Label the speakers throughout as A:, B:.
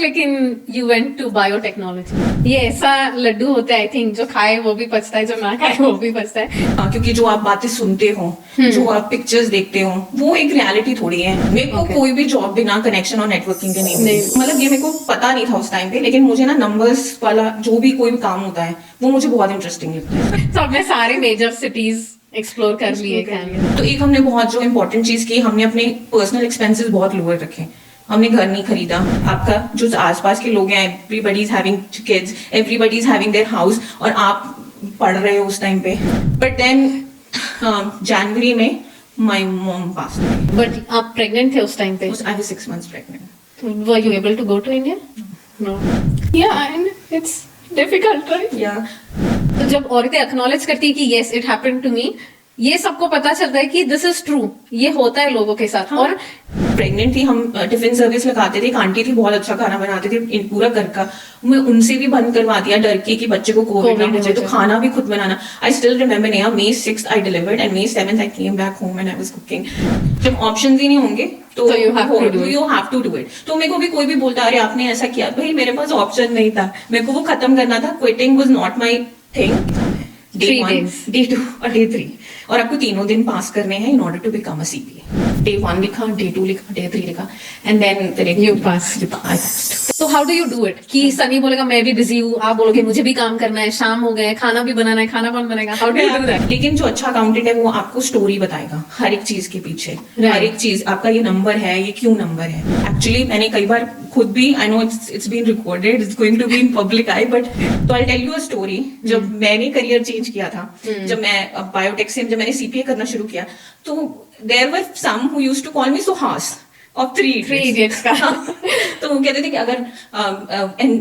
A: लेकिन you went to biotechnology. ये ऐसा लड्डू होता है आई थिंक, जो खाए वो भी पचता है, जो ना खाए वो भी पचता है।
B: क्योंकि जो आप बातें सुनते हो, जो आप पिक्चर्स देखते हो, वो एक रियलिटी थोड़ी है। मेरे को कोई भी जॉब बिना कनेक्शन और नेटवर्किंग के नहीं मिली। मतलब ये मेरे को पता नहीं था उस टाइम पे, लेकिन मुझे ना नंबर्स वाला जो भी कोई भी काम होता है वो मुझे बहुत इंटरेस्टिंग लगता है।
A: तो आपने सारे मेजर सिटीज एक्सप्लोर कर लिए।
B: तो एक हमने बहुत जो इम्पोर्टेंट चीज की, हमने अपने पर्सनल एक्सपेंसेस बहुत लोअर रखे। हमने घर नहीं खरीदा। आपका जो आसपास के लोग हैं, everybody is having kids, everybody is having their house, और आप पढ़ रहे हो उस टाइम पे। बट देन जनवरी में माय मॉम पास।
A: बट आप प्रेग्नेंट थे उस टाइम पे?
B: I was 6 months pregnant.
A: Were you able to go to India? No. Yeah and it's difficult, right?
B: Yeah
A: तो जब औरतें एक्नॉलेज करती है कि yes it happened to me, ये सबको पता चलता है कि दिस इज ट्रू, ये होता है लोगों के साथ। और
B: प्रेग्नेंट थी, हम टिफिन सर्विस लगाते थे। एक आंटी थी, बहुत अच्छा खाना बनाते थे पूरा घर का। मैं उनसे भी बंद करवा दिया डर के कि बच्चे को कोविड ना हो जाए, तो खाना भी खुद बनाना। I still remember Neha, May 6th I delivered and May 7th I came back home and I was cooking. जब ऑप्शंस ही नहीं होंगे तो you have to do it. तो मेरे को भी कोई भी बोलता अरे आपने ऐसा किया, भाई मेरे पास ऑप्शन नहीं था, मेरे को वो खत्म करना था। Quitting was not my thing. Day 1, Day 2 और Day 3, और आपको तीनों दिन पास करने हैं in order to become a CPA। Day 1 लिखा, Day 2 लिखा, Day 3 लिखा, एंड देन
A: यू पास। तो how do you do it? कि सनी बोलेगा मैं भी बिजी हूँ, आप बोलोगे मुझे भी काम करना है, शाम हो गए, खाना भी बनाना है, खाना कौन बनेगा? How do you do that?
B: लेकिन जो अच्छा अकाउंटेंट है वो आपको स्टोरी बताएगा हर एक चीज के पीछे। हर एक चीज, आपका ये नंबर है, ये क्यों नंबर है। एक्चुअली मैंने कई बार खुद भी, I know it's been recorded, it's going to be in public eye, but तो I tell you a story. जब मैंने करियर चेंज किया था, जब मैं बायोटेक से जब मैंने CPA करना शुरू किया, तो there were some who used to call me Suhas of 3 Idiots का। तो वो कहते थे कि अगर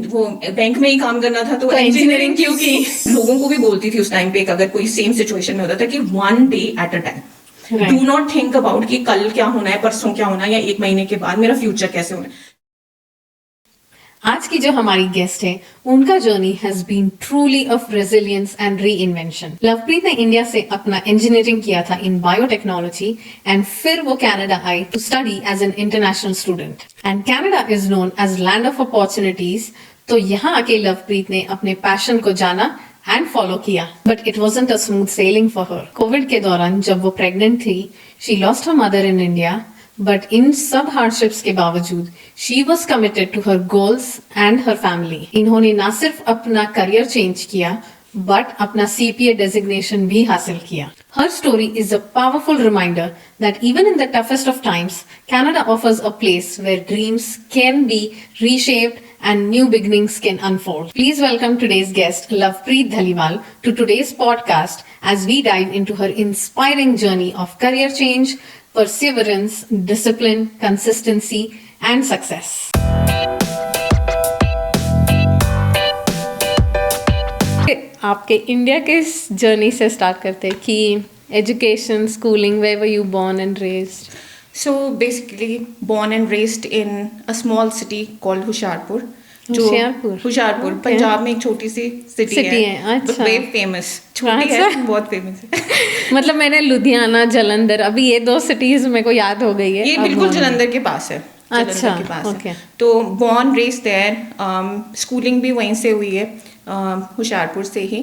B: वो बैंक में ही काम करना था तो इंजीनियरिंग क्यों की। लोगों को भी बोलती थी उस टाइम पे, अगर कोई सेम सिचुएशन में होता था, कि 1 day at a time, do not think about कि कल क्या होना है, परसों क्या होना है, या 1 महीने के बाद मेरा फ्यूचर कैसे होना है।
A: आज की जो हमारी गेस्ट है, उनका journey has been truly of resilience and reinvention. Lovepreet ने इंडिया से अपना इंजीनियरिंग किया था इन बायोटेक्नोलॉजी, एंड फिर वो Canada I to study as an international student. And Canada is known as land of opportunities. तो यहाँ आके लवप्रीत ने अपने पैशन को जाना एंड फॉलो किया, but it wasn't a smooth sailing for her. COVID के दौरान जब वो प्रेग्नेंट थी, she lost her mother in India, but in सब हार्डशिप्स के बावजूद she was committed to her goals and her family. इन्होंने न सिर्फ अपना करियर चेंज किया, बट अपना CPA डेजिग्नेशन भी हासिल किया। Her story is a powerful reminder that even in the toughest of times, Canada offers a place where dreams can be reshaped and new beginnings can unfold. Please welcome today's guest, Lovepreet Dhaliwal, to today's podcast as we dive into her inspiring journey of career change, perseverance, discipline, consistency, and success. आपके India के journey से start करते हैं कि education, schooling, where were you born and raised?
B: So basically born and raised in a small city called Hoshiarpur. Hoshiarpur
A: Okay.
B: Punjab में एक छोटी सी city है।
A: अच्छा।
B: वेरी फेमस, छोटी है, बहुत फेमस है।
A: मतलब मैंने लुधियाना, जलंधर, अभी ये 2 सिटीज मेरे को याद हो गई है।
B: ये बिल्कुल जलंधर के पास है।
A: अच्छा,
B: के पास
A: okay.
B: है। तो बॉर्न रेस्ड देयर, स्कूलिंग भी वहीं से हुई है, होशियारपुर से ही।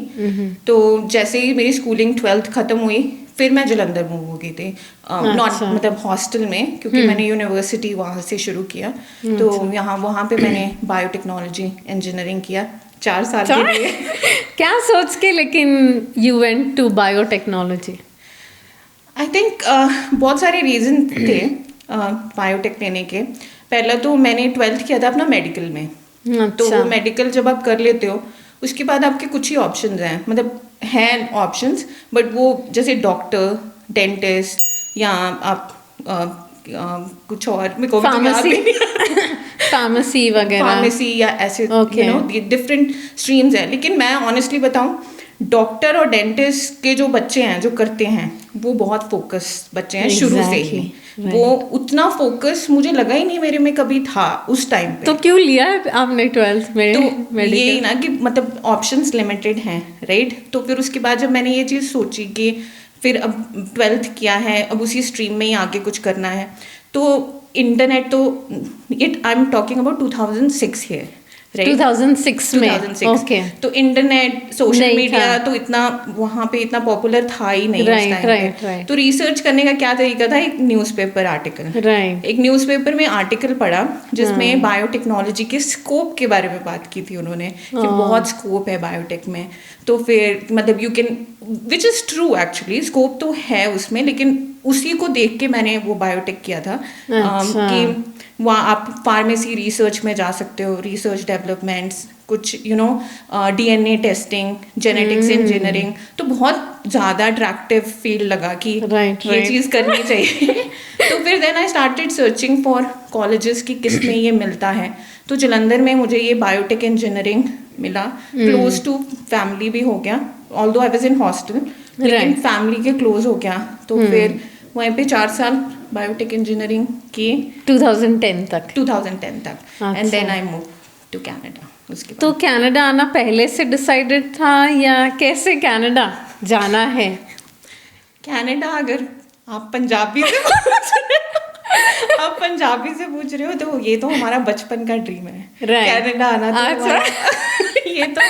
B: तो जैसे ही मेरी स्कूलिंग 12th खत्म हुई, फिर मैं जलंधर मूव हो गई थी। नॉट मतलब हॉस्टल में, क्योंकि मैंने यूनिवर्सिटी वहाँ से शुरू किया। तो वहाँ पे मैंने बायोटेक्नोलॉजी इंजीनियरिंग किया 4 साल के लिए।
A: क्या सोच के लेकिन you went to biotechnology?
B: I think बहुत सारे रीजन थे बायोटेक लेने के। पहला तो मैंने 12th किया था अपना मेडिकल में। तो वो मेडिकल जब आप कर लेते हो, उसके बाद आपके कुछ ही ऑप्शंस हैं, मतलब हैं ऑप्शंस, बट वो जैसे डॉक्टर, डेंटिस्ट, या आप कुछ और, मेरे को
A: फार्मेसी वगैरह,
B: फार्मेसी या ऐसे, यू नो, डिफरेंट स्ट्रीम्स हैं। लेकिन मैं ऑनेस्टली बताऊं, डॉक्टर और डेंटिस्ट के जो बच्चे हैं, जो करते हैं, वो बहुत फोकस बच्चे हैं शुरू से ही। वो उतना फोकस मुझे लगा ही नहीं मेरे में कभी था उस टाइम पे।
A: तो क्यों लिया आपने 12th में?
B: तो ये ना कि मतलब ऑप्शंस लिमिटेड हैं, राइट। तो फिर उसके बाद जब मैंने ये चीज़ सोची कि फिर अब 12th किया है, अब उसी स्ट्रीम में ही आगे कुछ करना है, तो इंटरनेट तो it I am talking about 2006 here, right?
A: 2006 में
B: 2006
A: ओके
B: तो इंटरनेट सोशल
A: नहीं
B: मीडिया
A: था।
B: तो इतना वहाँ पे इतना पॉपुलर था ही नहीं उस
A: Right,
B: टाइम
A: right,
B: पे।
A: right.
B: तो रिसर्च करने का क्या तरीका था, एक न्यूज़पेपर आर्टिकल,
A: राइट
B: एक न्यूज़पेपर में आर्टिकल पढ़ा जिसमें बायोटेक्नोलॉजी के स्कोप के बारे में बात की थी उन्होंने कि बहुत स्कोप है बायोटेक में। तो फिर मतलब you can, which is true actually, scope तो है उसमें, लेकिन उसी को देख के मैंने वो बायोटेक किया था।
A: अच्छा।
B: कि वहाँ आप फार्मेसी रिसर्च में जा सकते हो, रिसर्च डेवलपमेंट्स, कुछ you know DNA testing, genetics engineering, तो बहुत ज़्यादा अट्रैक्टिव फील्ड लगा कि
A: Right,
B: ये
A: right.
B: चीज़ करनी चाहिए। तो फिर then I started searching for colleges कि किस में ये मिलता है। तो जलंधर में मुझे ये बायोटेक इंजीनियरिंग मिला, क्लोज टू फैमिली भी हो गया, although I was in hostel, लेकिन
A: Right.
B: फैमिली के क्लोज हो गया। तो फिर वहीं पे 4 साल बायोटेक इंजीनियरिंग की
A: 2010 तक
B: 2010 तक, एंड
A: अच्छा।
B: Then I move to Canada उसके
A: तो
B: बाद।
A: कनाडा आना पहले से डिसाइडेड था या कैसे कनाडा जाना है?
B: कनाडा, अगर आप पंजाबी से पूछ रहे हो, आप पंजाबी से पूछ रहे हो तो ये तो हमारा बचपन का ड्रीम है,
A: Right.
B: कनाडा आना। तो
A: अच्छा।
B: हमारा ये तो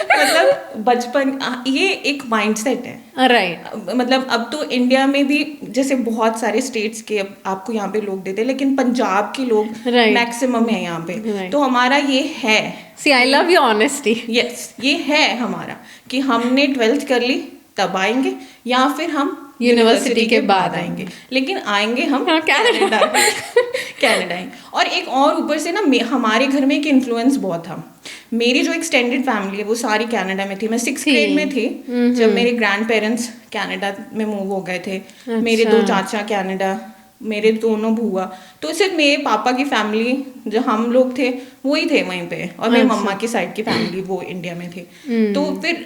B: मतलब बचपन, ये एक माइंडसेट है।
A: राइट
B: मतलब अब तो इंडिया में भी जैसे बहुत सारे स्टेट्स के आपको यहाँ पे लोग देते हैं, लेकिन पंजाब के लोग
A: Right.
B: मैक्सिमम है यहाँ पे।
A: Right.
B: तो हमारा ये है,
A: see I love your honesty.
B: Yes ये है हमारा कि हमने 12th कर ली तब आएंगे, या फिर हम
A: यूनिवर्सिटी के बाद
B: आएंगे, लेकिन आएंगे हम
A: हाँ,
B: कनाडा। कनाडा आएंगे। और एक और ऊपर से ना हमारे घर में एक इन्फ्लुएंस बहुत था। मेरी जो एक्सटेंडेड फैमिली है वो सारी कनाडा में थी। मैं 6th ग्रेड में थी जब मेरे ग्रैंड पेरेंट्स कनाडा में मूव हो गए थे। मेरे 2 चाचा कनाडा, मेरे दोनों बुआ, तो सिर्फ मेरे पापा की फैमिली जो हम लोग थे वही थे वहीं पे, और मेरी मम्मा की साइड की फैमिली वो इंडिया में थी। तो फिर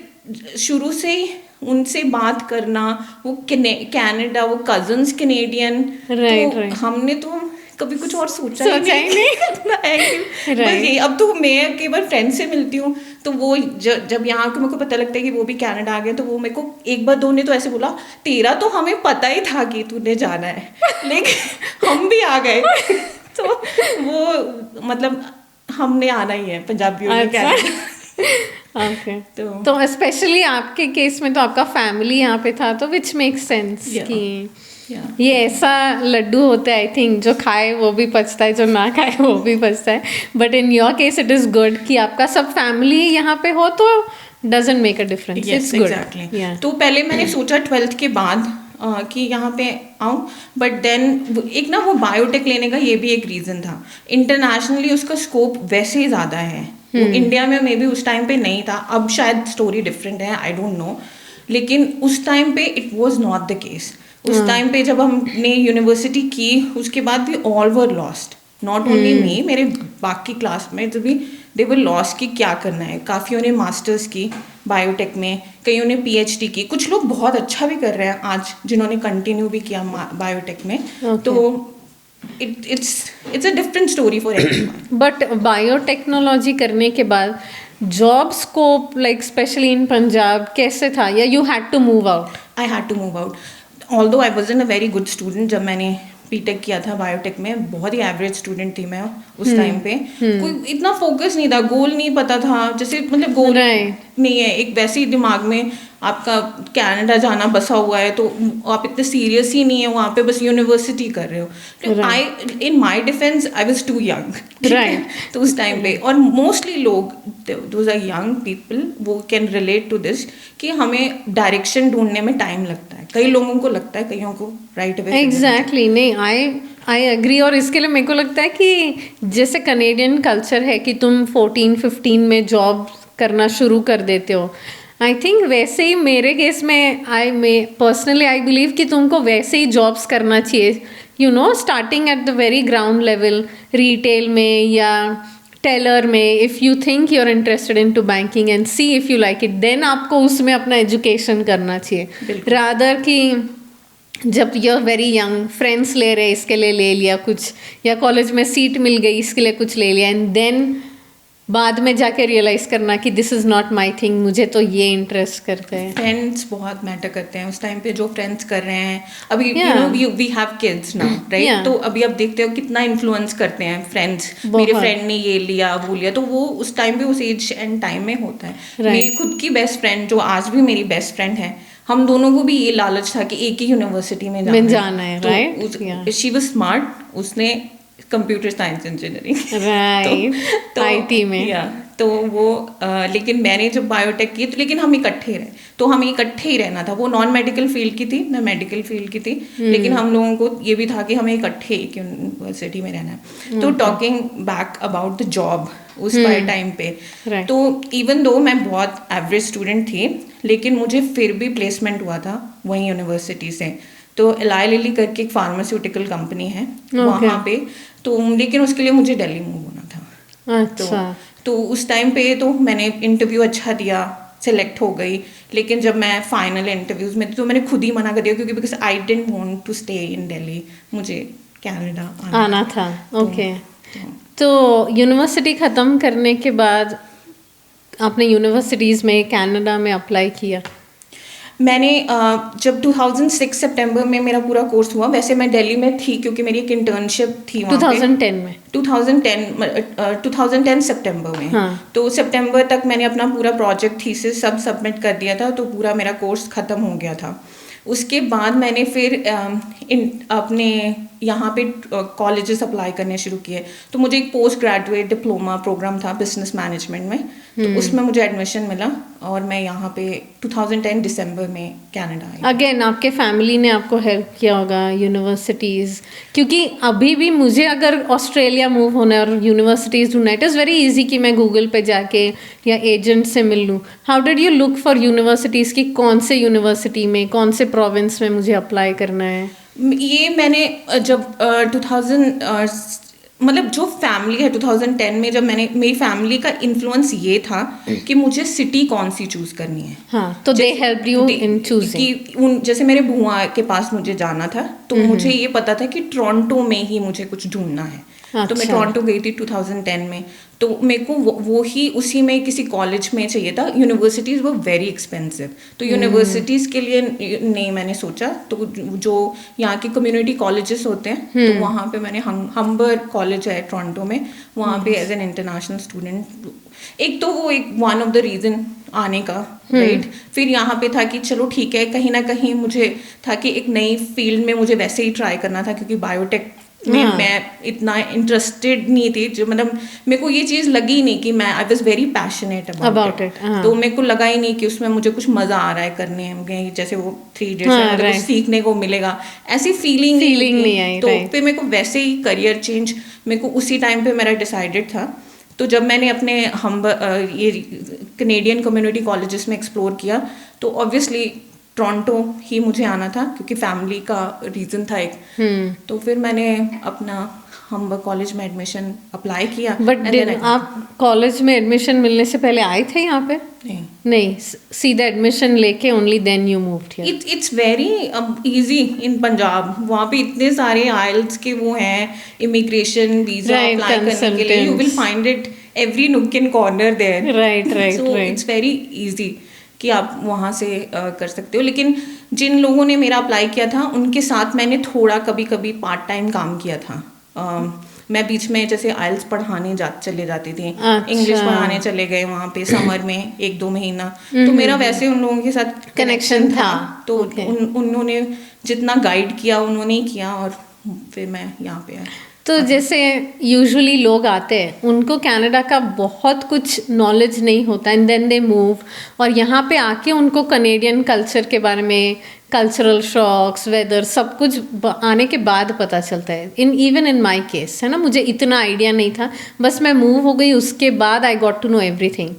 B: शुरू से ही उनसे बात करना, वो कनाडा, वो कजन्स कैनेडियन,
A: Right,
B: तो
A: right.
B: हमने तो कभी कुछ और सोचा
A: ही
B: ही नहीं करना है कि बस ये। अब तो मैं कई बार फ्रेंड से मिलती हूँ तो वो जब यहाँ के मेरे को पता लगता है कि वो भी कनाडा आ गए, तो वो मेरे को एक बार दो ने तो ऐसे बोला, तेरा तो हमें पता ही था कि तूने जाना है, लेकिन हम भी आ गए। तो वो मतलब हमने आना ही है पंजाबियों ने कनाडा।
A: ओके तो स्पेशली आपके केस में तो आपका फैमिली यहाँ पे था, तो विच मेक सेंस
B: Yeah.
A: कि
B: Yeah.
A: ये ऐसा लड्डू होता है, आई थिंक जो खाए वो भी पचता है, जो ना खाए वो भी पचता है। But in your case it is good कि आपका सब फैमिली यहाँ पे हो, तो doesn't make a difference, it's good.
B: Exactly. तो पहले मैंने सोचा 12th के बाद कि यहाँ पे आऊँ, बट देन एक ना वो बायोटेक लेने का ये भी एक रीज़न था। इंटरनेशनली उसका स्कोप वैसे ही ज़्यादा है, वो इंडिया में मे बी उस टाइम पे नहीं था, अब शायद स्टोरी डिफरेंट है, आई डोंट नो, लेकिन उस टाइम पे it was not the case. उस टाइम पे जब हमने यूनिवर्सिटी की उसके बाद भी all were lost, not only me, मेरे बाकी क्लासमेट्स भी दे वर लॉस्ट कि क्या करना है। काफ़ियों ने मास्टर्स की बायोटेक में, कईयों ने पीएचडी की, कुछ लोग बहुत अच्छा भी कर रहे हैं आज जिन्होंने कंटिन्यू भी किया बायोटेक में। तो it's a different story for everyone.
A: But biotechnology करने के बाद job scope like specially in Punjab कैसे था, या you had to move out?
B: I had to move out, although I wasn't a very good student. जब मैंने बीटेक किया था बायोटेक में, बहुत ही एवरेज स्टूडेंट थी मैं उस टाइम पे। कोई इतना फोकस नहीं था, गोल नहीं पता था, जैसे मतलब गोल नहीं है एक वैसे ही दिमाग में आपका कनाडा जाना बसा हुआ है, तो आप इतने सीरियस ही नहीं है वहाँ पे, बस यूनिवर्सिटी कर रहे हो। तो I in my defence I was too young,
A: right.
B: तो उस टाइम पे, और मोस्टली लोग दोज आर यंग पीपल, वो कैन रिलेट टू दिस कि हमें डायरेक्शन ढूंढने में टाइम लगता है। कई लोगों को लगता है, कईयों को राइट अवे।
A: एग्जैक्टली नहीं, आई एग्री। और इसके लिए मेरे को लगता है कि जैसे कनेडियन कल्चर है कि तुम 14-15 में जॉब करना शुरू कर देते हो, आई थिंक वैसे ही मेरे केस में पर्सनली आई बिलीव कि तुमको वैसे ही जॉब्स करना चाहिए, you know, starting at the very ground level, retail में या टेलर में। If you think you are interested in to banking and see if you like it, then आपको उसमें अपना एजुकेशन करना चाहिए, रादर कि जब you are very young, friends ले रहे इसके लिए ले लिया कुछ, या कॉलेज में सीट मिल गई इसके लिए कुछ ले लिया, एंड देन बाद में जाके रियलाइज करना कि this is not my thing, मुझे तो ये इंटरेस्ट करते हैं?
B: फ्रेंड्स बहुत मैटर करते हैं उस टाइम पे, जो फ्रेंड्स कर रहे हैं अभी, you
A: Yeah.
B: Know we have kids now, right?
A: Yeah.
B: तो अभी आप देखते हो कितना इन्फ्लुएंस करते हैं फ्रेंड्स,
A: बहुत।
B: मेरे फ्रेंड ने ये लिया वो लिया, तो वो उस टाइम पे उस एज एंड टाइम में होता है।
A: Right.
B: मेरी खुद की बेस्ट फ्रेंड जो आज भी मेरी बेस्ट फ्रेंड है, हम दोनों को भी ये लालच था कि एक ही यूनिवर्सिटी में
A: जाना है, right? Yeah.
B: She was smart, उसने computer science engineering
A: right, IT में।
B: या तो वो लेकिन मैंने जब बायोटेक की तो लेकिन हम इकट्ठे रहे, तो हमें इकट्ठे ही रहना था। वो नॉन मेडिकल फील्ड की थी, मैं मेडिकल फील्ड की थी, लेकिन हम लोगों को ये भी था कि हमें इकट्ठे एक यूनिवर्सिटी में रहना है। तो talking back about the job उस टाइम पे,
A: Right.
B: तो इवन दो मैं बहुत एवरेज स्टूडेंट थी, लेकिन मुझे फिर भी प्लेसमेंट हुआ था वहीं यूनिवर्सिटी से। तो एलाई लिली करके एक फार्मास्यूटिकल कंपनी है वहाँ पे, तो लेकिन उसके लिए मुझे दिल्ली मूव होना था।
A: अच्छा।
B: तो उस टाइम पे तो मैंने इंटरव्यू अच्छा दिया, सिलेक्ट हो गई, लेकिन जब मैं फाइनल इंटरव्यूज में तो मैंने खुद ही मना कर दिया, क्योंकि because I didn't want to stay in Delhi, मुझे कनाडा
A: आना था। ओके, तो यूनिवर्सिटी ख़त्म करने के बाद आपने यूनिवर्सिटीज़ में कनाडा में अप्लाई किया?
B: मैंने जब 2006 सितंबर में मेरा पूरा कोर्स हुआ, वैसे मैं दिल्ली में थी क्योंकि मेरी एक इंटर्नशिप थी वहाँ पे।
A: 2010 में?
B: 2010 सितंबर में।
A: हाँ।
B: तो सितंबर तक मैंने अपना पूरा प्रोजेक्ट थीसिस सब सबमिट कर दिया था, तो पूरा मेरा कोर्स ख़त्म हो गया था। उसके बाद मैंने फिर अपने यहाँ पे कॉलेजेस अप्लाई करने शुरू किए। तो मुझे एक पोस्ट ग्रेजुएट डिप्लोमा प्रोग्राम था बिजनेस मैनेजमेंट में, तो उसमें मुझे एडमिशन मिला और मैं यहाँ पे 2010 दिसंबर में कनाडा आई।
A: अगेन आपके फैमिली ने आपको हेल्प किया होगा यूनिवर्सिटीज़, क्योंकि अभी भी मुझे अगर ऑस्ट्रेलिया मूव होना है और यूनिवर्सिटीज़ ढूंढना है, इट इज़ वेरी इजी कि मैं गूगल पे जाके या एजेंट से मिल लूँ। How did you look for universities की कौन से यूनिवर्सिटी में, कौन से प्रोविंस में मुझे अप्लाई करना है?
B: ये मैंने जब 2000 मतलब जो फैमिली है 2010 में, जब मैंने, मेरी फैमिली का इन्फ्लुएंस ये था कि मुझे सिटी कौन सी चूज करनी है।
A: हाँ, तो they help you in choosing
B: कि जैसे मेरे बुआ के पास मुझे जाना था, तो मुझे ये पता था कि टोरंटो में ही मुझे कुछ ढूंढना है। तो मैं टोरंटो गई थी 2010 में, तो मेरे को वो ही उसी में किसी कॉलेज में चाहिए था। यूनिवर्सिटीज़ वो वेरी एक्सपेंसिव, तो यूनिवर्सिटीज़ के लिए नहीं मैंने सोचा। तो जो यहाँ के कम्युनिटी कॉलेजेस होते हैं, तो वहाँ पे मैंने हम्बर कॉलेज है टोरंटो में, वहाँ पे एज एन इंटरनेशनल स्टूडेंट, एक तो वो एक वन ऑफ द रीज़न आने का, राइट। फिर यहाँ पे था कि चलो ठीक है, कहीं ना कहीं मुझे था कि एक नई फील्ड में मुझे वैसे ही ट्राई करना था, क्योंकि बायोटेक में मैं इतना इंटरेस्टेड नहीं थी। जो मतलब मेरे को ये चीज़ लगी नहीं कि मैं I was very passionate about it. तो मेरे को लगा ही नहीं कि उसमें मुझे कुछ मज़ा आ रहा है करने में, जैसे वो 3 इडियट्स में मतलब कुछ सीखने को मिलेगा, ऐसी फीलिंग नहीं आई। तो फिर मेरे को वैसे ही करियर चेंज मेरे को उसी टाइम पे मेरा डिसाइडेड था। तो जब मैंने अपने ये कनेडियन कम्युनिटी कॉलेजेस में एक्सप्लोर किया, तो ऑब्वियसली टोरंटो ही मुझे आना था, क्योंकि फैमिली का रीज़न था एक। तो फिर मैंने अपना हम्बर कॉलेज में एडमिशन अप्लाई किया।
A: बट आप कॉलेज में एडमिशन मिलने से पहले आए थे यहाँ पे? नहीं, सीधा एडमिशन लेके only then you moved here?
B: It's very easy in Punjab. वहाँ पे इतने सारे आइल्स के वो हैं, इमिग्रेशन वीजा अप्लाई करने के लिए, you will find it every nook and corner there.
A: Right.
B: So it's very easy कि आप वहाँ से कर सकते हो। लेकिन जिन लोगों ने मेरा अप्लाई किया था, उनके साथ मैंने थोड़ा कभी कभी पार्ट टाइम काम किया था। मैं बीच में जैसे आइल्स पढ़ाने चले जाती थी, इंग्लिश पढ़ाने चले गए वहाँ पे समर में 1-2 महीना। तो मेरा वैसे उन लोगों के साथ कनेक्शन था, तो उन्होंने जितना गाइड किया उन्होंने ही किया, और फिर मैं यहाँ पे आई।
A: तो जैसे यूजुअली लोग आते हैं, उनको कनाडा का बहुत कुछ नॉलेज नहीं होता, एंड देन दे मूव, और यहाँ पे आके उनको कनेडियन कल्चर के बारे में, कल्चरल शॉक्स, वेदर, सब कुछ आने के बाद पता चलता है। इवन इन माई केस है ना, मुझे इतना आइडिया नहीं था, बस मैं मूव हो गई, उसके बाद I got to know everything.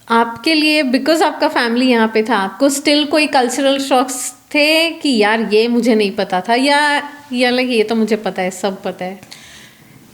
A: आपके लिए, बिकॉज आपका फैमिली यहाँ पे था, आपको स्टिल कोई कल्चरल शॉक्स थे कि यार ये मुझे नहीं पता था, या लगे ये तो मुझे पता है, सब पता है?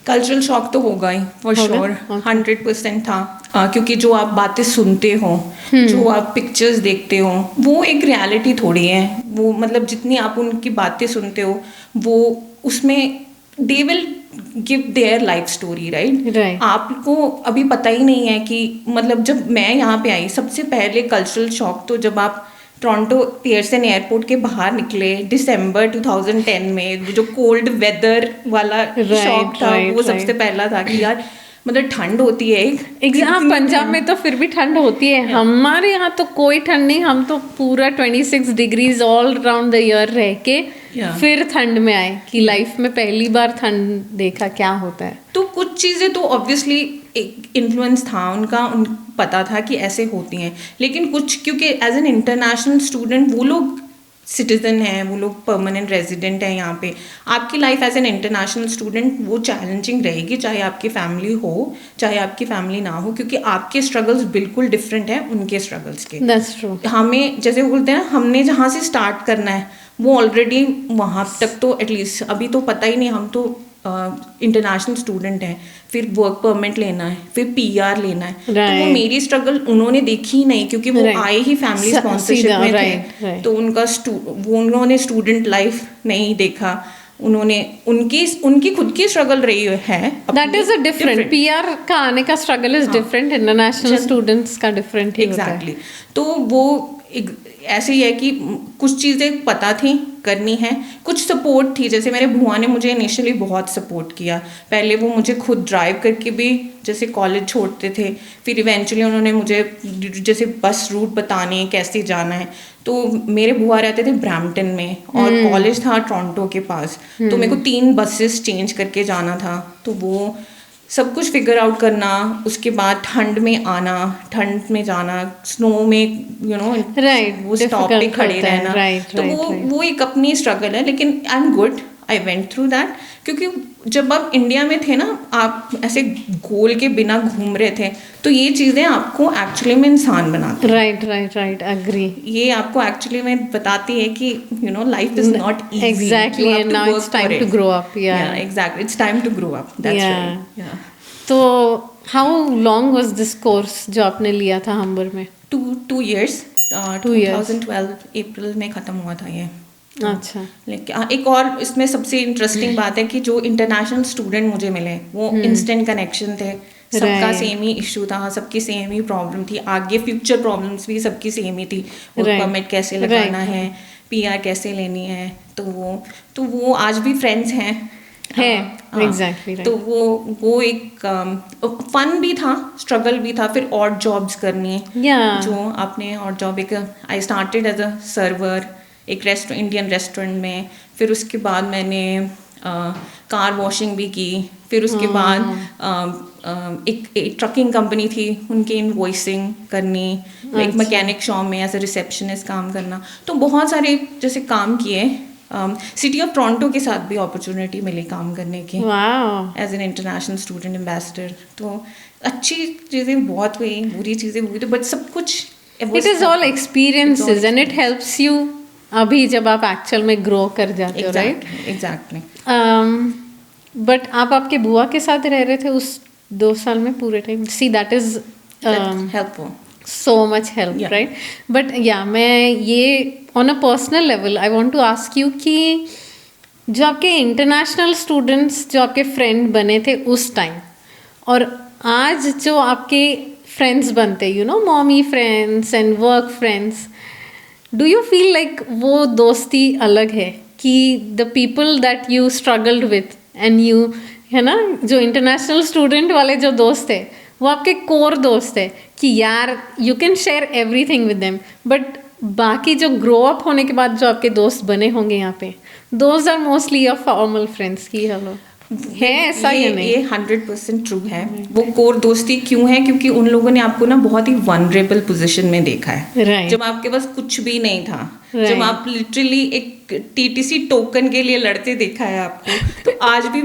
B: कल्चरल शॉक तो होगा ही फॉर श्योर, 100% था। क्योंकि जो आप बातें सुनते हो, जो आप पिक्चर्स देखते हो, वो एक रियलिटी थोड़ी है। वो मतलब जितनी आप उनकी बातें सुनते हो, वो उसमें they will give their life story, right?
A: Right.
B: आपको अभी पता ही नहीं है कि मतलब जब मैं यहाँ पे आई सबसे पहले कल्चरल शॉक तो जब आप टोरंटो पियर्सन एयरपोर्ट के बाहर निकले दिसंबर 2010 में, जो कोल्ड वेदर वाला
A: Right,
B: शॉक था,
A: right,
B: वो सबसे
A: right.
B: पहला था कि यार मतलब ठंड होती है
A: एग्जाम पंजाब में तो फिर भी ठंड होती है, हमारे यहाँ तो कोई ठंड नहीं, हम तो पूरा 26 degrees all round the year रह के
B: Yeah.
A: फिर ठंड में आए कि लाइफ में पहली बार ठंड देखा क्या होता है।
B: तो कुछ चीज़ें तो ऑब्वियसली इन्फ्लुएंस था उनका, उन पता था कि ऐसे होती हैं, लेकिन कुछ क्योंकि एज एन इंटरनेशनल स्टूडेंट वो लोग सिटीजन हैं, वो लोग परमानेंट रेजिडेंट हैं यहाँ पे, आपकी life as an international student वो चैलेंजिंग रहेगी, चाहे आपकी फैमिली हो चाहे आपकी फैमिली ना हो, क्योंकि आपके स्ट्रगल्स बिल्कुल डिफरेंट हैं उनके स्ट्रगल्स के।
A: That's true.
B: हमें जैसे वो बोलते हैं हमने जहाँ से स्टार्ट करना है वो ऑलरेडी वहाँ तक तो एटलीस्ट अभी तो पता ही नहीं, हम तो इंटरनेशनल स्टूडेंट हैं, फिर वर्क परमिट लेना है, फिर पीआर लेना है, तो वो
A: Right.
B: मेरी स्ट्रगल उन्होंने देखी ही नहीं क्योंकि वो
A: Right.
B: आए ही फैमिली
A: सीधा,
B: स्पॉन्सरशिप में
A: right,
B: थे,
A: right.
B: तो उनका वो उन्होंने स्टूडेंट लाइफ नहीं देखा, उन्होंने उनकी खुद की स्ट्रगल रही है।
A: That is a different, PR का आने का struggle is different, international students का डिफरेंट ही होता है।
B: एग्जैक्टली। तो वो ऐसे ही है कि कुछ चीज़ें पता थी करनी है, कुछ सपोर्ट थी, जैसे मेरे बुआ ने मुझे इनिशियली बहुत सपोर्ट किया, पहले वो मुझे खुद ड्राइव करके भी जैसे कॉलेज छोड़ते थे, फिर इवेंचुअली उन्होंने मुझे जैसे बस रूट बताने कैसे जाना है, तो मेरे बुआ रहते थे ब्रैम्पटन में और कॉलेज था टोरंटो के पास, तो मेरे को 3 बसेस चेंज करके जाना था, तो वो सब कुछ फिगर आउट करना, उसके बाद ठंड में आना, ठंड में जाना, स्नो में
A: Right,
B: वो स्टॉप पे
A: difficult
B: खड़े
A: होता है,
B: रहना,
A: right,
B: तो
A: right.
B: वो एक अपनी स्ट्रगल है, लेकिन I am good, I went through that, क्योंकि जब आप इंडिया में थे ना, आप ऐसे गोल के बिना घूम रहे थे, तो ये चीज़ें आपको एक्चुअली में इंसान बनाती हैं।
A: Right, agree.
B: ये आपको एक्चुअली में बताती है कि life is not easy,
A: Exactly, and now it's time to grow up, yeah.
B: Exactly, it's time to grow up, that's
A: Yeah.
B: Right, yeah.
A: तो how long was this course जो आपने लिया था हम्बर में?
B: 2 years,
A: 2 years.
B: 2012 अप्रैल में ख़त्म हुआ था ये।
A: अच्छा।
B: लेकिन एक और इसमें सबसे इंटरेस्टिंग बात है कि जो इंटरनेशनल स्टूडेंट मुझे मिले वो इंस्टेंट कनेक्शन थे, सबका
A: Right.
B: सेम ही इशू था, सबकी सेम ही प्रॉब्लम थी, आगे फ्यूचर प्रॉब्लम्स भी सबकी सेम ही थी, वर्क
A: Right.
B: परमिट कैसे लगाना
A: Right.
B: है, पीआर कैसे लेनी है, तो वो आज भी फ्रेंड्स हैं। हाँ,
A: एग्जैक्टली।
B: तो वो एक फन भी था, स्ट्रगल भी था, फिर और जॉब्स करनी,
A: Yeah.
B: जो आपने और जॉब, एक I started as a server एक इंडियन रेस्टोरेंट में, फिर उसके बाद मैंने कार वॉशिंग भी की, फिर उसके बाद एक ट्रकिंग कंपनी थी, उनकी इनवॉइसिंग करनी, एक मैकेनिक शॉप में एज अ रिसेप्शनिस्ट काम करना, तो बहुत सारे जैसे काम किए। सिटी ऑफ टोरंटो के साथ भी अपॉर्चुनिटी मिली काम करने की
A: wow.
B: As an international student ambassador, तो अच्छी चीज़ें बहुत हुई, बुरी चीज़ें हुई, तो बट सब कुछ
A: it is all experiences and it helps you अभी जब आप एक्चुअल में ग्रो कर जाते हो, राइट?
B: एग्जैक्टली।
A: बट आप आपके बुआ के साथ रह रहे थे उस 2 साल में पूरे time? See that is
B: helpful,
A: so much help,
B: Yeah.
A: right? But yeah, मैं ये on a personal level I want to ask you कि जो आपके इंटरनेशनल स्टूडेंट्स जो आपके फ्रेंड बने थे उस टाइम और आज जो आपके फ्रेंड्स बनते, mommy friends and work friends, do you feel like वो दोस्ती अलग है कि the people that you struggled with and you, है ना, जो इंटरनेशनल स्टूडेंट वाले जो दोस्त है वो आपके कोर दोस्त है कि यार you can share everything with them, but बाकी जो ग्रो अप होने के बाद जो आपके दोस्त बने होंगे यहाँ पे, those are mostly your formal friends की हेलो है ऐसा या नहीं?
B: ये 100% ट्रू है। वो कोर दोस्ती क्यों है? क्योंकि उन लोगों ने आपको ना बहुत ही वनरेबल पोजीशन में देखा है,
A: Right.
B: जब आपके पास कुछ भी नहीं था,
A: Right.
B: जब आप लिटरली एक टीटीसी टोकन के लिए लड़ते देखा है आपको। तो आज भी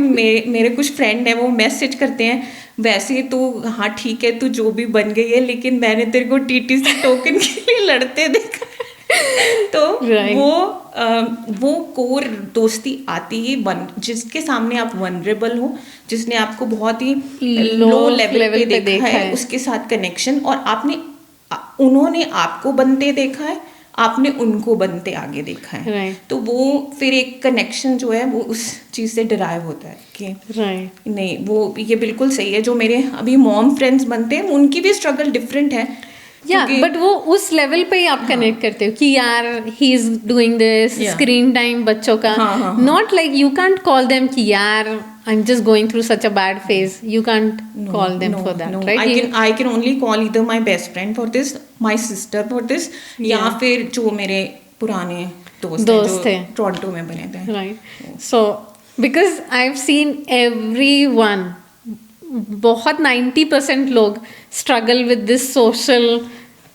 B: मेरे कुछ फ्रेंड हैं, वो मैसेज करते हैं, वैसे तो हाँ ठीक है तू जो भी बन गई है, लेकिन मैंने तेरे को टीटीसी टोकन के लिए लड़ते देखा है। तो
A: Right.
B: वो कोर दोस्ती आती ही जिसके सामने आप वनरेबल हो, जिसने आपको बहुत ही लो लेवल पे देखा है, उसके साथ कनेक्शन, और उन्होंने आपको बनते देखा है, आपने उनको बनते आगे देखा है,
A: Right.
B: तो वो फिर एक कनेक्शन जो है वो उस चीज़ से डिराइव होता है कि
A: राइट
B: नहीं, वो ये बिल्कुल सही है। जो मेरे अभी मॉम फ्रेंड्स बनते हैं उनकी भी स्ट्रगल डिफरेंट है,
A: या
B: क्योंकि-
A: बट वो उस लेवल पे ही आप कनेक्ट करते हो कि यार ही is doing this,
B: Yeah.
A: Screen time बच्चों का,
B: हाँ.
A: Not like you can't call them कि यार I am just going through such a bad phase, you can't call them for that, right?
B: I can only call either my best friend for this, my sister for this, या
A: Yeah.
B: फिर जो मेरे पुराने दोस्त
A: दोस्त
B: हैं
A: थे।
B: जो टोरंटो में बने थे।
A: Right so because I have seen everyone, बहुत 90% लोग struggle with this social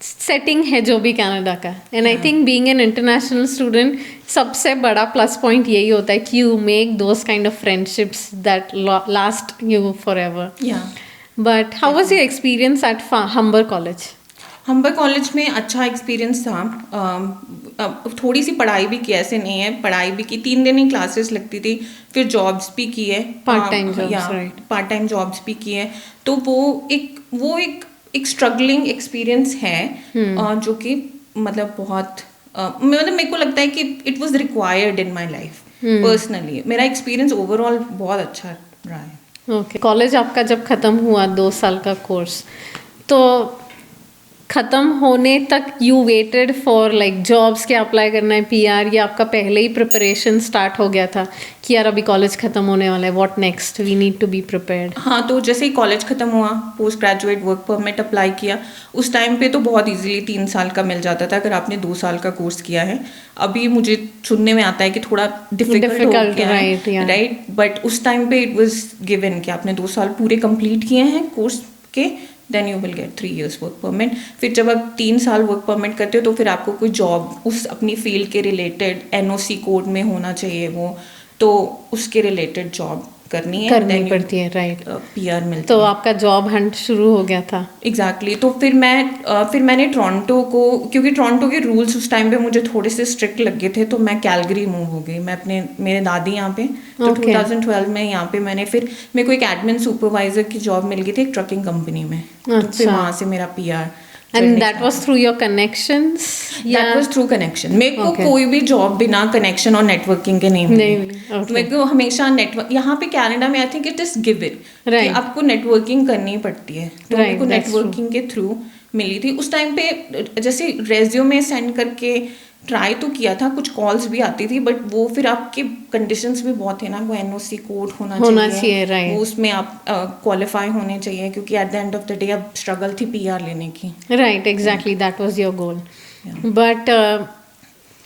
A: setting है जो भी कनाडा का, and I think being an international student सबसे बड़ा प्लस पॉइंट यही होता है कि you make those kind of friendships that last you for ever.
B: Yeah
A: but how was your experience at Humber college?
B: Humber college में अच्छा experience था। थोड़ी सी पढ़ाई भी की, ऐसे नहीं है, पढ़ाई भी की, 3 दिन ही क्लासेस लगती थी, फिर जॉब्स भी की है,
A: Part time jobs, right.
B: Part time jobs भी की है। तो वो एक स्ट्रगलिंग एक्सपीरियंस है, जो कि मतलब बहुत मतलब मेरे को लगता है कि it was required in my life personally. मेरा एक्सपीरियंस ओवरऑल बहुत अच्छा रहा है।
A: ओके, कॉलेज आपका जब ख़त्म हुआ 2 साल का कोर्स, तो ख़त्म होने तक you waited for like jobs के अप्लाई करना है, पीआर, या आपका पहले ही प्रिपरेशन स्टार्ट हो गया था कि यार अभी कॉलेज ख़त्म होने वाला है, what next, we need to be prepared?
B: हाँ, तो जैसे ही कॉलेज ख़त्म हुआ, post graduate work permit apply किया। उस टाइम पे तो बहुत इजीली 3 साल का मिल जाता था अगर आपने 2 साल का कोर्स किया है। अभी मुझे सुनने में आता है कि थोड़ा डिफिकल्ट हो गया है, राइट? बट उस टाइम पे इट वाज गिवन कि आपने 2 साल पूरे कंप्लीट किए हैं कोर्स के, then you will get 3 years work permit. फिर जब आप 3 साल वर्क परमिट करते हो तो फिर आपको कोई जॉब उस अपनी फील्ड के रिलेटेड एनओसी कोड में होना चाहिए, वो तो उसके रिलेटेड जॉब करनी
A: पड़ती है, राइट?
B: पीआर मिलती
A: तो
B: है।
A: आपका जॉब हंट शुरू हो गया था?
B: एग्जैक्टली। तो फिर मैंने टोरंटो को, क्योंकि टोरंटो के रूल्स उस टाइम पे मुझे थोड़े से स्ट्रिक्ट लगे थे, तो मैं कैलगरी मूव हो गई। मैं मेरे दादी यहाँ पे, तो 2012 में यहाँ पे मेरे को एक एडमिन सुपरवाइजर की जॉब मिल गई थी एक ट्रकिंग कंपनी में। तो फिर वहाँ से मेरा PR.
A: And that was through your connections?
B: That was through connection. मेरे को कोई भी जॉब बिना कनेक्शन और नेटवर्किंग के नहीं मिली। मेरे को हमेशा नेटवर्क, यहाँ पे कनाडा में I think it is given कि आपको नेटवर्किंग करनी पड़ती है, तो मेरे को नेटवर्किंग के थ्रू मिली थी। उस टाइम पे जैसे रेज्यूमे सेंड करके ट्राई तो किया था, कुछ कॉल्स भी आती थी, बट वो फिर आपके कंडीशंस भी बहुत थे ना, वो एनओसी कोड होना चाहिए,
A: राइट?
B: वो उसमें आप क्वालिफाई होने चाहिए, क्योंकि at the end of the day अब स्ट्रगल थी पीआर लेने की।
A: Right, exactly, that was your goal. But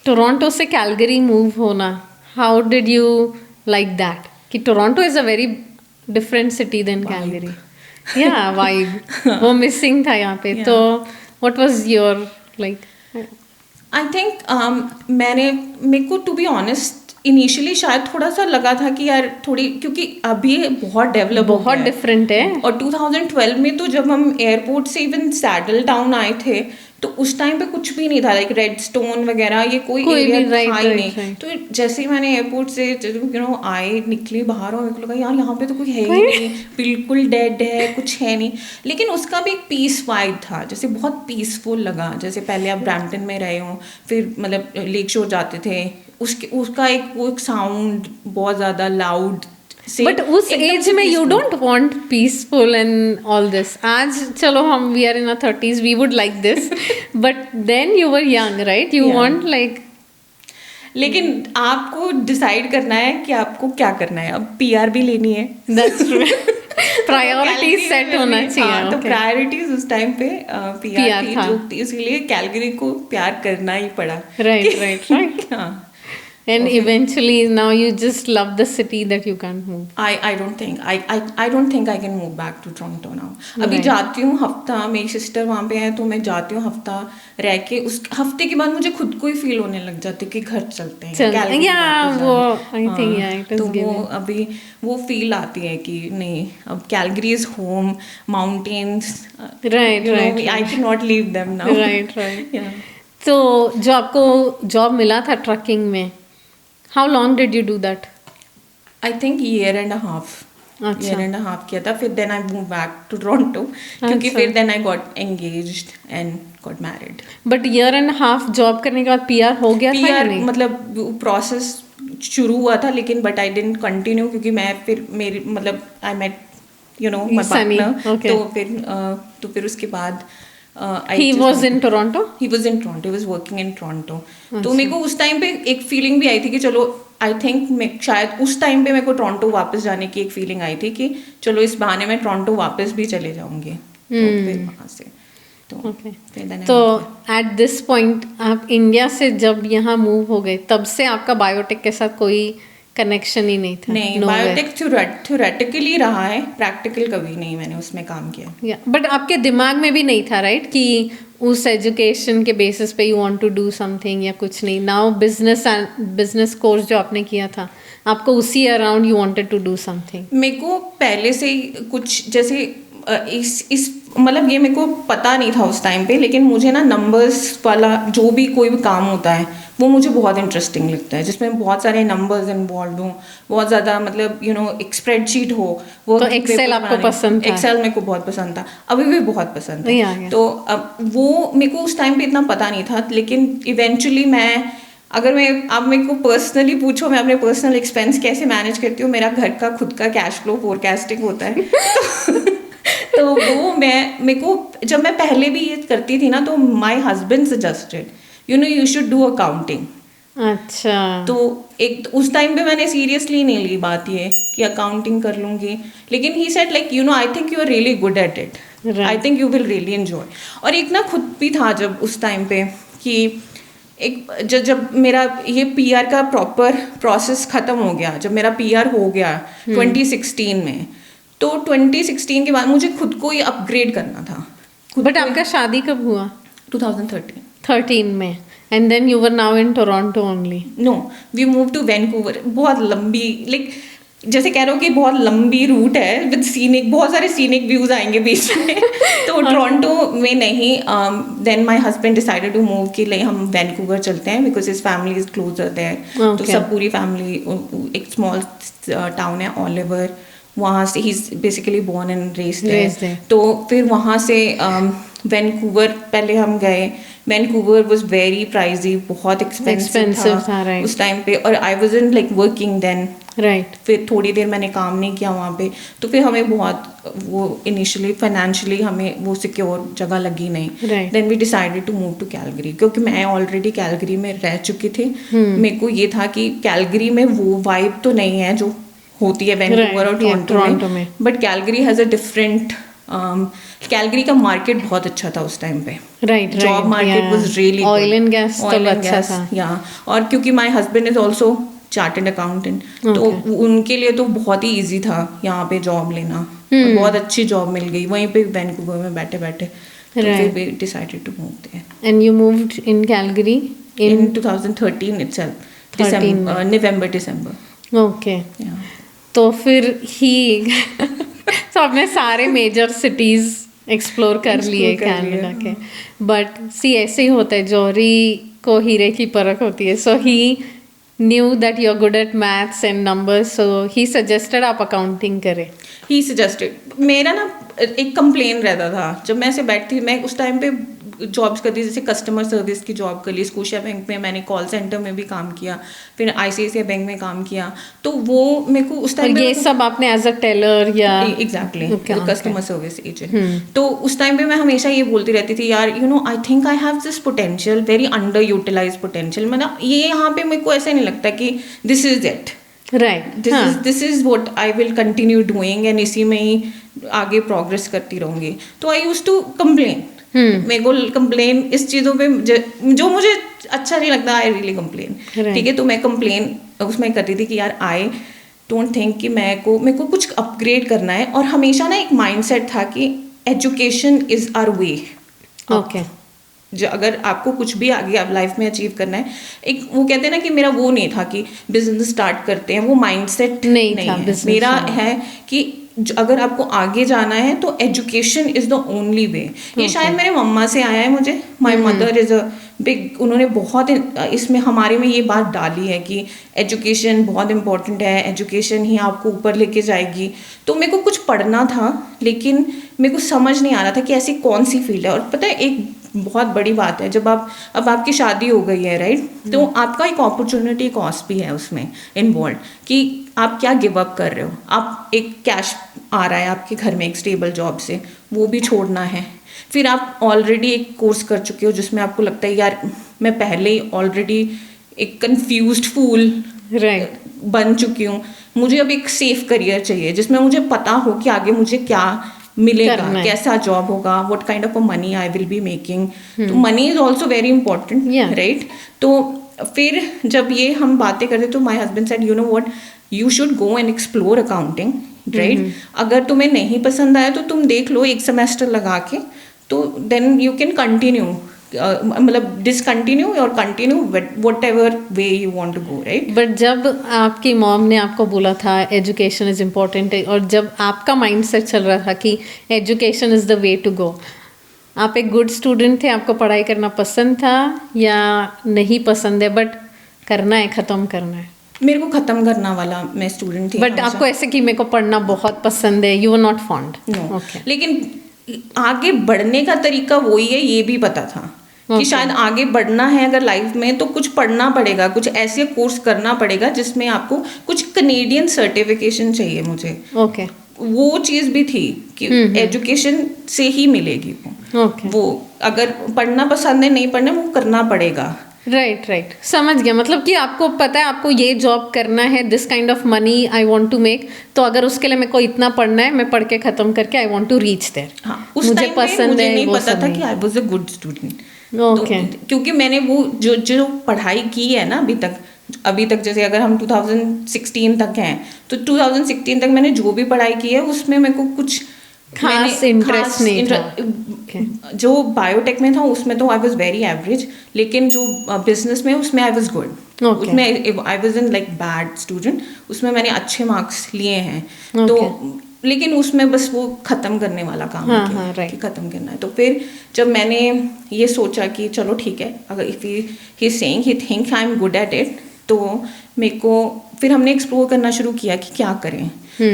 A: Toronto से कैलगरी मूव होना, how did you like that? कि Toronto is a very different city than Calgary. Yeah vibe वो missing था यहाँ पे। तो what was your like?
B: I think मेरे को टू बी ऑनेस्ट इनिशियली शायद थोड़ा सा लगा था कि यार थोड़ी, क्योंकि अभी बहुत डेवलप,
A: बहुत डिफरेंट है।
B: और 2012 में तो जब हम एयरपोर्ट से इवन सैडल टाउन आए थे तो उस टाइम पे कुछ भी नहीं था, लाइक रेड स्टोन वगैरह ये कोई एरिया था ही नहीं। तो जैसे ही मैंने एयरपोर्ट से आए, निकली बाहर, और मेरे को लगा यार यहाँ पे तो कोई है ही नहीं, बिल्कुल डेड है, कुछ है नहीं। लेकिन उसका भी एक पीस वाइब था, जैसे बहुत पीसफुल लगा। जैसे पहले आप ब्रैम्पटन में रहे हो, फिर मतलब लेक शोर जाते थे, उसका एक साउंड बहुत ज़्यादा लाउड।
A: बट उस एज में you don't want peaceful and all this. आज चलो हम we are in our 30s, we would like this, but then you were young, right? You want like,
B: लेकिन आपको डिसाइड करना है कि आपको क्या करना है। अब पीआर भी लेनी है,
A: दैट्स ट्रू। प्रायोरिटीज सेट होना चाहिए।
B: तो प्रायोरिटीज उस टाइम पे पीआर थी, जो इसलिए कैलगरी को प्यार करना ही पड़ा।
A: राइट।
B: हाँ।
A: And eventually now you just love the city that you can't move.
B: I don't think I can move back to Toronto now. अभी जाती हूँ हफ्ता, मेरी सिस्टर वहाँ पे है तो मैं जाती हूँ हफ्ता रह के, उस हफ्ते के बाद मुझे खुद को ही फील होने लग जाती है कि घर चलते हैं। तो वो अभी वो फील आती है कि नहीं, अब Calgary is home, mountains,
A: right,
B: I can not leave them now.
A: Right. तो जो आपको जॉब मिला था ट्रकिंग में, how long did you do that?
B: I think 1.5 years.
A: अच्छा।
B: ईयर एंड हाफ किया था, फिर then I move back to Toronto, क्योंकि
A: अच्छा।
B: फिर then I got engaged and got married.
A: But year and half job करने के बाद पीआर हो गया था या
B: पीआर
A: नहीं?
B: मतलब प्रोसेस शुरू हुआ था, लेकिन बट आई डिडंट कंटिन्यू, क्योंकि मैं फिर मेरी मतलब I met you know my
A: Sunny,
B: partner,
A: okay.
B: तो फिर उसके बाद
A: He was in Toronto?
B: He was in Toronto, he was working in Toronto. तो
A: अच्छा।
B: मेरे को उस टाइम पे एक फीलिंग भी आई थी कि चलो, आई थिंक मैं शायद उस टाइम पे मेरे को टोरंटो वापस जाने की एक फीलिंग आई थी कि चलो इस बहाने में टोरंटो वापस भी चले जाऊंगी। तो फिर वहाँ से तो
A: Okay.
B: फिर then I
A: तो
B: moved here।
A: At this point आप इंडिया से जब यहाँ मूव हो गए तब से आपका बायोटेक के साथ कोई कनेक्शन ही नहीं था?
B: नहीं,
A: Nowhere.
B: बायोटेक थ्योरेटिकली रहा है, प्रैक्टिकल कभी नहीं मैंने उसमें काम किया।
A: बट आपके दिमाग में भी नहीं था राइट कि उस एजुकेशन के बेसिस पे you want to do something या कुछ नहीं? नाउ बिजनेस कोर्स जो आपने किया था, आपको उसी around you wanted to do something?
B: मेरे को पहले से ही कुछ जैसे इस मतलब ये मेरे को पता नहीं था उस टाइम पे, लेकिन मुझे ना नंबर्स वाला जो भी कोई भी काम होता है वो मुझे बहुत इंटरेस्टिंग लगता है, जिसमें बहुत सारे नंबर्स इन्वॉल्व हों, बहुत ज़्यादा मतलब यू नो एक स्प्रेडशीट हो। वो
A: तो Excel आपको पसंद था?
B: एक्सेल मेरे को बहुत पसंद था, अभी भी बहुत पसंद
A: नहीं आ
B: है।
A: गया।
B: तो अब वो मेरे को उस टाइम पे इतना पता नहीं था, लेकिन इवेंचुअली अगर मैं आप मेरे को पर्सनली पूछो मैं अपने पर्सनल एक्सपेंस कैसे मैनेज करती हूँ, मेरा घर का खुद का कैश फ्लो फोरकास्टिंग होता है। तो वो मेरे को जब मैं पहले भी ये करती थी ना, तो my husband suggested you know you should do accounting.
A: अच्छा।
B: तो एक उस टाइम पे मैंने सीरियसली नहीं ली बात ये कि अकाउंटिंग कर लूँगी, लेकिन he said like you know I think you are really good at it, I think you will really enjoy. और एक ना खुद भी था जब उस टाइम पे कि एक जब मेरा ये पीआर का प्रॉपर प्रोसेस ख़त्म हो गया, जब मेरा पीआर हो गया 2016 में, तो 2016 के बाद मुझे खुद को ही अपग्रेड करना था।
A: बट आपका शादी कब हुआ?
B: 2013।
A: 13 में। And then you were now in Toronto only?
B: No, we move to Vancouver. बहुत लंबी लाइक जैसे कह रहे हो कि बहुत लंबी रूट है विद सीनिक, बहुत सारे सीनिक व्यूज आएंगे बीच में। तो टोरंटो में नहीं, then my husband decided to move कि लाइक हम वैंकूवर चलते हैं because his family is closer there. तो सब पूरी फैमिली, एक स्मॉल टाउन है ओलिवर, वहाँ से ही basically born and raised there. तो फिर वहाँ से वैंकूवर पहले हम गए। वैंकूवर वाज वेरी प्राइजी, बहुत एक्सपेंसिव था
A: right.
B: उस टाइम पे, और I wasn't like working then.
A: Right.
B: फिर थोड़ी देर मैंने काम नहीं किया वहाँ पे, तो फिर हमें बहुत वो इनिशियली फाइनेंशियली हमें वो सिक्योर जगह लगी नहीं। Then we decided to move to Calgary, क्योंकि मैं ऑलरेडी कैलगरी में रह चुकी थी। मेरे को ये था कि कैलगरी में वो वाइब तो नहीं है जो होती है वैंकूवर और टोरंटो में, but Calgary has a different Calgary का मार्केट बहुत अच्छा था उस टाइम पे।
A: Right.
B: Job market was really
A: oil and gas तब अच्छा था।
B: या और क्योंकि my husband is also chartered accountant, तो उनके लिए तो बहुत ही इजी था यहाँ पे जॉब लेना। और बहुत अच्छी जॉब मिल गई वहीं पे वैंकूवर में बैठे बैठे। तो फिर we decided to move there.
A: And you moved in Calgary
B: in 2013 itself, December, November, December.
A: Okay.
B: Yeah.
A: तो फिर ही तो आपने सारे मेजर सिटीज एक्सप्लोर कर लिए कनाडा के। बट सी ऐसे ही होता है, जौहरी को हीरे की परख होती है। So he knew that you are good at maths and numbers, so he suggested आप अकाउंटिंग करें।
B: He suggested. मेरा ना एक कंप्लेन रहता था जब मैं ऐसे बैठती, मैं उस टाइम पे जॉब्स करती, जैसे कस्टमर सर्विस की जॉब कर ली, स्कोशिया बैंक में मैंने कॉल सेंटर में भी काम किया, फिर आईसीआईसीआई बैंक में काम किया। तो वो मेरे को उस टाइम
A: ये सब आपने एज अ टेलर या
B: एग्जैक्टली कस्टमर सर्विस एजेंट। तो उस टाइम पे मैं हमेशा ये बोलती रहती थी, यार you know I think I have this potential, very underutilize potential. मतलब ये यहाँ पे मेरे को ऐसा नहीं लगता कि this is it,
A: right,
B: this is what I will continue doing and इसी में ही आगे प्रोग्रेस करती रहूंगी। तो आई यूज्ड टू कंप्लेन। मेरे को कंप्लेन इस चीज़ों पे जो मुझे अच्छा नहीं लगता, आई रियली कंप्लेन। ठीक है, तो मैं कंप्लेन उसमें करती थी कि यार आई डोंट थिंक कि मेरे को कुछ अपग्रेड करना है। और हमेशा ना एक माइंडसेट था कि education is our way.
A: Okay,
B: जो अगर आपको कुछ भी आगे आप लाइफ में अचीव करना है, एक वो कहते हैं ना कि मेरा वो नहीं था कि बिजनेस स्टार्ट करते हैं, वो माइंडसेट नहीं है मेरा। है कि अगर आपको आगे जाना है तो education is the only way. ये शायद मेरे मम्मा से आया है मुझे। My mother is a big उन्होंने बहुत इसमें हमारे में ये बात डाली है कि एजुकेशन बहुत इम्पोर्टेंट है, एजुकेशन ही आपको ऊपर लेके जाएगी। तो मेरे को कुछ पढ़ना था, लेकिन मेरे को समझ नहीं आ रहा था कि ऐसी कौन सी फील्ड है। और पता है एक बहुत बड़ी बात है, जब अब आपकी शादी हो गई है राइट, तो आपका एक अपॉर्चुनिटी कॉस्ट भी है उसमें इन्वॉल्व कि आप क्या गिव अप कर रहे हो। आप एक कैश आ रहा है आपके घर में एक स्टेबल जॉब से, वो भी छोड़ना है। फिर आप ऑलरेडी एक कोर्स कर चुके हो जिसमें आपको लगता है यार मैं पहले ही ऑलरेडी एक कंफ्यूज्ड फूल बन चुकी हूँ, मुझे अब एक सेफ करियर चाहिए जिसमें मुझे पता हो कि आगे मुझे क्या मिलेगा, कैसा जॉब होगा, what kind of a money I will be making. तो money is also very important right. तो फिर जब ये हम बातें करते तो my husband said you know what, you should go and explore accounting right. अगर तुम्हें नहीं पसंद आया तो तुम देख लो एक सेमेस्टर लगा के, तो देन यू कैन कंटिन्यू, मतलब डिसकंटिन्यू और continue whatever way you want to go right.
A: But जब आपकी मॉम ने आपको बोला था एजुकेशन इज इम्पोर्टेंट, और जब आपका माइंडसेट चल रहा था कि education is the way to go, आप एक गुड स्टूडेंट थे, आपको पढ़ाई करना पसंद था या नहीं पसंद है बट करना है, ख़त्म करना है?
B: मेरे को ख़त्म करना वाला मैं स्टूडेंट थी।
A: बट आपको ऐसे कि मेरे को पढ़ना बहुत पसंद है, you are not fond?
B: No, लेकिन आगे बढ़ने का तरीका वही है, ये भी पता था कि शायद आगे बढ़ना है अगर लाइफ में तो कुछ पढ़ना पड़ेगा, कुछ ऐसे कोर्स करना पड़ेगा जिसमें आपको कुछ कनेडियन सर्टिफिकेशन चाहिए मुझे।
A: ओके,
B: वो चीज़ भी थी कि एजुकेशन से ही मिलेगी वो। वो अगर पढ़ना पसंद है, नहीं पढ़ना, वो करना पड़ेगा।
A: राइट, समझ गया। मतलब कि आपको पता है आपको ये जॉब करना है, this kind of money I want to make, तो अगर उसके लिए मेरे को इतना पढ़ना है, मैं पढ़ के खत्म करके I want to reach there.
B: हाँ, उस
A: मुझे पसंद
B: मुझे
A: है,
B: नहीं
A: वो
B: पता था
A: नहीं।
B: कि I was a good student.
A: Okay,
B: क्योंकि मैंने वो जो पढ़ाई की है ना अभी तक जैसे अगर हम 2016 तक हैं तो 2016 तक मैंने जो भी पढ़ाई की है उसमें मेरे को कुछ
A: खास इंटरेस्ट नहीं था।
B: जो बायोटेक में था उसमें तो आई वाज वेरी एवरेज, लेकिन जो बिजनेस में उसमें आई वाज गुड। उसमें I was in like bad student, उसमें मैंने अच्छे मार्क्स लिए हैं। तो लेकिन उसमें बस वो ख़त्म करने वाला काम कि ख़त्म करना है। तो फिर जब मैंने ये सोचा कि चलो ठीक है, अगर if he saying he think I am good at it, तो मेरे को फिर हमने एक्सप्लोर करना शुरू किया कि क्या करें।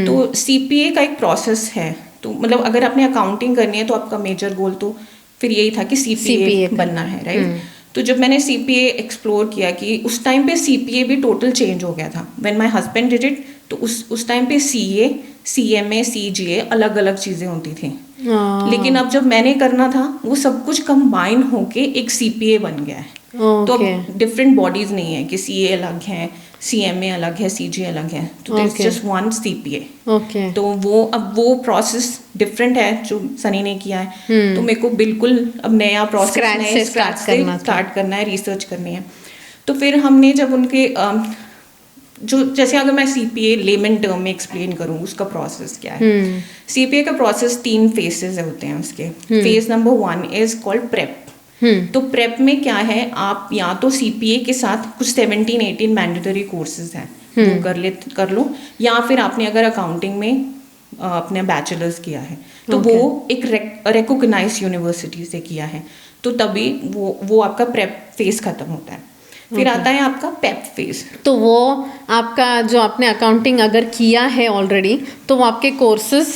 B: तो CPA का एक प्रोसेस है, तो मतलब अगर आपने अकाउंटिंग करनी है तो आपका मेजर गोल तो फिर यही था कि CPA बनना है राइट। तो जब मैंने CPA एक्सप्लोर किया कि उस टाइम पे CPA भी टोटल चेंज हो गया था when my husband did it. तो उस टाइम पे CA, CMA, CGA अलग अलग चीज़ें होती थी। लेकिन अब जब मैंने करना था वो सब कुछ कंबाइन होके एक CPA बन गया है। तो अब डिफरेंट बॉडीज नहीं है कि CA अलग है, CMA अलग है, CGA अलग है, तो इट्स जस्ट वन CPA। तो वो अब वो प्रोसेस डिफरेंट है जो सनी ने किया है। तो मेरे को बिल्कुल अब नया प्रोसेस स्टार्ट करना है, रिसर्च करनी है। तो फिर हमने जब उनके जो जैसे अगर मैं CPA लेमन टर्म में एक्सप्लेन करूँ उसका प्रोसेस क्या है। CPA का प्रोसेस 3 फेजेस होते हैं उसके। Phase number 1 is called prep. तो प्रेप में क्या है, आप या तो CPA के साथ कुछ 17-18 मैंडेटरी कोर्सेज हैं वो कर लो, या फिर आपने अगर अकाउंटिंग में अपने बैचलर्स किया है तो वो एक रिकॉग्नाइज्ड यूनिवर्सिटी से किया है, तो तभी वो आपका प्रेप फेज खत्म होता है। फिर आता है आपका पेप फेज।
A: तो वो आपका जो आपने अकाउंटिंग अगर किया है ऑलरेडी, तो वो आपके कोर्सेज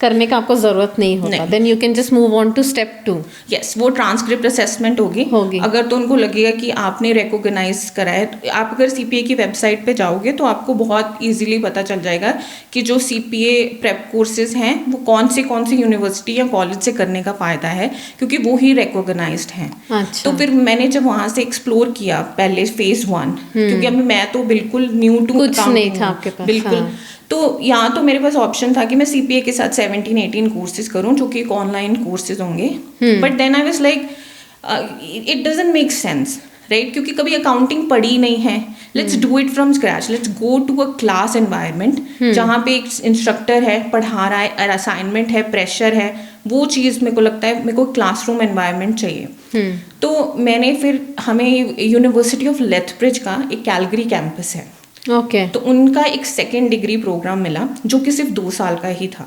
A: करने का आपको जरूरत नहीं होता, then you can just move on to step 2।
B: Yes, वो ट्रांसक्रिप्ट असेसमेंट होगी। अगर तो उनको लगेगा कि आपने रिकॉग्नाइज करा है, तो आप अगर CPA की वेबसाइट पे जाओगे तो आपको बहुत इजीली पता चल जाएगा कि जो CPA प्रेप कोर्सेज हैं वो कौन सी यूनिवर्सिटी या कॉलेज से करने का फ़ायदा है, क्योंकि वो ही रिकॉग्नाइज्ड हैं।
A: अच्छा।
B: तो फिर मैंने जब वहाँ से एक्सप्लोर किया पहले फेज 1, क्योंकि अभी मैं तो बिल्कुल न्यू टू
A: कुछ नहीं था आपके पास,
B: बिल्कुल। तो यहाँ तो मेरे पास ऑप्शन था कि मैं CPA के साथ 17-18 कोर्सेज करूँ जो कि ऑनलाइन कोर्सेज होंगे। But then I was like it doesn't make sense right, क्योंकि कभी अकाउंटिंग पढ़ी नहीं है। Let's do it from scratch, let's go to a class environment जहाँ पे एक इंस्ट्रक्टर है, पढ़ा रहा है, असाइनमेंट है, प्रेशर है, वो चीज़ मेरे को लगता है मेरे को क्लासरूम एनवायरनमेंट चाहिए। तो मैंने फिर हमें यूनिवर्सिटी ऑफ लेथब्रिज का एक कैलगरी कैंपस है,
A: तो
B: उनका एक 2nd डिग्री प्रोग्राम मिला जो कि सिर्फ 2 साल का ही था।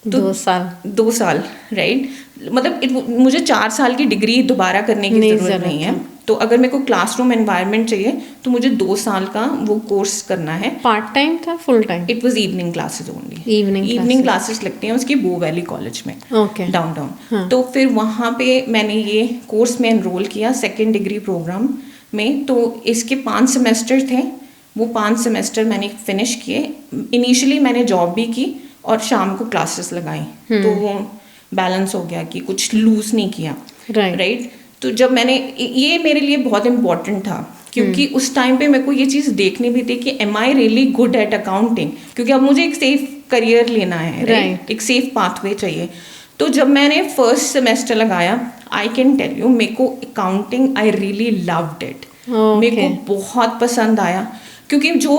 B: तो
A: 2 साल
B: 2 साल, राइट? मतलब मुझे 4 साल की डिग्री दोबारा करने की ज़रूरत नहीं है। तो अगर मेरे को क्लासरूम एनवायरनमेंट चाहिए तो मुझे 2 साल का वो कोर्स करना है।
A: पार्ट टाइम था full time?
B: It was evening classes only.
A: Evening
B: classes लगती हैं उसकी बो वैली कॉलेज में,
A: ओके
B: डाउनटाउन।
A: हाँ।
B: तो फिर वहाँ पे मैंने ये कोर्स में एनरोल किया सेकेंड डिग्री प्रोग्राम में। तो इसके 5 सेमेस्टर थे, वो 5 सेमेस्टर मैंने फिनिश किए। इनिशियली मैंने जॉब भी की और शाम को क्लासेस लगाई, तो वो बैलेंस हो गया कि कुछ लूज नहीं किया, राइट? तो जब मैंने ये मेरे लिए बहुत इम्पोर्टेंट था क्योंकि उस टाइम पे मेरे को ये चीज़ देखनी भी थी कि am I really good at accounting, क्योंकि अब मुझे एक सेफ करियर लेना है, राइट? एक सेफ पाथवे चाहिए। तो जब मैंने फर्स्ट सेमेस्टर लगाया, आई कैन टेल यू, मेरे को accounting I really loved it. मेरे को बहुत पसंद आया क्योंकि जो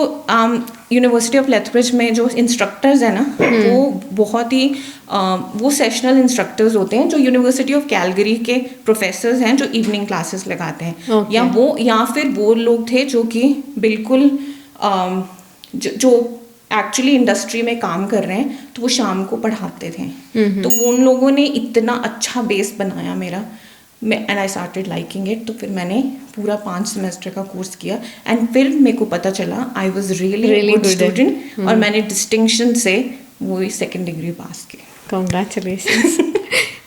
B: यूनिवर्सिटी ऑफ लेथब्रिज में जो इंस्ट्रक्टर्स हैं ना, वो बहुत ही वो सेशनल इंस्ट्रक्टर्स होते हैं जो यूनिवर्सिटी ऑफ कैलगरी के प्रोफेसर्स हैं जो इवनिंग क्लासेस लगाते हैं। या फिर वो लोग थे जो कि बिल्कुल जो एक्चुअली इंडस्ट्री में काम कर रहे हैं, तो वो शाम को पढ़ाते थे। तो उन लोगों ने इतना अच्छा बेस बनाया मेरा, and I started liking it. तो फिर मैंने पूरा 5 सेमेस्टर का कोर्स किया एंड फिर मेरे को पता चला I was really good student, और मैंने डिस्टिंक्शन से वो सेकेंड डिग्री पास की।
A: कांग्रेचुलेशंस।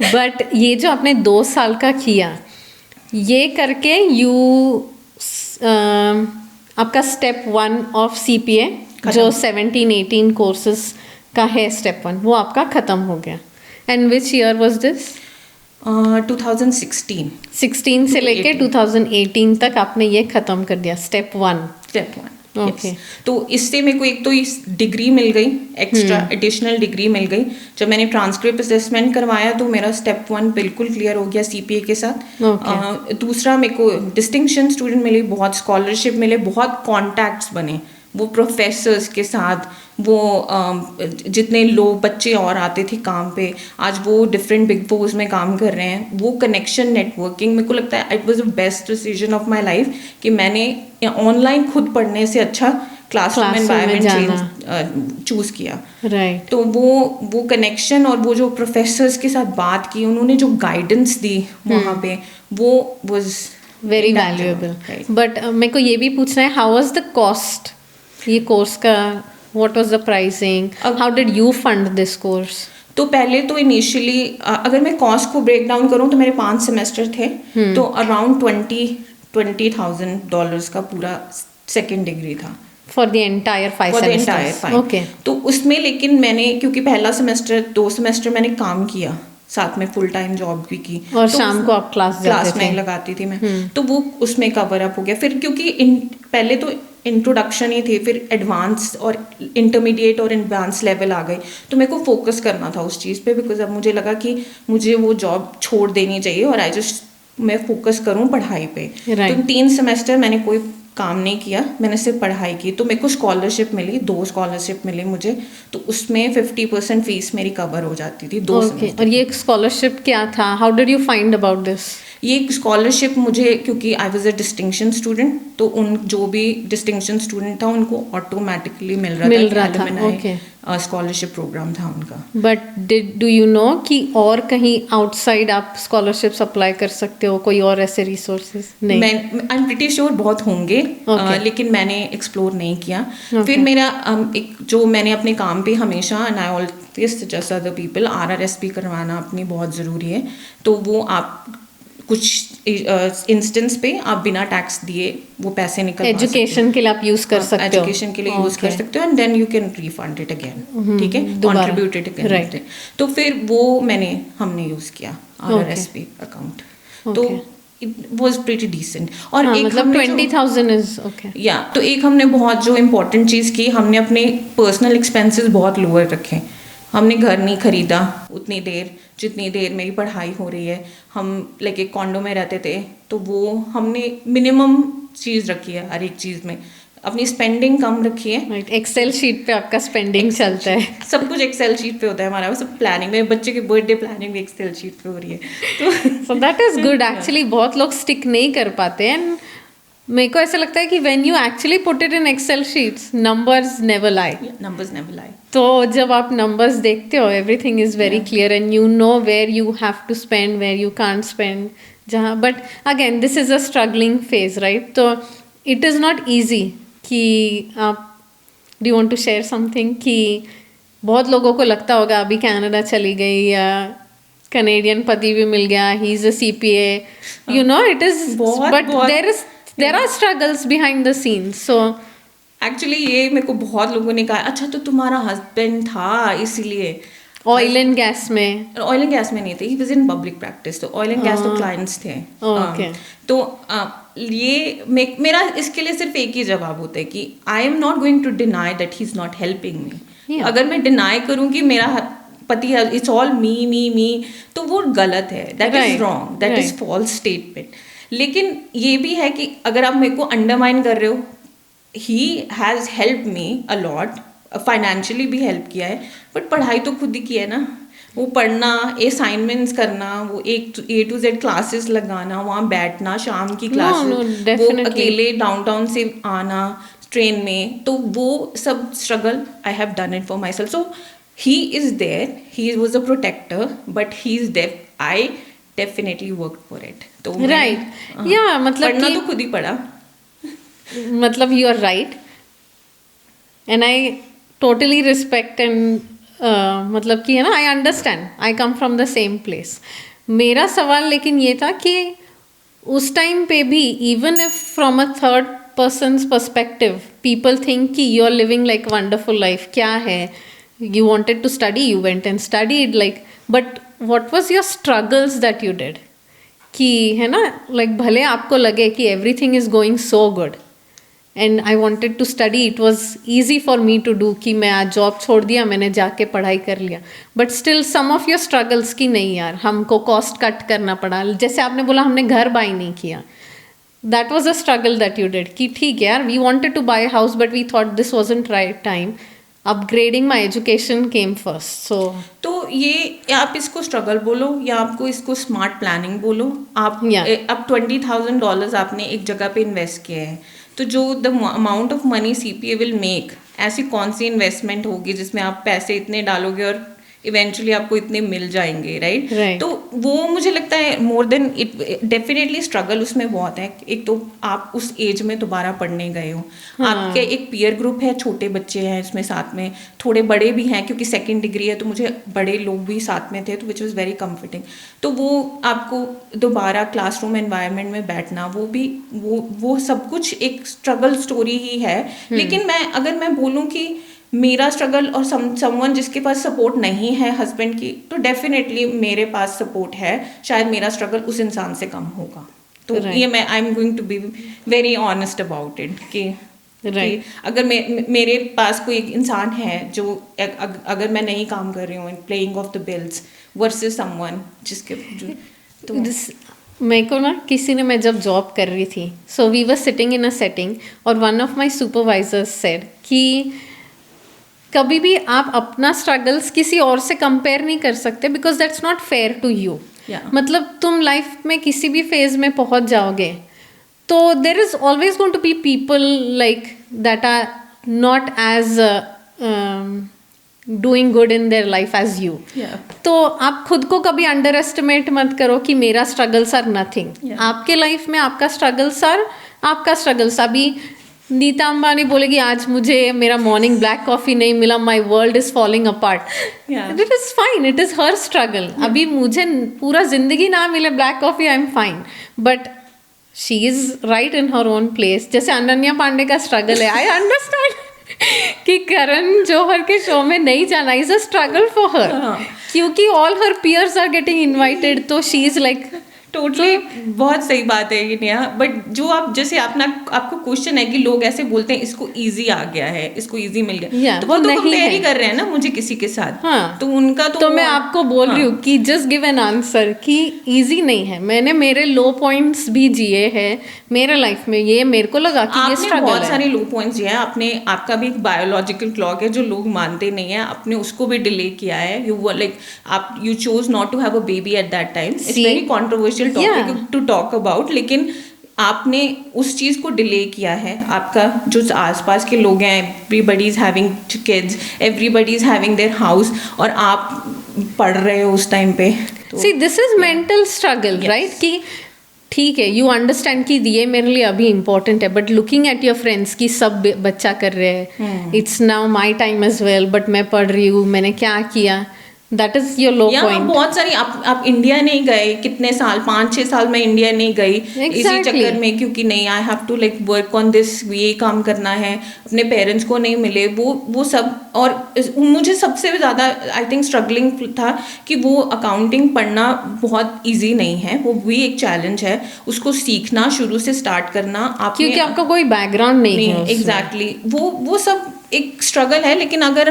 A: बट ये जो आपने 2 साल का किया, ये करके आपका स्टेप 1 ऑफ CPA जो 17-18 कोर्सेज का है स्टेप 1, वो आपका ख़त्म हो गया। And which year was this?
B: 2016
A: से लेके 2018 तक आपने ये ख़त्म कर दिया स्टेप 1।
B: ओके। तो इससे मेरे को एक तो इस डिग्री मिल गई, एक्स्ट्रा एडिशनल डिग्री मिल गई। जब मैंने ट्रांसक्रिप्ट असेसमेंट करवाया तो मेरा स्टेप 1 बिल्कुल क्लियर हो गया CPA के साथ। दूसरा, मेरे को डिस्टिंक्शन स्टूडेंट मिली, बहुत स्कॉलरशिप मिले, बहुत कॉन्टैक्ट्स बने वो प्रोफेसर्स के साथ। वो जितने लोग बच्चे और आते थे काम पे, आज वो डिफरेंट बिग फोर्स में काम कर रहे हैं। वो कनेक्शन, नेटवर्किंग, मेरे को लगता है it was the best decision of my life कि मैंने ऑनलाइन खुद पढ़ने से अच्छा क्लासरूम एनवायरनमेंट चूज किया,
A: राइट?
B: तो वो कनेक्शन और वो जो प्रोफेसर्स के साथ बात की, उन्होंने जो गाइडेंस दी वहाँ पे, वो वाज
A: वेरी वैल्यूएबल। बट मेरे को ये भी पूछना है, हाउ वाज द कॉस्ट ये कोर्स का? What was the pricing? How did you fund this course?
B: तो पहले तो इनिशियली अगर मैं कॉस्ट को ब्रेक डाउन करूँ तो मेरे 5 सेमेस्टर थे, तो अराउंड $20,000 का पूरा सेकेंड डिग्री था
A: for the entire 5 semesters. Okay.
B: तो उसमें लेकिन मैंने, क्योंकि पहला सेमेस्टर 2 सेमेस्टर मैंने काम किया, साथ में फुल टाइम जॉब भी की,
A: और
B: तो
A: शाम को आप क्लास
B: में लगाती थी मैं, तो वो उसमें कवर अप हो गया। फिर क्योंकि पहले तो इंट्रोडक्शन ही थी, फिर एडवांस और इंटरमीडिएट और एडवांस लेवल आ गई, तो मेरे को फोकस करना था उस चीज़ पे, बिकॉज अब मुझे लगा कि मुझे वो जॉब छोड़ देनी चाहिए और मैं फोकस करूँ पढ़ाई पे। तो 3 सेमेस्टर मैंने कोई काम नहीं किया, मैंने सिर्फ पढ़ाई की। तो मेरे को स्कॉलरशिप मिली, 2 स्कॉलरशिप मिली मुझे, तो उसमें 50% फीस मेरी कवर हो जाती थी 2 सेमेस्टर।
A: और ये स्कॉलरशिप क्या था? How did you find about this?
B: ये स्कॉलरशिप मुझे, क्योंकि I was a distinction student, तो उन जो भी डिस्टिंक्शन स्टूडेंट था उनको ऑटोमेटिकली मिल रहा था। स्कॉलरशिप प्रोग्राम था उनका।
A: बट डू यू नो कि और कहीं आउटसाइड आप स्कॉलरशिप्स अप्लाई कर सकते हो, कोई और ऐसे रिसोर्सेज? नहीं,
B: आई एम प्रीटी श्योर बहुत होंगे, लेकिन मैंने एक्सप्लोर नहीं किया। फिर मेरा एक जो मैंने अपने काम पे हमेशा, and I always suggest other people, RRSP करवाना अपनी बहुत ज़रूरी है। तो वो आप कुछ इंस्टेंस पे आप बिना टैक्स दिए वो पैसे निकल
A: एजुकेशन के लिए आप यूज कर सकते हो,
B: एजुकेशन के लिए यूज कर सकते हो, and then you can refund it again, ठीक है, कॉन्ट्रीब्यूट इट अगेन। तो फिर वो हमने यूज किया RRSP अकाउंट, तो इट वाज प्रीटी डिसेंट। और एक
A: मतलब 20,000 इज ओके।
B: या तो एक हमने बहुत जो इम्पोर्टेंट चीज़ की, हमने अपने पर्सनल एक्सपेंसेस बहुत लोअर रखे। हमने घर नहीं खरीदा उतनी देर जितनी देर मेरी पढ़ाई हो रही है। हम लाइक एक कॉन्डो में रहते थे, तो वो हमने मिनिमम चीज़ रखी है हर एक चीज़ में, अपनी स्पेंडिंग कम रखी है।
A: एक्सेल शीट पे आपका स्पेंडिंग चलता है,
B: सब कुछ एक्सेल शीट पे होता है हमारा, सब प्लानिंग में, बच्चे की बर्थडे प्लानिंग भी एक्सेल शीट पे हो रही है। तो
A: so that is good actually. बहुत लोग स्टिक नहीं कर पाते हैं, मेरे को ऐसा लगता है कि when you actually put it in excel sheets numbers never lie.
B: numbers never lie.
A: तो जब आप नंबर्स देखते हो everything is very clear and you know where you have to spend, where you can't spend, जहाँ. But again this is a struggling phase, right? तो it is not easy कि आप, do you want to share something कि बहुत लोगों को लगता होगा अभी कनाडा चली गई या कनेडियन पति भी मिल गया, he is a CPA, you know, it is, but there are struggles behind the scenes. So
B: actually ये मेरे को बहुत लोगों ने कहा, अच्छा तो तुम्हारा हस्बैंड था इसीलिए.
A: ऑयल एंड गैस में,
B: ऑयल एंड गैस में नहीं थे, he was in public practice, तो ऑयल एंड गैस तो क्लाइंट्स थे.
A: Okay.
B: तो ये मेरा इसके लिए सिर्फ एक ही जवाब होता है कि I am not going to deny that he is not helping me. अगर मैं डिनाई करूँ कि मेरा पति है, इट्स ऑल मी, तो वो गलत है, that is wrong, that is false statement. लेकिन ये भी है कि अगर आप मेरे को अंडरमाइन कर रहे हो, he has help me a lot, financially भी हेल्प किया है, बट पढ़ाई तो खुद ही की है ना. वो पढ़ना, असाइनमेंट्स करना, वो एक A to Z क्लासेस लगाना, वहाँ बैठना, शाम की क्लासेस, वो अकेले डाउनटाउन से आना ट्रेन में, तो वो सब struggle I have done it for my self. So he is there, he was a protector, but he's I definitely worked for it. तो
A: right, yeah, मतलब
B: पढ़ना तो खुद ही पढ़ा.
A: मतलब you are right, and I totally respect and मतलब कि है ना, I understand, I come from the same place. मेरा सवाल लेकिन ये था कि उस टाइम पे भी, even if from a third person's perspective, people think कि you are living like wonderful life, क्या है, you wanted to study, you went and studied, like, but what was your struggles that you did? कि है ना, like भले आपको लगे कि everything is going so good and I wanted to study, it was easy for me to do, कि मैं आज जॉब छोड़ दिया, मैंने जाके पढ़ाई कर लिया, but still some of your struggles कि नहीं यार, हमको कॉस्ट कट करना पड़ा. जैसे आपने बोला हमने घर बाई नहीं किया, that was a struggle that you did, कि ठीक है यार, we wanted to buy a house but we thought this wasn't right time, upgrading my education came first. So
B: तो ये आप इसको स्ट्रगल बोलो या आपको इसको स्मार्ट प्लानिंग बोलो. आप अब $20,000 आपने एक जगह पे इन्वेस्ट किया है, तो जो the amount of money CPA will make, ऐसी कौन सी इन्वेस्टमेंट होगी जिसमें आप पैसे इतने डालोगे और इवेंचुअली आपको इतने मिल जाएंगे, राइट? तो वो मुझे लगता है more than it, definitely struggle उसमें बहुत है. एक तो आप उस एज में दोबारा पढ़ने गए हो, आपके एक पीयर ग्रुप है, छोटे बच्चे हैं इसमें साथ में, थोड़े बड़े भी हैं क्योंकि सेकंड डिग्री है, तो मुझे बड़े लोग भी साथ में थे, तो विच वॉज वेरी कम्फर्टिंग. तो वो आपको दोबारा क्लासरूम एनवायरनमेंट में बैठना, वो भी वो सब कुछ एक स्ट्रगल स्टोरी ही है. लेकिन अगर मैं बोलूँ कि मेरा स्ट्रगल और समवन जिसके पास सपोर्ट नहीं है हस्बैंड की, तो डेफिनेटली मेरे पास सपोर्ट है, शायद मेरा स्ट्रगल उस इंसान से कम होगा. तो ये मैं I am going to be very honest about it कि अगर मेरे पास कोई एक इंसान है जो अगर मैं नहीं काम कर रही हूँ, playing of the bills versus someone जिसके तो
A: मेरे को ना किसी ने, मैं जब जॉब कर रही थी, so we were sitting in a setting और one of my supervisors said कि कभी भी आप अपना स्ट्रगल्स किसी और से कंपेयर नहीं कर सकते, because that's not fair to you. मतलब तुम लाइफ में किसी भी फेज में पहुंच जाओगे तो there is always going to be people like that are not as doing good in their life as you. तो आप खुद को कभी अंडर एस्टिमेट मत करो कि मेरा स्ट्रगल्स आर नथिंग. आपके लाइफ में आपका स्ट्रगल्स आर आपका स्ट्रगल्स. अभी नीता अंबानी बोलेगी आज मुझे मेरा मॉर्निंग ब्लैक कॉफी नहीं मिला, my world is falling apart. It is fine, it is her struggle. अभी मुझे पूरा जिंदगी ना मिले black coffee, I am fine, but she is right in her own place. जैसे अनन्या पांडे का स्ट्रगल है, आई अंडरस्टैंड कि करण जौहर के शो में नहीं जाना is a struggle for her, क्योंकि all her peers are getting invited, तो शी इज लाइक
B: टोटली बहुत सही बात है ये नेहा. बट जो आप जैसे आपको क्वेश्चन है कि लोग ऐसे बोलते हैं इसको इजी आ गया है, इसको इजी मिल गया, तो वो तो कंपेयर ही कर रहे हैं ना मुझे किसी के साथ. तो उनका तो
A: मैं आपको बोल रही हूँ कि जस्ट गिव एन आंसर कि इजी नहीं है. मैंने मेरे लो पॉइंट्स भी जिए हैं मेरे लाइफ में, ये मेरे को लगा कि ये स्ट्रगल है.
B: बहुत सारे लो पॉइंट्स जिए हैं आपने. आपका भी एक बायोलॉजिकल क्लॉक है जो लोग मानते नहीं है, आपने उसको भी डिले किया है. You chose not to have a baby at that time. It's very controversial topic to talk about, लेकिन आपने उस चीज़ को डिले किया है, आपका जो आसपास के लोग हैं, everybody is having kids, everybody is having their house, और आप पढ़ रहे हो उस टाइम पे। तो
A: see this is mental struggle, right? कि ठीक है, यू अंडरस्टैंड कि ये मेरे लिए अभी इम्पोर्टेंट है, but looking at your friends कि सब बच्चा कर रहे हैं, it's now my time as well, but मैं पढ़ रही हूँ, मैंने क्या किया? दैट इज योर लो
B: या
A: पॉइंट।
B: बहुत सारी आप इंडिया नहीं गए, कितने साल, 5-6 साल में इंडिया नहीं गई इसी चक्कर में, क्योंकि नहीं I have to like work on this, ये काम करना है, अपने पेरेंट्स को नहीं मिले, वो सब। और मुझे सबसे ज़्यादा आई थिंक स्ट्रगलिंग था कि वो अकाउंटिंग पढ़ना बहुत ईजी नहीं है, वो भी एक चैलेंज है, उसको सीखना, शुरू से स्टार्ट करना,
A: क्योंकि आपका कोई बैकग्राउंड नहीं है।
B: एग्जैक्टली, वो सब एक स्ट्रगल है। लेकिन अगर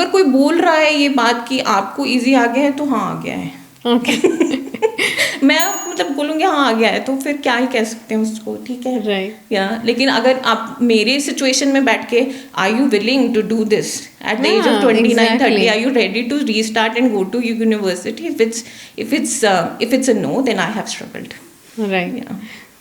B: कोई बोल रहा है ये बात कि आपको इजी आ गया है, तो हाँ आ गया है।
A: ओके।
B: मैं मतलब बोलूँगी हाँ आ गया है, तो फिर क्या ही कह सकते हैं उसको, ठीक है,
A: राइट।
B: या लेकिन अगर आप मेरे सिचुएशन में बैठ के, are you willing to do this at the age of 29-30, are you ready to restart and go to university? If it's a no, then I have struggled.
A: Right.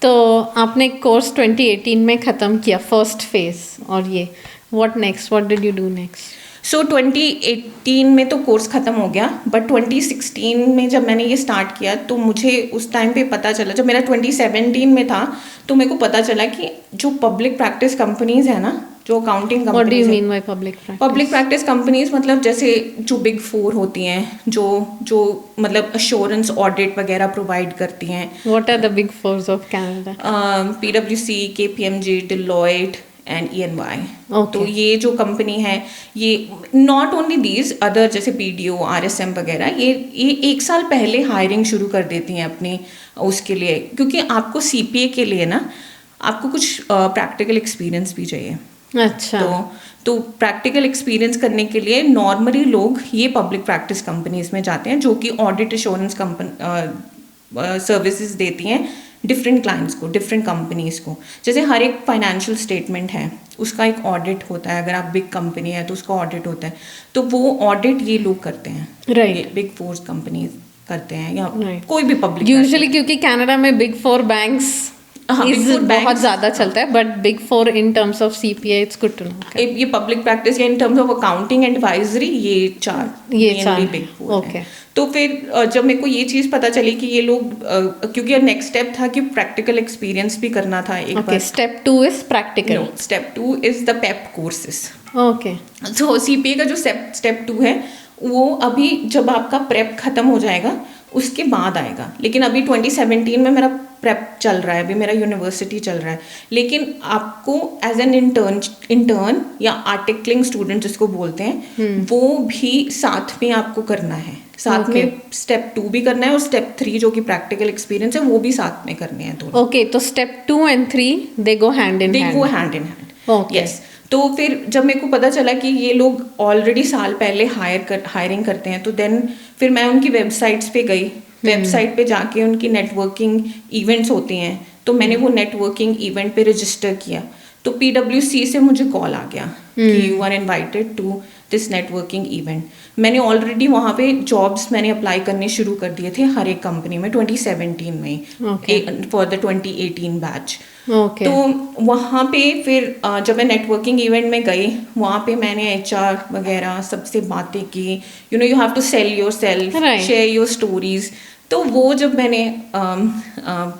A: तो आपने कोर्स 2018 में ख़त्म किया, फर्स्ट फेज, और ये what next, what did you do next?
B: So 2018 में तो course ख़त्म हो गया, बट 2016 में जब मैंने ये स्टार्ट किया, तो मुझे उस टाइम पे पता चला, जब मेरा 2017 में था, तो मेरे को पता चला कि जो पब्लिक प्रैक्टिस कंपनीज है ना, जो accounting
A: What do you
B: companies,
A: mean by public practice?
B: Public practice companies मतलब जैसे जो बिग 4 होती हैं, जो मतलब अश्योरेंस ऑडिट वगैरह प्रोवाइड करती हैं।
A: What are the big fours of Canada?
B: PwC, KPMG, Deloitte and EY।
A: Okay.
B: तो ये जो कंपनी है, ये नॉट ओनली दीज अदर, जैसे BDO, RSM वगैरह, ये 1 साल पहले हायरिंग शुरू कर देती हैं अपनी उसके लिए, क्योंकि आपको CPA के लिए ना आपको कुछ प्रैक्टिकल एक्सपीरियंस भी चाहिए।
A: अच्छा।
B: तो प्रैक्टिकल एक्सपीरियंस करने के लिए नॉर्मली लोग ये पब्लिक प्रैक्टिस कंपनीज में जाते हैं, जो कि ऑडिट एश्योरेंस सर्विसेज देती हैं डिफरेंट क्लाइंट्स को, डिफरेंट कंपनीज को। जैसे हर एक फाइनेंशियल स्टेटमेंट है, उसका एक ऑडिट होता है, अगर आप बिग कंपनी है तो उसका ऑडिट होता है, तो वो ऑडिट ये लोग करते हैं,
A: राइट।
B: बिग 4 कंपनीज करते हैं, या
A: Right.
B: कोई भी पब्लिक।
A: यूजुअली क्योंकि कनाडा में बिग 4 बैंक्स
B: Big Four
A: बहुत
B: banks,
A: ज़्यादा चलता है, but big 4 in terms of CPA it's good to know.
B: ये पब्लिक प्रैक्टिस या in terms of accounting advisory, ये चार बिग 4
A: ओके।
B: तो फिर जब मेरे को ये चीज़ पता चली कि ये लोग, क्योंकि नेक्स्ट स्टेप था कि प्रैक्टिकल एक्सपीरियंस भी करना था एक बार।
A: Step 2 is practical.
B: Step 2 is the PEP courses.
A: Okay.
B: तो CPA का जो स्टेप 2 है, वो अभी जब आपका प्रेप खत्म हो जाएगा उसके बाद आएगा। लेकिन अभी 2017 में मेरा प्रेप चल रहा है, अभी मेरा यूनिवर्सिटी चल रहा है, लेकिन आपको एज एन इंटर्न या आर्टिकलिंग स्टूडेंट जिसको बोलते हैं, वो भी साथ में आपको करना है, साथ में स्टेप 2 भी करना है, और स्टेप 3 जो कि प्रैक्टिकल एक्सपीरियंस है, वो भी साथ में करने हैं दोनों।
A: ओके, तो step 2 and 3 they go hand in hand.
B: They go hand in hand, yes. तो फिर जब मेरे को पता चला कि ये लोग ऑलरेडी साल पहले हायरिंग करते हैं, तो देन फिर मैं उनकी वेबसाइट्स पे गई, वेबसाइट पे जाके उनकी नेटवर्किंग इवेंट्स होती हैं, तो मैंने वो नेटवर्किंग इवेंट पे रजिस्टर किया। तो PwC से मुझे कॉल आ गया कि you are invited to this networking event. मैंने ऑलरेडी वहाँ पे जॉब्स मैंने अप्लाई करने शुरू कर दिए थे हर एक कंपनी में 2017 में फॉर द 2018 बैच।
A: Okay.
B: तो वहाँ पे फिर जब मैं नेटवर्किंग इवेंट में गई, वहाँ पे मैंने HR वगैरह सबसे बातें की, you have to sell yourself, share your stories. तो वो जब मैंने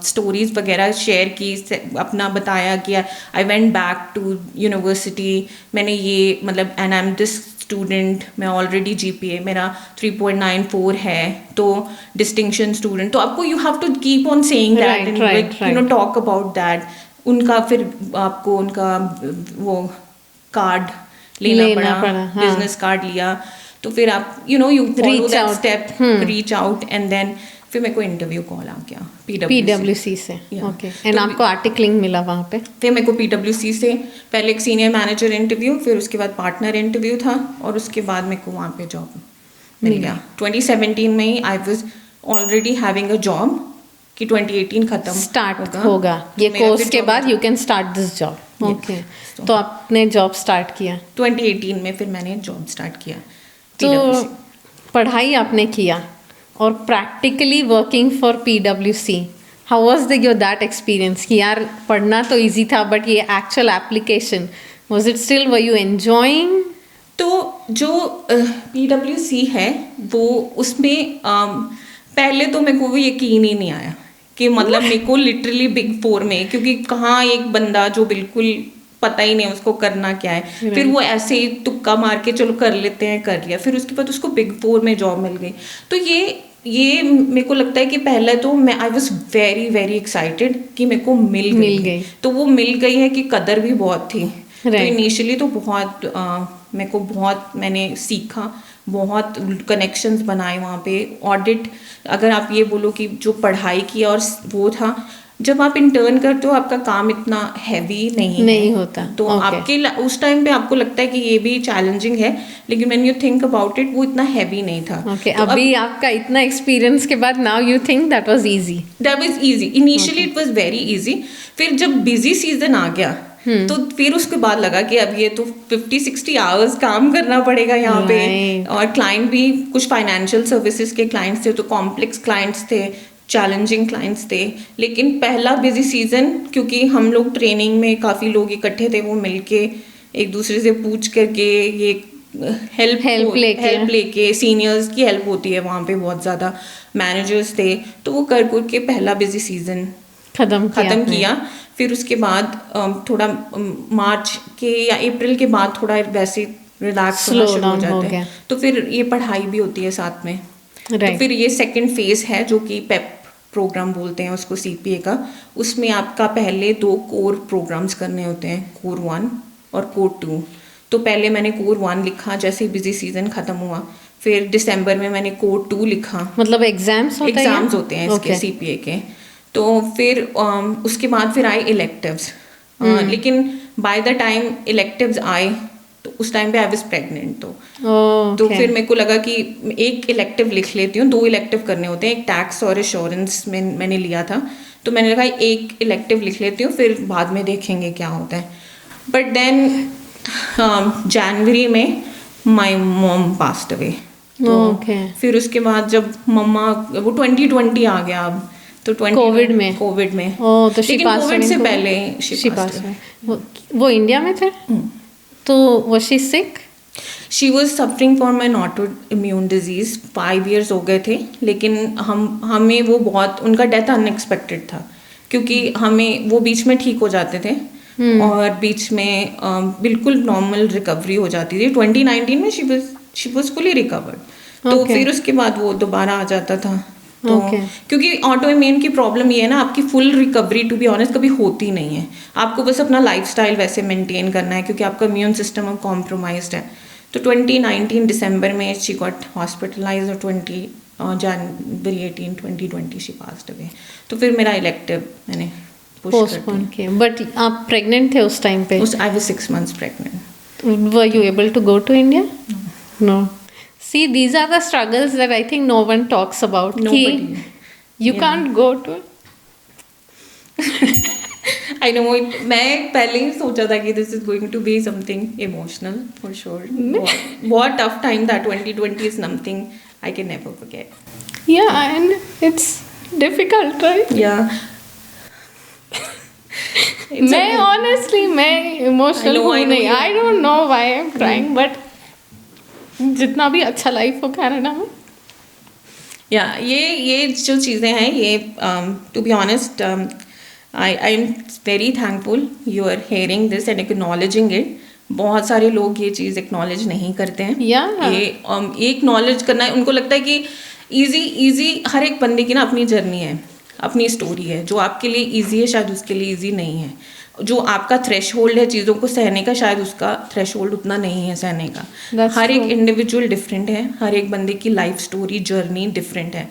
B: स्टोरीज वगैरह शेयर की, अपना बताया कि I went back to university, मैंने ये मतलब and I am this student, मैं ऑलरेडी GPA मेरा 3.94 है, तो डिस्टिंक्शन स्टूडेंट। तो आपको you have to keep on saying that and you know talk about that. उनका फिर आपको उनका वो कार्ड लेना पड़ा, बिजनेस कार्ड लिया। तो फिर आप you follow that step, reach out, and then फिर मेरे को इंटरव्यू कॉल आ गया
A: PwC से। ओके, एंड आपको आर्टिकलिंग मिला वहाँ पे?
B: फिर मेरे को PwC से पहले एक सीनियर मैनेजर इंटरव्यू, फिर उसके बाद पार्टनर इंटरव्यू था, और उसके बाद मेरे को वहाँ पे जॉब मिल गया। 2017 में ही I was already having a job कि 2018 खत्म
A: स्टार्ट होगा ये कोर्स के बाद, you can start this job. Okay, तो आपने जॉब स्टार्ट किया
B: 2018 में, फिर मैंने जॉब स्टार्ट किया।
A: तो पढ़ाई आपने किया और practically working for PwC, how was the your that experience कि यार पढ़ना तो इजी था बट ये actual application was it still were you enjoying?
B: तो जो PwC है वो उसमें पहले तो मेरे को वो यकीन ही नहीं आया कि मतलब मेरे को लिटरली बिग फोर में, क्योंकि कहाँ एक बंदा जो बिल्कुल पता ही नहीं उसको करना क्या है, फिर वो ऐसे ही तुक्का मार के चलो कर लेते हैं, कर लिया, फिर उसके बाद उसको बिग फोर में जॉब मिल गई। तो ये मेरे को लगता है कि पहले तो मैं I was very very excited कि मेरे को मिल गई। तो वो मिल गई है कि कदर भी बहुत थी। तो इनिशियली तो बहुत मेरे को बहुत मैंने सीखा, बहुत कनेक्शंस बनाए वहाँ पे। ऑडिट अगर आप ये बोलो कि जो पढ़ाई की और वो था, जब आप इंटर्न करते हो आपका काम इतना हैवी नहीं
A: होता,
B: तो आपके उस टाइम पे आपको लगता है कि ये भी चैलेंजिंग है, लेकिन when you think about it वो इतना हैवी नहीं था।
A: तो अभी आपका इतना एक्सपीरियंस के बाद now you think that was easy?
B: That was easy, initially it was very easy. फिर जब बिजी सीजन आ गया तो फिर उसके बाद लगा कि अब ये तो 50-60 आवर्स काम करना पड़ेगा यहाँ पे, और क्लाइंट भी कुछ फाइनेंशियल सर्विसेज के क्लाइंट्स थे, तो कॉम्प्लेक्स क्लाइंट्स थे, चैलेंजिंग क्लाइंट्स थे। लेकिन पहला बिजी सीजन, क्योंकि हम लोग ट्रेनिंग में काफ़ी लोग इकट्ठे थे, वो मिलके एक दूसरे से पूछ करके ये हेल्प लेके सीनियर्स की हेल्प होती है वहाँ पे, बहुत ज़्यादा मैनेजर्स थे, तो वो कर के पहला बिजी सीजन खत्म किया। फिर उसके बाद थोड़ा मार्च के या अप्रैल के बाद थोड़ा वैसे रिलैक्स होना शुरू हो जाते हैं, तो फिर ये पढ़ाई भी होती है साथ में। तो फिर ये सेकंड फेज है जो कि पेप प्रोग्राम बोलते हैं उसको, CPA का। उसमें आपका पहले 2 कोर प्रोग्राम्स करने होते हैं, कोर 1 और कोर 2। तो पहले मैंने कोर 1 लिखा जैसे बिजी सीजन खत्म हुआ, फिर दिसंबर में मैंने कोर 2 लिखा।
A: मतलब एग्जाम्स
B: होते हैं इसके CPA के। तो फिर उसके बाद फिर आए इलेक्टिव्स, लेकिन बाय द टाइम इलेक्टिव्स आए तो उस टाइम पे आई वाज प्रेग्नेंट। तो फिर मेरे को लगा कि एक इलेक्टिव लिख लेती हूँ, 2 इलेक्टिव करने होते हैं, एक टैक्स और इंश्योरेंस में मैंने लिया था, तो मैंने लगा एक इलेक्टिव लिख लेती हूँ, फिर बाद में देखेंगे क्या होता है। बट देन जनवरी में माई मॉम पास्ड अवे। फिर उसके बाद जब मम्मा, वो 2020 आ गया अब, तो कोविड में
A: तो
B: लेकिन कोविड से पहले
A: वो इंडिया में थे। तो was she sick?
B: She was suffering from an autoimmune disease, 5 years हो गए थे, लेकिन हमें वो बहुत, उनका डेथ अनएक्सपेक्टेड था, क्योंकि हमें वो बीच में ठीक हो जाते थे और बीच में बिल्कुल नॉर्मल रिकवरी हो जाती थी। 2019 में she was fully recovered। तो फिर उसके बाद वो दोबारा आ जाता था। तो क्योंकि ऑटोइम्यून की प्रॉब्लम ये है ना, आपकी full recovery to be honest कभी होती नहीं है, आपको बस अपना लाइफस्टाइल वैसे मेंटेन करना है, क्योंकि आपका इम्यून सिस्टम अब कॉम्प्रोमाइज्ड है। तो 2019 दिसंबर में शी गॉट हॉस्पिटलाइज्ड और जनवरी 18, 2020 शी पास्ड अवे। तो फिर मेरा इलेक्टिव मैंने
A: पोस्टपोन किया। बट आप प्रेग्नेंट थे उस टाइम पे?
B: I was 6 months pregnant।
A: Were you able to go to India? No. See, these are the struggles that I think no one talks about.
B: Nobody.
A: You can't go to.
B: I know it. मैं पहले ही सोचा था कि this is going to be something emotional for sure. बहुत tough time था। 2020 is something I can never forget.
A: Yeah, and it's difficult, right?
B: Yeah.
A: मैं honestly मैं emotional हूँ नहीं. I don't know why I'm crying, but जितना भी अच्छा life हो कनाडा में।
B: या ये जो चीज़ें हैं, ये to be honest I am very thankful you are hearing this and acknowledging it. बहुत सारे लोग ये चीज़ एक्नॉलेज नहीं करते हैं। ये एक्नॉलेज करना है, उनको लगता है कि ईजी हर एक बंदे की ना अपनी जर्नी है, अपनी स्टोरी है। जो आपके लिए ईजी है शायद उसके लिए ईजी नहीं है। जो आपका थ्रेशहोल्ड है चीज़ों को सहने का, शायद उसका थ्रेशहोल्ड उतना नहीं है सहने का। हर एक इंडिविजुअल डिफरेंट है, हर एक बंदे की लाइफ स्टोरी जर्नी डिफरेंट है।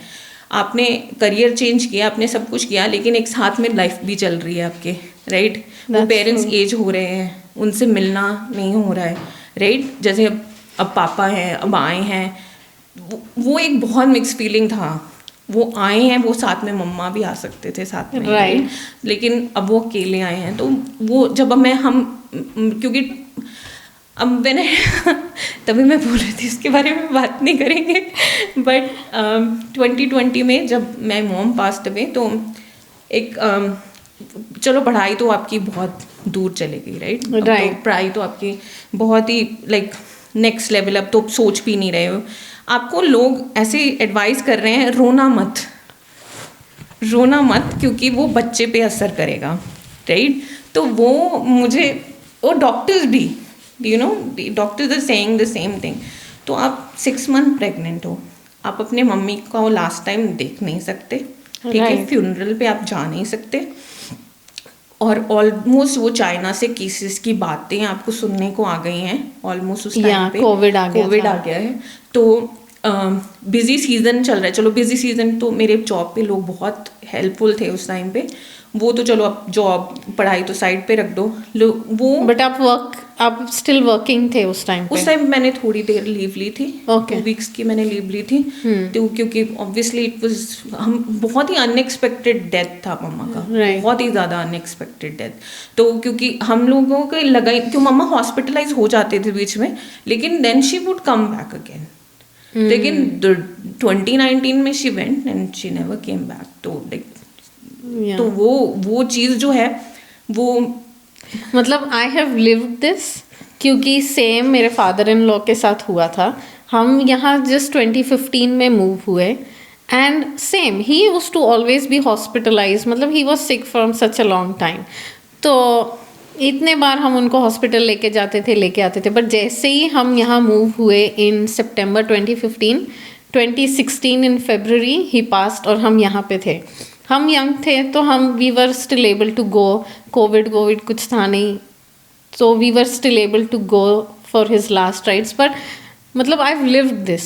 B: आपने करियर चेंज किया, आपने सब कुछ किया, लेकिन एक साथ में लाइफ भी चल रही है आपके, राइट? वो पेरेंट्स एज हो रहे हैं, उनसे मिलना नहीं हो रहा है, राइट? जैसे अब पापा हैं, अब आए हैं, वो एक बहुत मिक्स फीलिंग था। वो आए हैं, वो साथ में मम्मा भी आ सकते थे साथ में,
A: राइट?
B: लेकिन अब वो अकेले आए हैं। तो वो जब अब क्योंकि अब मैंने तभी मैं बोल रही थी इसके बारे में बात नहीं करेंगे, बट 2020 में जब मैं मॉम पास्ट अवे, तो एक चलो पढ़ाई तो आपकी बहुत दूर चले गई, राइट?
A: Right.
B: तो पढ़ाई तो आपकी बहुत ही लाइक नेक्स्ट लेवल, अब तो सोच भी नहीं रहे हो। आपको लोग ऐसे एडवाइस कर रहे हैं, रोना मत, रोना मत, क्योंकि वो बच्चे पे असर करेगा, राइट? तो वो मुझे, और डॉक्टर्स भी, you know, doctors are saying the same thing. तो आप 6 मंथ प्रेग्नेंट हो, आप अपने मम्मी को लास्ट टाइम देख नहीं सकते, ठीक है?
A: Right.
B: फ्यूनरल पे आप जा नहीं सकते, और ऑलमोस्ट वो चाइना से केसेस की बातें आपको सुनने को आ गई हैं ऑलमोस्ट उस टाइम पे।
A: कोविड आ गया
B: कोविड
A: था।
B: आ गया है, तो बिजी सीजन चल रहा है। चलो बिजी सीजन तो मेरे जॉब पे लोग बहुत हेल्पफुल थे उस टाइम पे, वो तो चलो अब जॉब पढ़ाई तो साइड पे रख दो, वो
A: बट आप स्टिल वर्किंग थे उस टाइम पे?
B: उस टाइम मैंने थोड़ी देर लीव ली थी,
A: Okay.
B: 2 वीक्स की मैंने लीव ली थी। तो क्योंकि ऑब्वियसली इट वाज, हम बहुत ही अनएक्सपेक्टेड डेथ था मम्मा का,
A: Right.
B: बहुत ही ज़्यादा अनएक्सपेक्टेड डेथ। तो क्योंकि हम लोगों को लगा, क्यों मम्मा हॉस्पिटलाइज हो जाते थे बीच में, लेकिन then she would come back again. लेकिन 2019 में she went and she never came back. तो लाइक
A: Yeah.
B: तो वो चीज़ जो है वो,
A: मतलब आई हैव लिव्ड दिस, क्योंकि सेम मेरे फादर इन लॉ के साथ हुआ था। हम यहाँ जस्ट 2015 में मूव हुए, and same he used to always be hospitalize, मतलब he was sick from such a long time. तो इतने बार हम उनको हॉस्पिटल लेके जाते थे, लेके आते थे, बट जैसे ही हम यहाँ मूव हुए इन सितंबर 2015, 2016 इन फरवरी ही पास्ट, और हम यहाँ पे थे। हम यंग थे तो हम we were still able to go, covid कुछ था नहीं, so we were still able to go for his last rites. बट मतलब आई हैव लिव्ड दिस,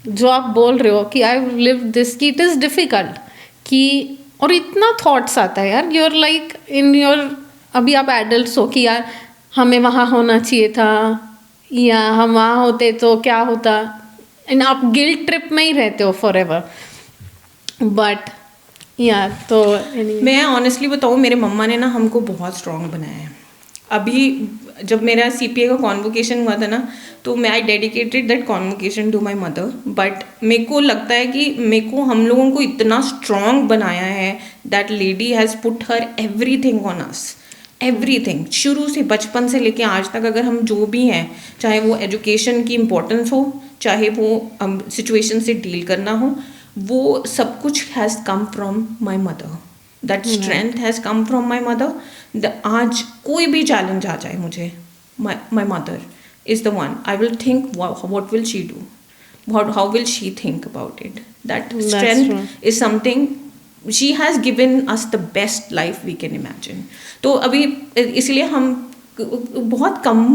A: जो आप बोल रहे हो कि आई हैव लिव्ड दिस, कि इट इज़ डिफ़िकल्ट कि, और इतना थॉट्स आता है यार, you are like in your, अभी आप एडल्ट्स हो कि यार हमें वहाँ होना चाहिए था, या हम वहाँ होते तो क्या होता, एंड आप गिल्ट ट्रिप में ही रहते हो फॉर एवर। बट यार तो
B: मैं ऑनेस्टली बताऊँ, मेरे मम्मा ने ना हमको बहुत स्ट्रॉन्ग बनाया है। अभी जब मेरा CPA का कॉन्वोकेशन हुआ था ना, तो मैं I dedicated that convocation to my mother. But मेरे को लगता है कि मेरे को, हम लोगों को इतना स्ट्रॉन्ग बनाया है, that lady has put her everything on us, everything, शुरू से बचपन से लेके आज तक। अगर हम जो भी हैं, चाहे वो एजुकेशन की इम्पोर्टेंस हो, चाहे वो सिचुएशन से डील करना हो, वो सब कुछ has come from my mother. That strength has come from my mother. आज कोई भी चैलेंज आ जाए मुझे, my mother is the one, I will think what will she do, how will she think about it. That strength is something, she has given us the best life we can imagine. तो अभी इसलिए हम बहुत कम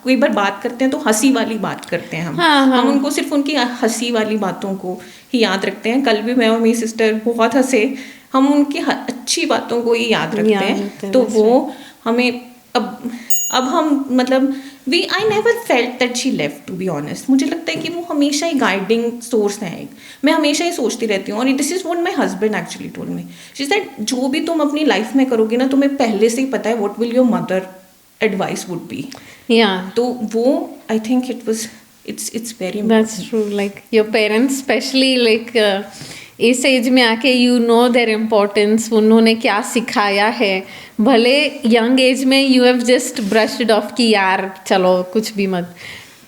B: कोई बार बात करते हैं तो हंसी वाली बात करते हैं हम। हम उनको सिर्फ उनकी हंसी वाली बातों को ही याद रखते हैं। कल भी मैं और मेरी सिस्टर बहुत हंसे, हम उनकी अच्छी बातों को ही याद रखते हैं। तो वो हमें अब हम मतलब I never felt that she left, to be honest. मुझे लगता है कि वो हमेशा ही गाइडिंग सोर्स है। मैं हमेशा ही सोचती रहती हूँ, और this is what my husband actually told me, she is that जो भी तुम अपनी लाइफ में करोगे ना, तुम्हें पहले से ही पता है what will your mother advice would be. तो वो I think it was, it's very important.
A: That's true. Like your parents, especially like इस एज में आके यू नो देयर इम्पोर्टेंस, उन्होंने क्या सिखाया है। भले यंग एज में you have just brushed of कि यार चलो कुछ भी मत,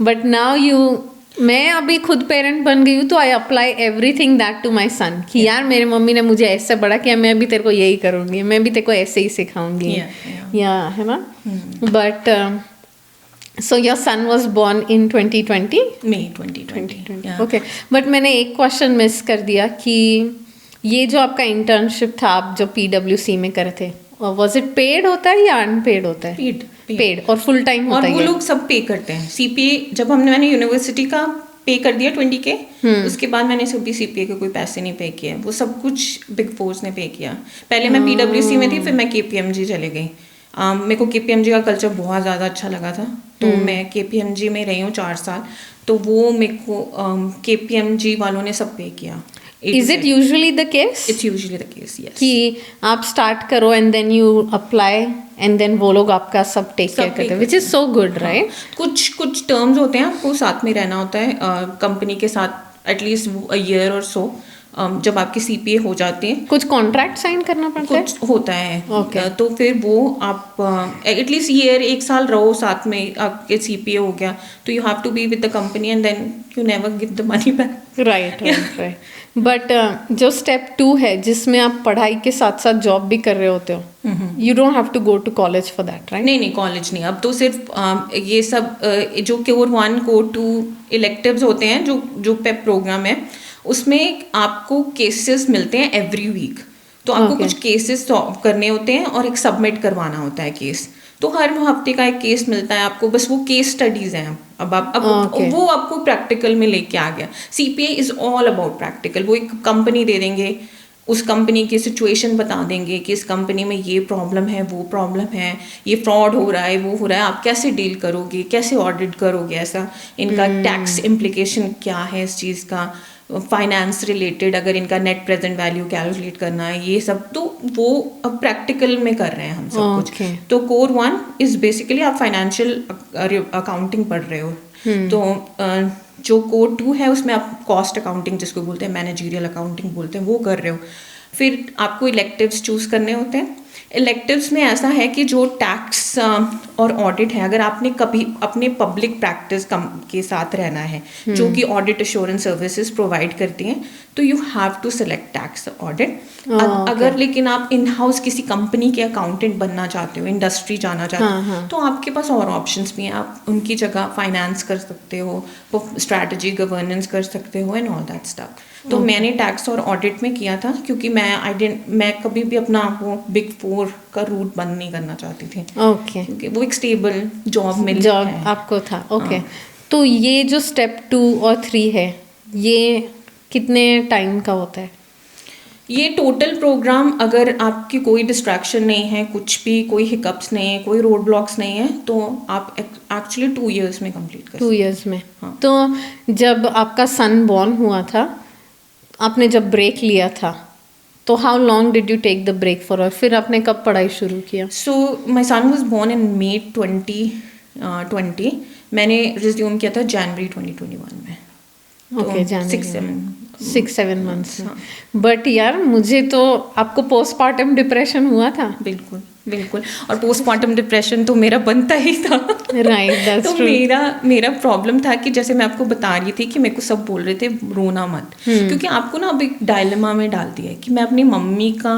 A: बट नाउ मैं अभी खुद पेरेंट बन गई हूँ, तो I apply everything that to my son कि यार मेरे मम्मी ने मुझे ऐसे बड़ा किया, मैं भी तेरे को यही करूँगी, मैं भी तेरे को ऐसे ही सिखाऊंगी। या है ना। But so your son was born in 2020?
B: May 2020. Yeah.
A: Okay. But मैंने एक क्वेश्चन मिस कर दिया कि ये जो आपका इंटर्नशिप था, आप जो PwC में करे थे, was it paid होता है या अनपेड होता है? पेड और फुल टाइम होता है?
B: और वो लोग सब पे करते हैं। CPA जब मैंने यूनिवर्सिटी का पे कर दिया 20K, उसके बाद मैंने सभी CPA के कोई पैसे नहीं पे किए, वो सब कुछ बिग फोर्स ने पे किया। पहले मैं PwC में थी, फिर मैं KPMG चले गई। मेरे को KPMG का कल्चर बहुत ज़्यादा अच्छा लगा था, तो मैं KPMG में रही हूँ 4 साल। तो वो मेरे को KPMG वालों ने सब पे किया।
A: Is it usually the case?
B: It's usually the case, yes.
A: कि आप स्टार्ट करो and then you apply and then वो लोग आपका सब टेक केयर करते हैं, which is so good, right?
B: कुछ टर्म्स होते हैं, आपको साथ में रहना होता है कंपनी के साथ एटलीस्ट अ ईयर और सो, जब आपके सीपीए हो जाते हैं
A: कुछ कॉन्ट्रैक्ट साइन करना पड़ता है?
B: कुछ होता है।
A: Okay.
B: तो फिर वो आप एटलीस्ट ईयर 1 साल रहो साथ में, आपके सीपीए हो गया तो you have to be with the company and then you never give the money back.
A: Right. But जो स्टेप 2 है जिसमें आप पढ़ाई के साथ साथ जॉब भी कर रहे होते हो, you don't have to go to college for that, right?
B: नहीं कॉलेज नहीं, अब तो सिर्फ ये सब जो कोर 1 कोर 2 इलेक्टिव्स होते हैं, जो पेप प्रोग्राम है उसमें आपको केसेस मिलते हैं एवरी वीक। तो आपको
A: Okay.
B: कुछ केसेस सॉल्व करने होते हैं और एक सबमिट करवाना होता है केस। तो हर हफ्ते का एक केस मिलता है आपको, बस वो केस स्टडीज हैं। अब
A: Okay.
B: वो आपको प्रैक्टिकल में लेके आ गया। CPA is all about practical. वो एक कंपनी दे देंगे, उस कंपनी की सिचुएशन बता देंगे कि इस कंपनी में ये प्रॉब्लम है, वो प्रॉब्लम है, ये फ्रॉड हो रहा है, वो हो रहा है, आप कैसे डील करोगे, कैसे ऑडिट करोगे, ऐसा इनका टैक्स इम्प्लीकेशन क्या है इस चीज़ का, फाइनेंस रिलेटेड अगर इनका नेट प्रेजेंट वैल्यू कैलकुलेट करना है, ये सब तो वो अब प्रैक्टिकल में कर रहे हैं हम सब कुछ। तो कोर 1 इज बेसिकली आप फाइनेंशियल अकाउंटिंग पढ़ रहे हो। तो जो कोर 2 है उसमें आप कॉस्ट अकाउंटिंग जिसको बोलते हैं, मैनेजरियल अकाउंटिंग बोलते हैं, वो कर रहे हो। फिर आपको इलेक्टिव्स चूज करने होते हैं। इलेक्टिव्स में ऐसा है कि जो टैक्स और ऑडिट है, अगर आपने कभी अपने पब्लिक प्रैक्टिस के साथ रहना है जो कि ऑडिट एश्योरेंस सर्विसेज प्रोवाइड करती हैं, तो you have to select tax audit. अगर लेकिन आप इन हाउस किसी कंपनी के अकाउंटेंट बनना चाहते हो, इंडस्ट्री जाना चाहते हो, तो आपके पास और ऑप्शंस भी हैं। आप उनकी जगह फाइनेंस कर सकते हो, स्ट्रैटेजी गवर्नेंस कर सकते हो एंड ऑल दैट स्टफ। तो मैंने टैक्स और ऑडिट में किया था क्योंकि मैं कभी भी अपना वो बिग 4 का रूट बंद नहीं करना चाहती थी।
A: ओके।
B: क्योंकि वो एक स्टेबल जॉब
A: आपको था। ओके। तो ये जो स्टेप 2 और 3 है, ये कितने टाइम का होता है?
B: ये टोटल प्रोग्राम, अगर आपकी कोई डिस्ट्रैक्शन नहीं है, कुछ भी कोई हिकअप्स नहीं है, कोई रोड ब्लॉक्स नहीं है, तो आप एक्चुअली 2 years में कंप्लीट कर
A: 2 years में। तो जब आपका सन बॉर्न हुआ था, आपने जब ब्रेक लिया था, तो how long did you take the break for? और फिर आपने कब पढ़ाई शुरू किया?
B: So my son was born in May 2020। मैंने रिज्यूम किया था January 2021 में।
A: Okay,
B: January
A: 6-7 months। बट यार, मुझे तो आपको पोस्टमार्टम डिप्रेशन हुआ था।
B: बिल्कुल। और पोस्टमार्टम डिप्रेशन तो मेरा बनता ही था।
A: राइट, दैट्स
B: तो
A: ट्रू।
B: मेरा प्रॉब्लम था कि जैसे मैं आपको बता रही थी कि मेरे को सब बोल रहे थे रोना मत, क्योंकि आपको ना अब एक डायलेमा में डाल दिया है कि मैं अपनी मम्मी का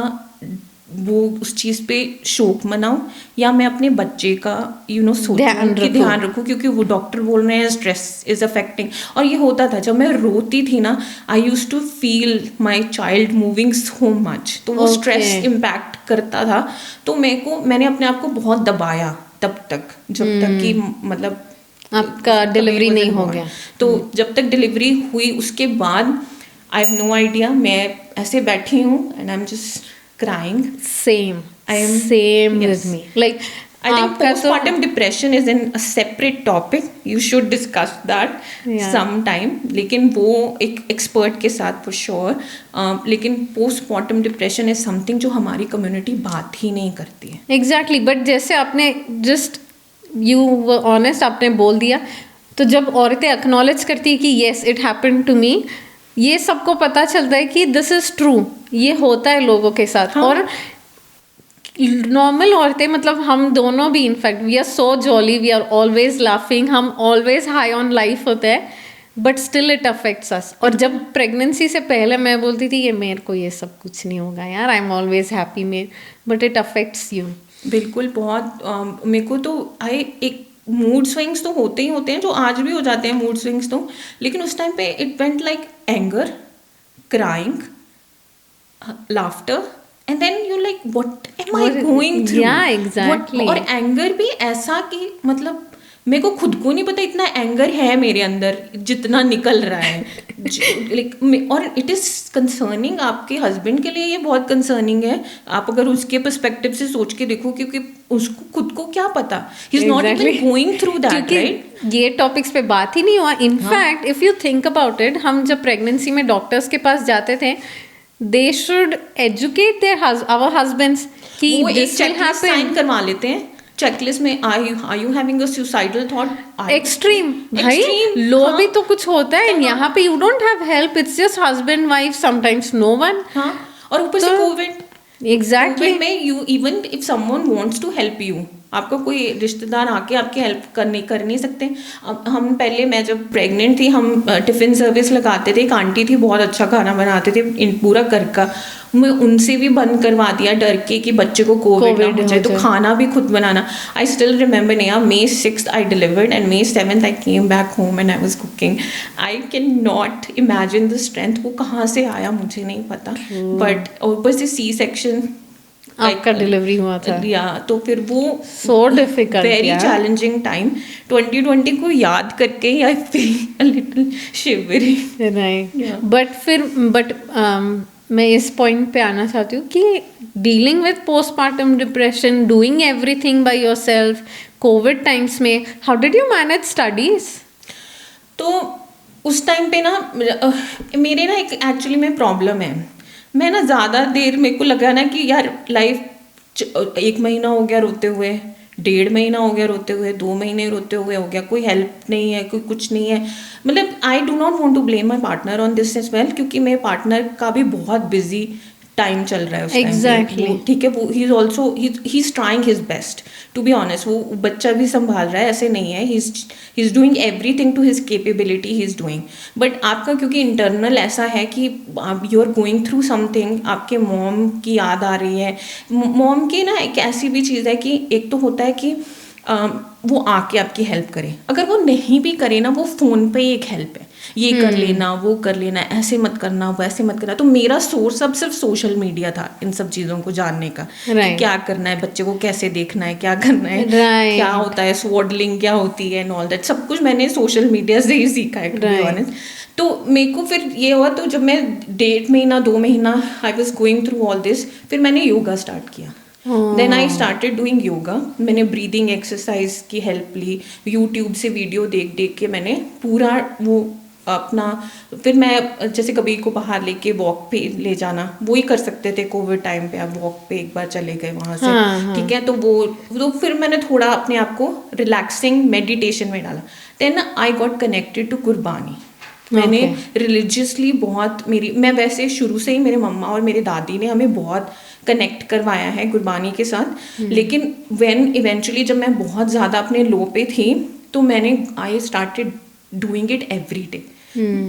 B: वो उस चीज़ पे शोक मनाऊं या मैं अपने बच्चे का सोचूं कि ध्यान रखूं, क्योंकि वो डॉक्टर बोल रहे हैं स्ट्रेस इज अफेक्टिंग। और ये होता था जब मैं रोती थी ना, I used to feel my child moving so much, तो वो स्ट्रेस इम्पैक्ट करता था। तो मैंने अपने आप को बहुत दबाया तब तक, जब तक कि मतलब
A: आपका डिलीवरी नहीं हो गया।
B: तो जब तक डिलीवरी हुई उसके बाद आई हैव नो आइडिया, मैं ऐसे बैठी हूँ and I am just crying.
A: Same
B: Yes.
A: with me. Like,
B: I think postpartum depression is a separate topic. You should discuss that sometime. लेकिन वो एक expert के साथ for sure. लेकिन postpartum depression is something जो हमारी community बात ही नहीं करती है.
A: Exactly. But जैसे आपने just you were honest, आपने बोल दिया, तो जब औरतें acknowledge करती है कि yes it happened to me, ये सबको पता चलता है कि दिस इज ट्रू, ये होता है लोगों के साथ। और नॉर्मल औरतें, मतलब हम दोनों भी, in fact we are so jolly, we are always laughing, हम ऑलवेज हाई ऑन लाइफ होते हैं, but still it affects us. और जब प्रेगनेंसी से पहले मैं बोलती थी ये मेरे को ये सब कुछ नहीं होगा यार, आई एम ऑलवेज हैप्पी में, बट इट अफेक्ट्स यू।
B: बिल्कुल, बहुत मेरे को तो एक मूड स्विंग्स तो होते ही होते हैं, जो आज भी हो जाते हैं मूड स्विंग्स तो, लेकिन उस टाइम पे it went like anger, crying, laughter, and then you like what am I going through.
A: या एग्जैक्टली।
B: और एंगर भी ऐसा कि मतलब मेरे को खुद को नहीं पता इतना एंगर है मेरे अंदर जितना निकल रहा है। और इट इज़ कंसर्निंग, आपके हस्बैंड के लिए ये बहुत कंसर्निंग है, आप अगर उसके पर्सपेक्टिव से सोच के देखो, क्योंकि उसको खुद को क्या पता, ही is not even going through that, right?
A: ये टॉपिक्स पे बात ही नहीं हुआ। In fact if you think about it, हम जब प्रेगनेंसी में डॉक्टर्स के पास जाते थे, they should educate their our husbands कि
B: वो एक चेकलिस्ट साइन करवा लेते हैं चेकलिस्ट में are you having a suicidal thought?
A: Extreme भाई,
B: Extreme,
A: लो
B: हाँ।
A: भी तो कुछ होता है यहाँ पे, you don't have help, it's just husband wife, sometimes no one.
B: हाँ, और ऊपर से
A: तो
B: कोविड
A: एग्जैक्टली
B: में you even if someone wants to help you, आपका कोई रिश्तेदार आके आपकी हेल्प कर नहीं सकते। अब हम पहले, मैं जब प्रेग्नेंट थी, हम टिफिन सर्विस लगाते थे, एक आंटी थी बहुत अच्छा खाना बनाते थे पूरा घर का, मैं उनसे भी बंद करवा दिया डर के कि बच्चे को कोविड ना हो जाए, तो खाना भी खुद बनाना। I still remember Neha, May 6th I delivered and May 7th I came back home and I was cooking. I can not imagine the strength, वो कहाँ से आया मुझे नहीं पता, बट ऊपर से सी सेक्शन
A: आपका डिलीवरी हुआ था,
B: या तो फिर वो
A: so difficult,
B: very challenging time. 2020 को याद करके I feel a little shivering.
A: Right. But मैं इस पॉइंट पे आना चाहती हूँ कि dealing with postpartum depression, doing everything by yourself, covid times में, how did you manage studies?
B: तो उस टाइम पे ना मेरे ना एक एक्चुअली में प्रॉब्लम है, मैं ना ज़्यादा देर मेरे को लगा ना कि यार लाइफ 1 महीना हो गया रोते हुए, 1.5 महीना हो गया रोते हुए, 2 महीने रोते हुए हो गया, कोई हेल्प नहीं है, कोई कुछ नहीं है। मतलब I do not want to blame my partner on this as well, क्योंकि मेरे पार्टनर का भी बहुत बिजी टाइम चल रहा है उस टाइम पे।
A: Exactly.
B: ठीक है, वो he is also he is trying his best to be honest. वो बच्चा भी संभाल रहा है, ऐसे नहीं है, he is doing everything to his capability, he is doing. But आपका क्योंकि इंटरनल ऐसा है कि you are going through something, आपके मॉम की याद आ रही है। मॉम की ना एक ऐसी भी चीज़ है कि एक तो होता है कि वो आके आपकी हेल्प करे, अगर वो नहीं भी करे ना, वो फ़ोन पे एक हेल्प है, ये कर लेना, वो कर लेना, ऐसे मत करना, वैसे मत करना। तो मेरा सोर्स अब सिर्फ सोशल मीडिया था इन सब चीज़ों को जानने का, कि क्या करना है, बच्चे को कैसे देखना है, क्या करना है, क्या होता है स्वॉडलिंग, क्या होती है एंड ऑल दैट, सब कुछ मैंने सोशल मीडिया से ही सीखा है टू बी ऑनेस्ट। तो मेरे को फिर ये हुआ, तो जब मैं 1.5 महीना 2 महीना I was going through all this, फिर मैंने योगा स्टार्ट किया। Then I started doing yoga. मैंने ब्रीदिंग एक्सरसाइज की हेल्प ली, यूट्यूब से वीडियो देख देख के मैंने पूरा वो अपना, फिर मैं जैसे कभी को बाहर लेके वॉक पे ले जाना, वो ही कर सकते थे कोविड टाइम पे, आप वॉक पे एक बार चले गए वहाँ से, ठीक है, तो वो तो फिर मैंने थोड़ा अपने आप को रिलैक्सिंग मेडिटेशन में डाला। Then I got connected to Gurbani. मैंने रिलीजियसली बहुत, मैं वैसे शुरू से ही मेरे मम्मा और मेरे दादी ने हमें बहुत कनेक्ट करवाया है गुरबानी के साथ। लेकिन व्हेन इवेंचुअली जब मैं बहुत ज़्यादा अपने लो पे थी, तो मैंने आई started doing it every day.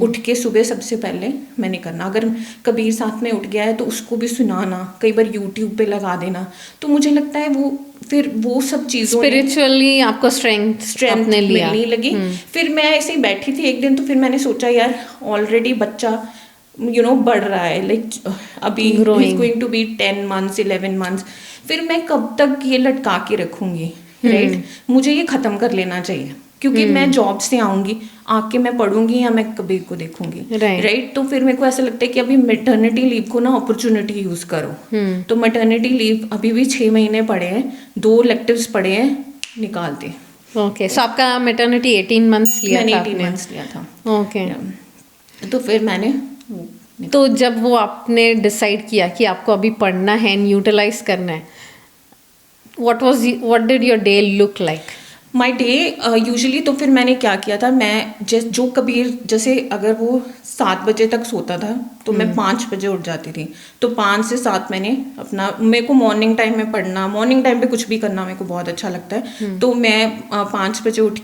B: उठ के सुबह सबसे पहले मैंने करना, अगर कबीर साथ में उठ गया है तो उसको भी सुनाना, कई बार यूट्यूब पे लगा देना। तो मुझे लगता है वो फिर वो सब चीज़ों
A: स्पिरिचुअली आपको स्ट्रेंथ
B: मिलने लगी। फिर मैं ऐसे ही बैठी थी एक दिन, तो फिर मैंने सोचा यार ऑलरेडी बच्चा बढ़ रहा है, लाइक अभी is going to be 10 months 11 months, फिर मैं कब तक ये लटका के रखूंगी, राइट? मुझे ये खत्म कर लेना चाहिए, क्योंकि मैं जॉब से आऊंगी, आके मैं पढ़ूंगी या मैं कबीर को देखूंगी, राइट? तो फिर मेरे को ऐसा लगता है कि अभी मैटरनिटी लीव को ना अपॉर्चुनिटी यूज करो। तो मैटरनिटी लीव अभी भी 6 महीने पड़े हैं, 2 इलेक्टिव्स पड़े हैं, निकालते।
A: ओके, सो आपका मैटरनिटी 18 months लिया था?
B: मैंने 18 months लिया था।
A: ओके,
B: तो फिर मैंने
A: तो जब वो आपने डिसाइड किया कि आपको अभी पढ़ना है एंड यूटिलाइज करना है, what did your day look like?
B: My day usually, तो फिर मैंने क्या किया था, मैं जो कबीर जैसे अगर वो 7 बजे तक सोता था, तो मैं 5 बजे उठ जाती थी। तो 5 से 7 मैंने अपना, मेरे को मॉर्निंग टाइम में पढ़ना, मॉर्निंग टाइम पे कुछ भी करना मेरे को बहुत अच्छा लगता है। तो मैं 5 बजे उठ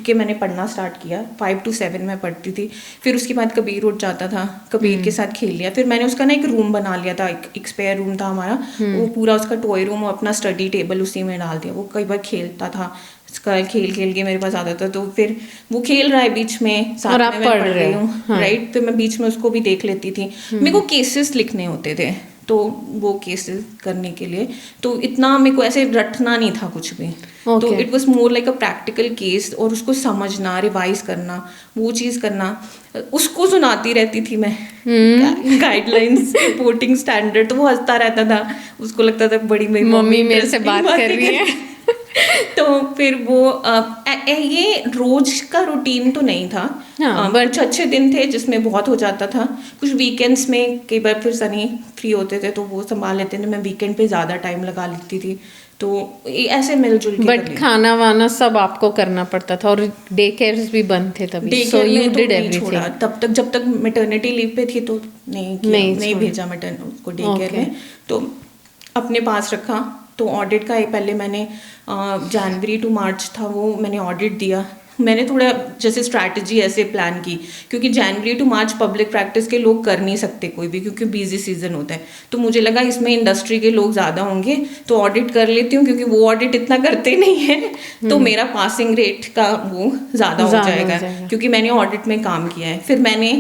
B: के मैंने पढ़ना स्टार्ट किया। 5 to 7 मैं पढ़ती थी। फिर उसके बाद कबीर उठ जाता था, कबीर के साथ खेल लिया। फिर मैंने उसका ना एक रूम बना लिया था, एक स्पेयर रूम था हमारा, वो पूरा उसका टॉय रूम और अपना स्टडी टेबल उसी में डाल दिया। वो कई बार खेलता था, उसका खेल के मेरे पास आता था, तो फिर वो खेल रहा है बीच में, साथ में मैं पढ़ रही हूँ, राइट? फिर मैं बीच में उसको भी देख लेती थी। मेरे को केसेस लिखने होते थे, तो वो केसेस करने के लिए तो इतना मेरे को ऐसे रटना नहीं था कुछ भी। तो it was more like a practical case, और उसको समझना, रिवाइज करना, वो चीज़ करना। उसको सुनाती रहती थी मैं गाइडलाइंस, रिपोर्टिंग स्टैंडर्ड, तो वो हंसता रहता था, उसको लगता था बड़ी मेरी
A: मम्मी मेरे से बात कर रही है।
B: तो फिर वो ये रोज का रूटीन तो नहीं था।
A: हाँ,
B: कुछ अच्छे दिन थे जिसमें बहुत हो जाता था, कुछ वीकेंड्स में कई बार फिर सनी फ्री होते थे तो वो संभाल लेते थे, मैं वीकेंड पे ज़्यादा टाइम लगा लेती थी, तो ऐसे मिलजुल के कर
A: बट
B: लिया।
A: खाना वाना सब आपको करना पड़ता था और डे केयर्स भी बंद थे तभी,
B: डे
A: सो
B: केयर
A: यू
B: में तो
A: डिड
B: नहीं छोड़ा,
A: एवरीथिंग।
B: तब तक जब तक मैटरनिटी लीव पे थी तो नहीं किया,
A: नहीं
B: नहीं
A: छोड़ा।
B: भेजा उसको डे केयर
A: Okay.
B: में, तो अपने पास रखा। तो ऑडिट का पहले मैंने जनवरी टू मार्च था वो मैंने ऑडिट दिया। मैंने थोड़ा जैसे स्ट्रैटेजी ऐसे प्लान की, क्योंकि जनवरी टू मार्च पब्लिक प्रैक्टिस के लोग कर नहीं सकते कोई भी, क्योंकि बिजी सीजन होता है। तो मुझे लगा इसमें इंडस्ट्री के लोग ज़्यादा होंगे तो ऑडिट कर लेती हूँ, क्योंकि वो ऑडिट इतना करते नहीं है, तो मेरा पासिंग रेट का वो ज़्यादा हो जाएगा, क्योंकि मैंने ऑडिट में काम किया है। फिर मैंने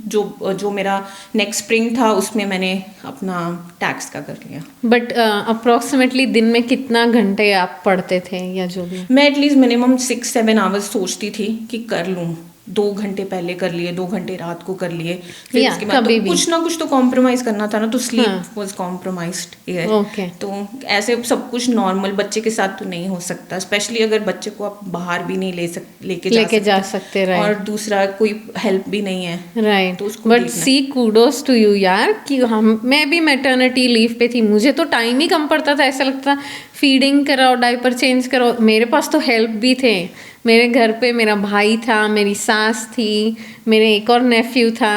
B: जो मेरा नेक्स्ट स्प्रिंग था उसमें मैंने अपना टैक्स का कर लिया।
A: बट अप्रोक्सीमेटली दिन में कितना घंटे आप पढ़ते थे या जो भी?
B: मैं एटलीस्ट मिनिमम 6-7 आवर्स सोचती थी कि कर लूँ, 2 घंटे पहले कर लिए, 2 घंटे रात को कर लिए, फिर
A: या,
B: उसके बाद
A: कभी
B: तो
A: भी।
B: कुछ ना कुछ तो कॉम्प्रोमाइज़ करना था ना, तो
A: हाँ।
B: Sleep was compromised here.
A: Okay.
B: तो ऐसे सब कुछ नॉर्मल बच्चे के साथ तो नहीं हो सकता, स्पेशली अगर बच्चे को आप बाहर भी नहीं लेके
A: जा सकते, right.
B: और दूसरा कोई हेल्प भी नहीं है,
A: राइट,
B: तो उसको
A: बट
B: देखना।
A: सी कूडोस टू यू यार कि मैं भी मैटरनिटी लीव पे थी, मुझे तो टाइम ही कम पड़ता था, ऐसा लगता था फीडिंग कराओ, डायपर चेंज कराओ। मेरे पास तो हेल्प भी थे, मेरे घर पे मेरा भाई था, मेरी सास थी, मेरे एक और नेफ्यू था,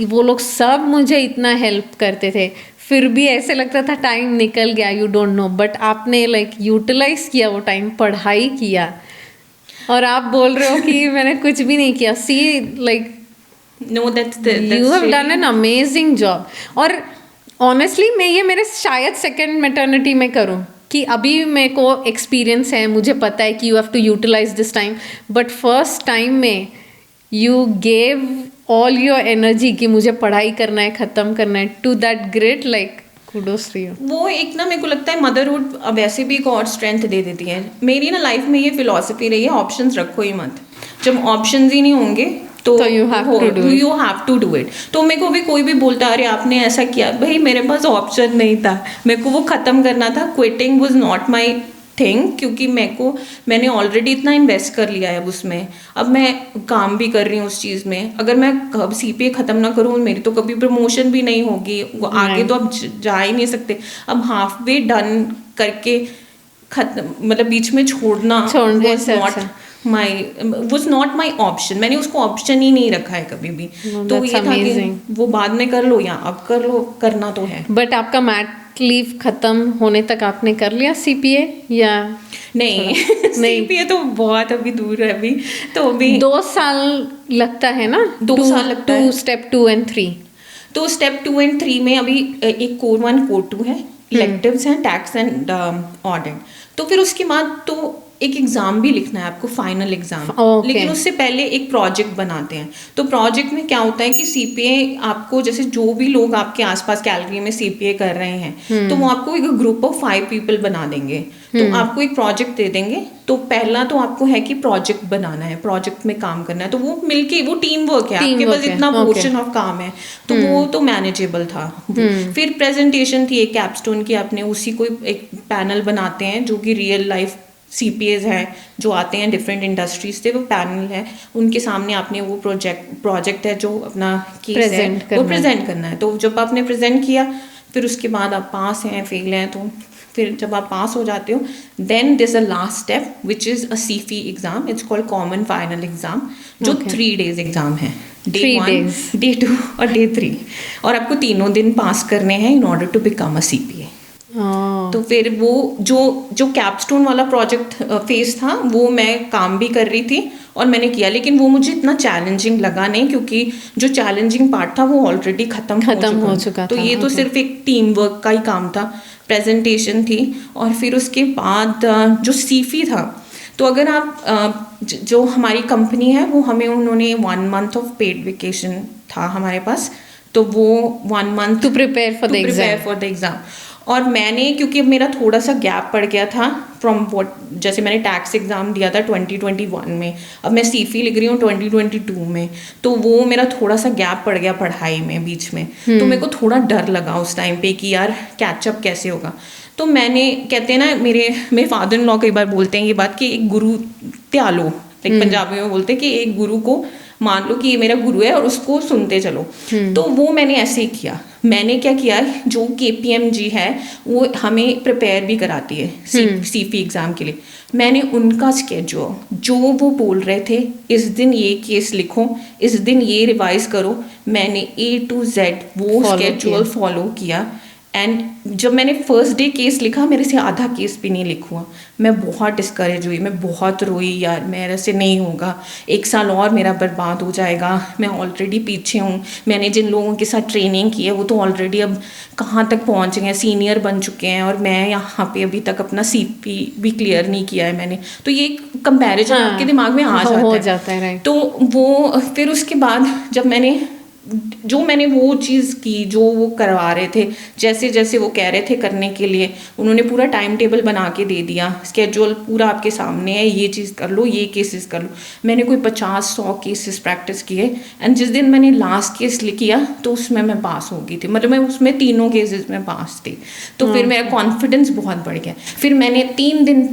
A: वो लोग सब मुझे इतना हेल्प करते थे, फिर भी ऐसे लगता था टाइम निकल गया, यू डोंट नो। बट आपने लाइक यूटिलाइज किया वो टाइम, पढ़ाई किया, और आप बोल रहे हो कि मैंने कुछ भी नहीं किया। See like
B: No, that's
A: you have done
B: really-
A: an amazing job. और ऑनेस्टली मैं ये मेरे शायद सेकेंड मैटरनिटी में करूँ, कि अभी मेरे को एक्सपीरियंस है, मुझे पता है कि you have to utilize this time, but first time में you gave all your energy कि मुझे पढ़ाई करना है, ख़त्म करना है, to that great, like kudos to you.
B: वो एक ना मेरे को लगता है मदरहुड अब वैसे भी एक और स्ट्रेंथ दे देती है। मेरी ना लाइफ में ये फिलॉसफी रही है, ऑप्शंस रखो ही मत। जब ऑप्शंस ही नहीं होंगे तो
A: you have to do it.
B: You have to do it. तो मेरे को भी कोई भी बोलता अरे आपने ऐसा किया, भाई मेरे पास ऑप्शन नहीं था, मेरे को वो ख़त्म करना था। Quitting was not my thing, क्योंकि मैंने ऑलरेडी इतना इन्वेस्ट कर लिया है उसमें, अब मैं काम भी कर रही हूँ उस चीज़ में। अगर मैं कब CPA ख़त्म ना करूँ, मेरी तो कभी प्रमोशन भी नहीं होगी, वो आगे तो अब जा ही नहीं सकते। अब हाफ वे डन करके खत्म, मतलब बीच में छोड़ना was not my option। मैंने उसको ऑप्शन ही नहीं रखा है कभी भी। तो
A: that's
B: ये था कि
A: amazing.
B: वो बाद में कर लो या अब कर लो, करना तो है।
A: बट आपका मैट लीव खत्म होने तक आपने कर लिया CPA या
B: नहीं
A: नहीं।
B: CPA तो बहुत अभी दूर है, अभी तो अभी
A: 2 साल लगता है ना?
B: 2 साल लगता है।
A: Step 2 and 3।
B: तो स्टेप 2 and 3 में अभी एक कोर 1 कोर 2 है, इलेक्टिव्स हैं, टैक्स एंड ऑडिट। तो फिर उसके बाद तो एक एग्जाम भी लिखना है आपको, फाइनल एग्जाम।
A: Okay.
B: लेकिन उससे पहले एक प्रोजेक्ट बनाते हैं। तो प्रोजेक्ट में क्या होता है कि CPA आपको, जैसे जो भी लोग आपके आसपास कैलगरी में CPA कर रहे हैं, तो वो आपको एक ग्रुप ऑफ 5 पीपल बना देंगे। तो आपको एक प्रोजेक्ट दे देंगे। तो पहला तो आपको है कि प्रोजेक्ट बनाना है, प्रोजेक्ट में काम करना है। तो वो मिलके, वो टीम वर्क है, आपके पास इतना पोर्शन ऑफ काम है, तो वो तो मैनेजेबल था। फिर प्रेजेंटेशन थी एक कैपस्टोन की, आपने उसी को एक पैनल बनाते हैं जो कि रियल लाइफ CPAs हैं जो आते हैं डिफरेंट इंडस्ट्रीज से, वो पैनल है, उनके सामने आपने वो प्रोजेक्ट है जो अपना केस है वो प्रेजेंट करना है। तो जब आपने प्रेजेंट किया, फिर उसके बाद आप पास हैं फेल हैं, तो फिर जब आप पास हो जाते हो, then this a last step which is a CFE exam, it's called common final exam, जो 3 days एग्जाम है, Day 1, Day 2 और Day 3, और आपको तीनों दिन पास करने हैं in order to become a CPA। तो फिर वो जो कैपस्टोन वाला प्रोजेक्ट फेज था, वो मैं काम भी कर रही थी और मैंने किया, लेकिन वो मुझे इतना चैलेंजिंग लगा नहीं, क्योंकि जो चैलेंजिंग पार्ट था वो ऑलरेडी खत्म हो चुका था। तो ये तो सिर्फ एक टीम वर्क का ही काम था, प्रेजेंटेशन थी। और फिर उसके बाद जो CFE था, तो अगर आप जो हमारी कंपनी है वो हमें, उन्होंने 1 month ऑफ पेड वेकेशन था हमारे पास, तो वो 1 month
A: to prepare for the
B: exam. और मैंने, क्योंकि मेरा थोड़ा सा गैप पड़ गया था फ्रॉम व्हाट, जैसे मैंने टैक्स एग्जाम दिया था 2021 में, अब मैं CFE लिख रही हूँ 2022 में, तो वो मेरा थोड़ा सा गैप पड़ गया पढ़ाई में बीच में। तो मेरे को थोड़ा डर लगा उस टाइम पे कि यार कैचअप कैसे होगा। तो मैंने, कहते हैं ना, मेरे फादर इन लॉ कई बार बोलते हैं ये बात कि एक गुरु त्याग लो, लाइक पंजाबी में बोलते हैं कि एक गुरु को मान लो कि ये मेरा गुरु है और उसको सुनते चलो। तो वो मैंने ऐसे ही किया। मैंने क्या किया, जो KPMG है वो हमें प्रिपेयर भी कराती है CP एग्ज़ाम के लिए। मैंने उनका स्केड्यूल, जो वो बोल रहे थे, इस दिन ये केस लिखो, इस दिन ये रिवाइज करो, मैंने A to Z वो स्केड्यूल फॉलो किया। एंड जब मैंने फर्स्ट डे केस लिखा, मेरे से आधा केस भी नहीं लिखा। मैं बहुत डिस्करेज हुई, मैं बहुत रोई, यार मेरे से नहीं होगा, 1 साल और मेरा बर्बाद हो जाएगा, मैं ऑलरेडी पीछे हूँ। मैंने जिन लोगों के साथ ट्रेनिंग की है वो तो ऑलरेडी अब कहाँ तक पहुँच गए, सीनियर बन चुके हैं, और मैं यहाँ पे अभी तक अपना CP भी क्लियर नहीं किया है मैंने। तो ये कंपैरिजन आपके दिमाग में आ जाता है।
A: राइट।
B: तो वो फिर उसके बाद जब मैंने वो चीज़ की जो वो करवा रहे थे, जैसे जैसे वो कह रहे थे करने के लिए, उन्होंने पूरा टाइम टेबल बना के दे दिया, स्केड्यूल पूरा आपके सामने है, ये चीज़ कर लो, ये केसेस कर लो। मैंने कोई 50-100 केसेस प्रैक्टिस किए, एंड जिस दिन मैंने लास्ट केस किया तो उसमें मैं पास हो गई थी, मतलब मैं उसमें 3 केसेस में पास थी। तो फिर मेरा कॉन्फिडेंस बहुत बढ़ गया। फिर मैंने 3 दिन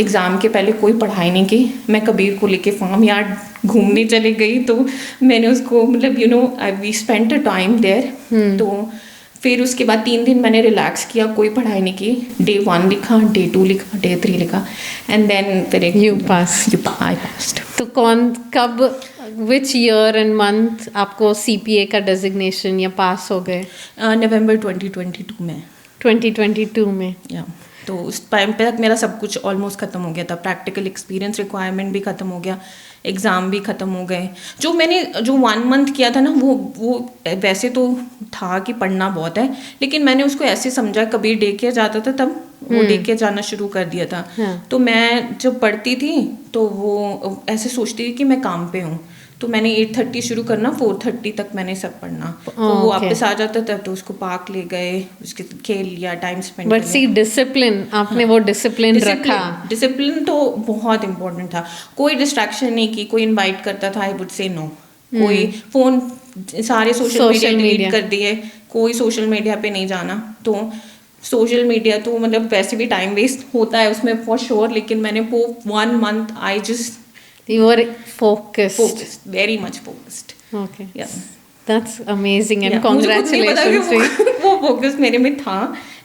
B: एग्ज़ाम के पहले कोई पढ़ाई नहीं की। मैं कबीर को लेके फार्म यार्ड घूमने चली गई, तो मैंने उसको, मतलब we spent a time there. तो फिर उसके बाद 3 दिन मैंने रिलैक्स किया, कोई पढ़ाई नहीं की। Day 1 लिखा, Day 2 लिखा, Day 3 लिखा, एंड देन फिर
A: आई पास्ड। तो कब, विच ईयर एंड मंथ आपको CPA का डेजिग्नेशन या पास हो गए?
B: नवंबर 2022 में।
A: 2022 में,
B: या तो उस टाइम पे तक मेरा सब कुछ ऑलमोस्ट ख़त्म हो गया था। प्रैक्टिकल एक्सपीरियंस रिक्वायरमेंट भी ख़त्म हो गया, एग्ज़ाम भी ख़त्म हो गए। जो मैंने 1 मंथ किया था ना, वो वैसे तो था कि पढ़ना बहुत है, लेकिन मैंने उसको ऐसे समझा, कबीर डे केयर जाता था तब वो डे केयर जाना शुरू कर दिया था। तो मैं जब पढ़ती थी तो वो ऐसे सोचती थी कि मैं काम पे हूँ, तो मैंने 8:30 शुरू करना, 4:30 तक मैंने सब पढ़ना। तो वो वापस आ जाता था तो उसको पार्क ले गए, उसके खेल लिया, time spend.
A: But see discipline, आपने वो डिसिप्लिन रखा।
B: डिसिप्लिन तो बहुत इंपॉर्टेंट था। कोई डिस्ट्रैक्शन नहीं की, कोई इनवाइट करता था, आई वुड से नो। कोई फोन, सारे सोशल मीडिया डिलीट कर दिए, कोई सोशल मीडिया पे नहीं जाना। तो सोशल मीडिया तो मतलब वैसे भी टाइम वेस्ट होता है उसमें फॉर श्योर, लेकिन मैंने वो 1 month I just
A: You were focused,
B: very much focused.
A: Okay,
B: yeah,
A: that's amazing and
B: yeah.
A: congratulations.
B: वो फोकस मेरे में था,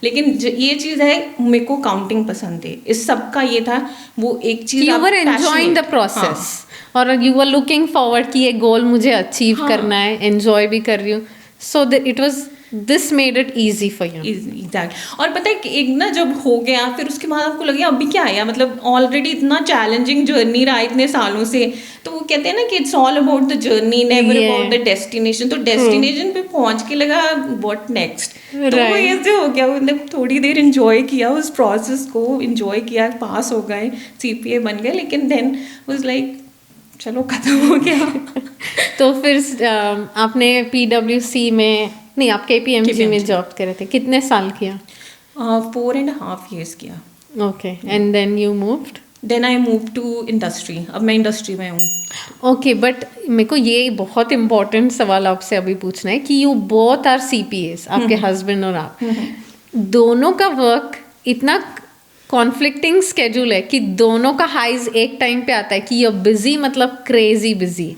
B: लेकिन ये चीज़ है, मेरे को काउंटिंग पसंद है। इस सब का ये था, वो एक चीज़
A: you were enjoying the process, और you were looking forward कि ये गोल मुझे अचीव करना है, enjoy भी कर रही हूँ, so that it was, this made it easy for you.
B: Exactly. और पता है कि एक ना जब हो गया, फिर उसके बाद आपको लगे अभी क्या आया, मतलब ऑलरेडी इतना चैलेंजिंग जर्नी रहा इतने सालों से। तो वो कहते हैं ना कि it's all about the journey, never about the destination. तो डेस्टिनेशन पे पहुंच के लगा व्हाट नेक्स्ट, तो वो ऐसे हो गया। मतलब थोड़ी देर इंजॉय किया उस प्रोसेस को, इंजॉय किया, पास हो गए, CPA बन गए, लेकिन देन वाज लाइक चलो खत्म हो गया।
A: तो फिर आपने PwC में नहीं, आप KPMG में जॉब कर रहे थे, कितने साल किया?
B: 4.5 years किया।
A: Okay, and then you moved?
B: Then I move to industry. अब मैं इंडस्ट्री में हूँ।
A: ओके, बट मेरे को ये बहुत इम्पोर्टेंट सवाल आपसे अभी पूछना है कि यू बोथ आर CPAs, आपके हस्बैंड और आप, दोनों का वर्क इतना कॉन्फ्लिक्टिंग स्केड्यूल है कि दोनों का हाइज एक टाइम पे आता है कि यू बिजी, मतलब क्रेजी बिजी।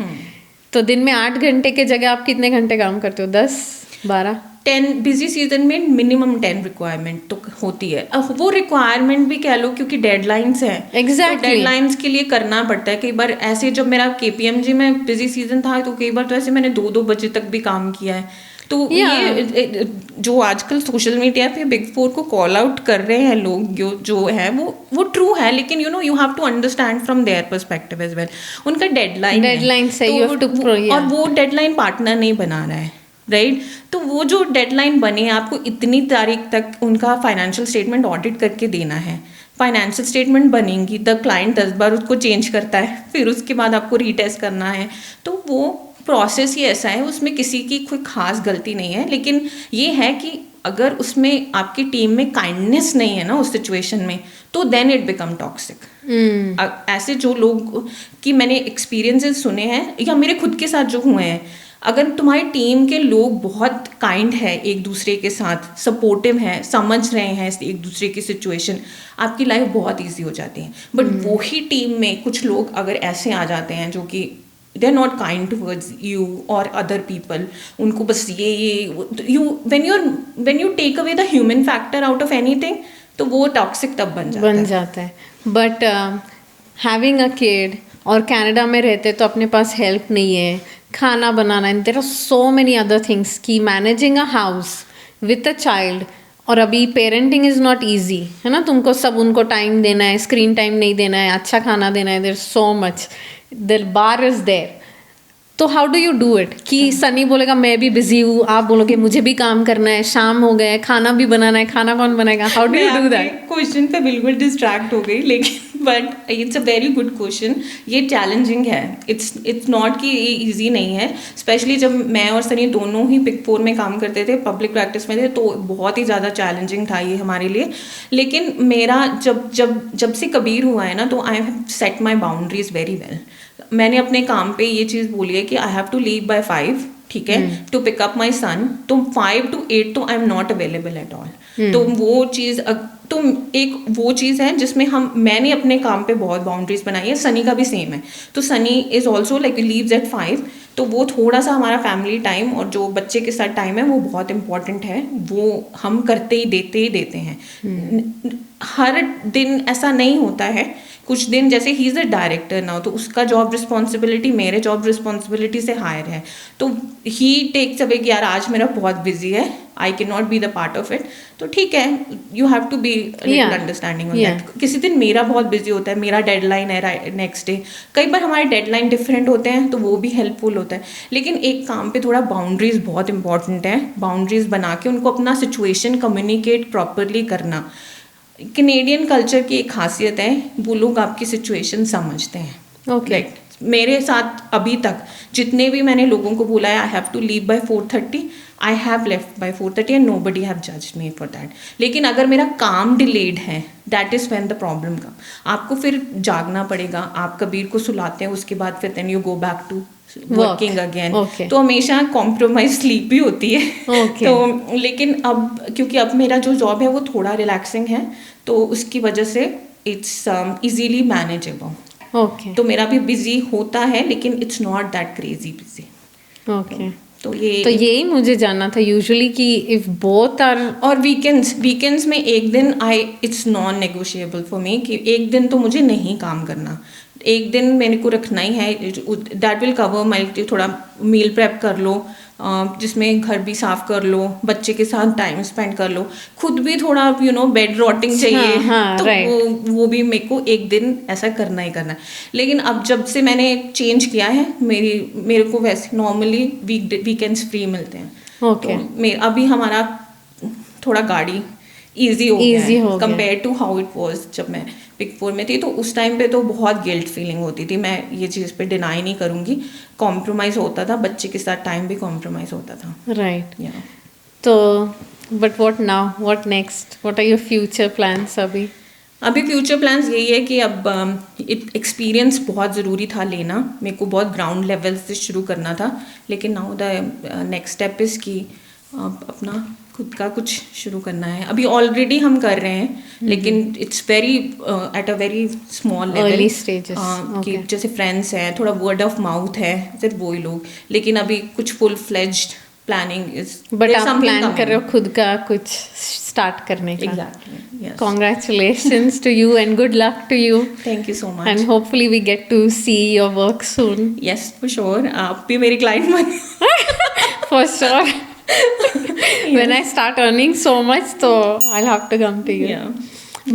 A: तो दिन में 8 घंटे के जगह आप कितने घंटे काम करते हो? 10-12?
B: 10 बिजी सीजन में मिनिमम 10 रिक्वायरमेंट तो होती है। अब वो रिक्वायरमेंट भी कह लो क्योंकि डेडलाइंस हैं।
A: Exactly.
B: तो डेडलाइंस के लिए करना पड़ता है। कई बार ऐसे जब मेरा KPMG में बिजी सीजन था तो कई बार तो ऐसे मैंने 2-2 बजे तक भी काम किया है। तो ये जो आजकल सोशल मीडिया पे Big 4 को कॉल आउट कर रहे हैं लोग, जो है वो ट्रू है, लेकिन you have to understand from their perspective as well. उनका डेडलाइन
A: से यू हैव टू,
B: और वो डेडलाइन पार्टनर नहीं बना रहा है, राइट? तो वो जो डेडलाइन बने, आपको इतनी तारीख तक उनका फाइनेंशियल स्टेटमेंट ऑडिट करके देना है। फाइनेंशियल स्टेटमेंट बनेंगी, द क्लाइंट 10 बार उसको चेंज करता है, फिर उसके बाद आपको रीटेस्ट करना है। तो वो प्रोसेस ही ऐसा है, उसमें किसी की कोई खास गलती नहीं है, लेकिन ये है कि अगर उसमें आपकी टीम में काइंडनेस नहीं है ना उस सिचुएशन में, तो देन इट बिकम टॉक्सिक। ऐसे जो लोग कि मैंने एक्सपीरियंसेस सुने हैं या मेरे खुद के साथ जो हुए हैं, अगर तुम्हारी टीम के लोग बहुत काइंड है एक दूसरे के साथ, सपोर्टिव है, समझ रहे हैं एक दूसरे की सिचुएशन, आपकी लाइफ बहुत ईजी हो जाती है. बट वही टीम में कुछ लोग अगर ऐसे आ जाते हैं जो कि they are not kind towards you और अदर पीपल, उनको बस ये you when you take away the human factor out of anything, तो वो टॉक्सिक तब बन जाता है.
A: बट हैविंग अ किड और कनाडा में रहते तो अपने पास हेल्प नहीं है, खाना बनाना, and there are so many other things कि managing a house with a child. और अभी पेरेंटिंग इज़ नॉट ईजी, है ना. तुमको सब उनको टाइम देना है, स्क्रीन टाइम नहीं देना है, अच्छा खाना देना है. There so much, the bar is there. तो how do you do it कि सनी बोलेगा मैं भी बिजी हूँ, आप बोलोगे मुझे भी काम करना है, शाम हो गए, खाना भी बनाना है, खाना कौन बनाएगा? How do you do that?
B: Question पे बिल्कुल डिस्ट्रैक्ट हो गई, लेकिन but it's a very good question. ये चैलेंजिंग है, इट्स नॉट कि ये ईजी नहीं है. स्पेशली जब मैं और सनी दोनों ही Big 4 में काम करते थे, पब्लिक प्रैक्टिस में थे, तो बहुत ही ज़्यादा चैलेंजिंग था ये हमारे लिए. लेकिन मेरा जब से कबीर हुआ है ना, तो I have set my boundaries very well. मैंने अपने काम पे ये चीज़ बोली है कि I have to leave by 5, ठीक है, to pick up my son. तो 5 to 8 तो I am not available at all. तो वो चीज़ तो एक वो चीज़ है जिसमें मैंने अपने काम पे बहुत बाउंड्रीज बनाई है. सनी का भी सेम है. तो Sunny is also like leaves eight 5. तो वो थोड़ा सा हमारा फैमिली टाइम और जो बच्चे के साथ टाइम है वो बहुत इंपॉर्टेंट है. वो हम करते ही देते हैं. हर दिन ऐसा नहीं होता है. कुछ दिन जैसे he is a director now, तो उसका जॉब रिस्पॉन्सिबिलिटी मेरे जॉब रिस्पॉन्सिबिलिटी से हायर है. तो ही टेक्स अवे कि यार आज मेरा बहुत बिजी है, I can not be the part of it. तो ठीक है, you have to be understanding on that. किसी दिन मेरा बहुत बिजी होता है, मेरा डेडलाइन है नेक्स्ट डे. कई बार हमारे डेडलाइन डिफरेंट होते हैं, तो वो भी हेल्पफुल होता है. लेकिन एक काम पे थोड़ा बाउंड्रीज बहुत इंपॉर्टेंट है. बाउंड्रीज बना के उनको अपना सिचुएशन कम्युनिकेट प्रॉपरली करना. कैनेडियन कल्चर की एक खासियत है, वो लोग आपकी सिचुएशन समझते हैं.
A: Okay.
B: मेरे साथ अभी तक जितने भी मैंने लोगों को बोला है I have to leave by 4:30, I have left by 4:30 and nobody have judged me for that. लेकिन अगर मेरा काम डिलेड है, that is when the problem come. आपको फिर जागना पड़ेगा. आप कबीर को सुलाते हैं, उसके बाद फिर then you go back to working again. तो हमेशा कॉम्प्रोमाइज स्लीप भी होती है. तो लेकिन अब क्योंकि अब मेरा जो जॉब है वो थोड़ा रिलैक्सिंग है, तो उसकी वजह से इट्स इजीली मैनेजेबल. तो मेरा भी बिजी होता है, लेकिन it's not that crazy busy. तो
A: यही मुझे जानना था यूजुअली कि इफ बोथ आर. और
B: वीकेंड्स में एक दिन it's non negotiable for me कि एक दिन तो मुझे नहीं काम करना. एक दिन मेरे को रखना ही है. दैट विल कवर माई, थोड़ा मील प्रेप कर लो, जिसमें घर भी साफ कर लो, बच्चे के साथ टाइम स्पेंड कर लो, खुद भी थोड़ा बेड रॉटिंग चाहिए. तो वो भी मेरे को एक दिन ऐसा करना ही करना है. लेकिन अब जब से मैंने चेंज किया है, मेरे को वैसे नॉर्मली वीकेंड्स फ्री मिलते हैं. तो अभी हमारा थोड़ा गाड़ी ईजी हो गया compare to how it was जब मैं Big 4 में थी. तो उस टाइम पे तो बहुत गिल्ट फीलिंग होती थी. मैं ये चीज़ पे डिनाई नहीं करूँगी. कॉम्प्रोमाइज़ होता था, बच्चे के साथ टाइम भी कॉम्प्रोमाइज़ होता था.
A: राइट. तो but what now, what next, what are your future plans?
B: अभी फ्यूचर प्लान्स यही है कि अब एक्सपीरियंस बहुत ज़रूरी था लेना. मेरे को बहुत ग्राउंड लेवल से शुरू करना था. लेकिन now the next step is कि अपना खुद का कुछ शुरू करना है. अभी ऑलरेडी हम कर रहे हैं, लेकिन it's very at a very small level,
A: early stages.
B: कि जैसे फ्रेंड्स हैं, थोड़ा वर्ड ऑफ माउथ है, सिर्फ वही लोग. लेकिन अभी कुछ full fledged planning is.
A: But आप प्लान कर रहे हो खुद का कुछ स्टार्ट करने का?
B: Exactly.
A: Congratulations to you and good luck to you.
B: Thank you so much.
A: And hopefully we get to see your work soon.
B: Yes, for sure. आप भी मेरी क्लाइंट बन.
A: For sure. When I start earning so much, so I'll have to come to you.
B: Yeah.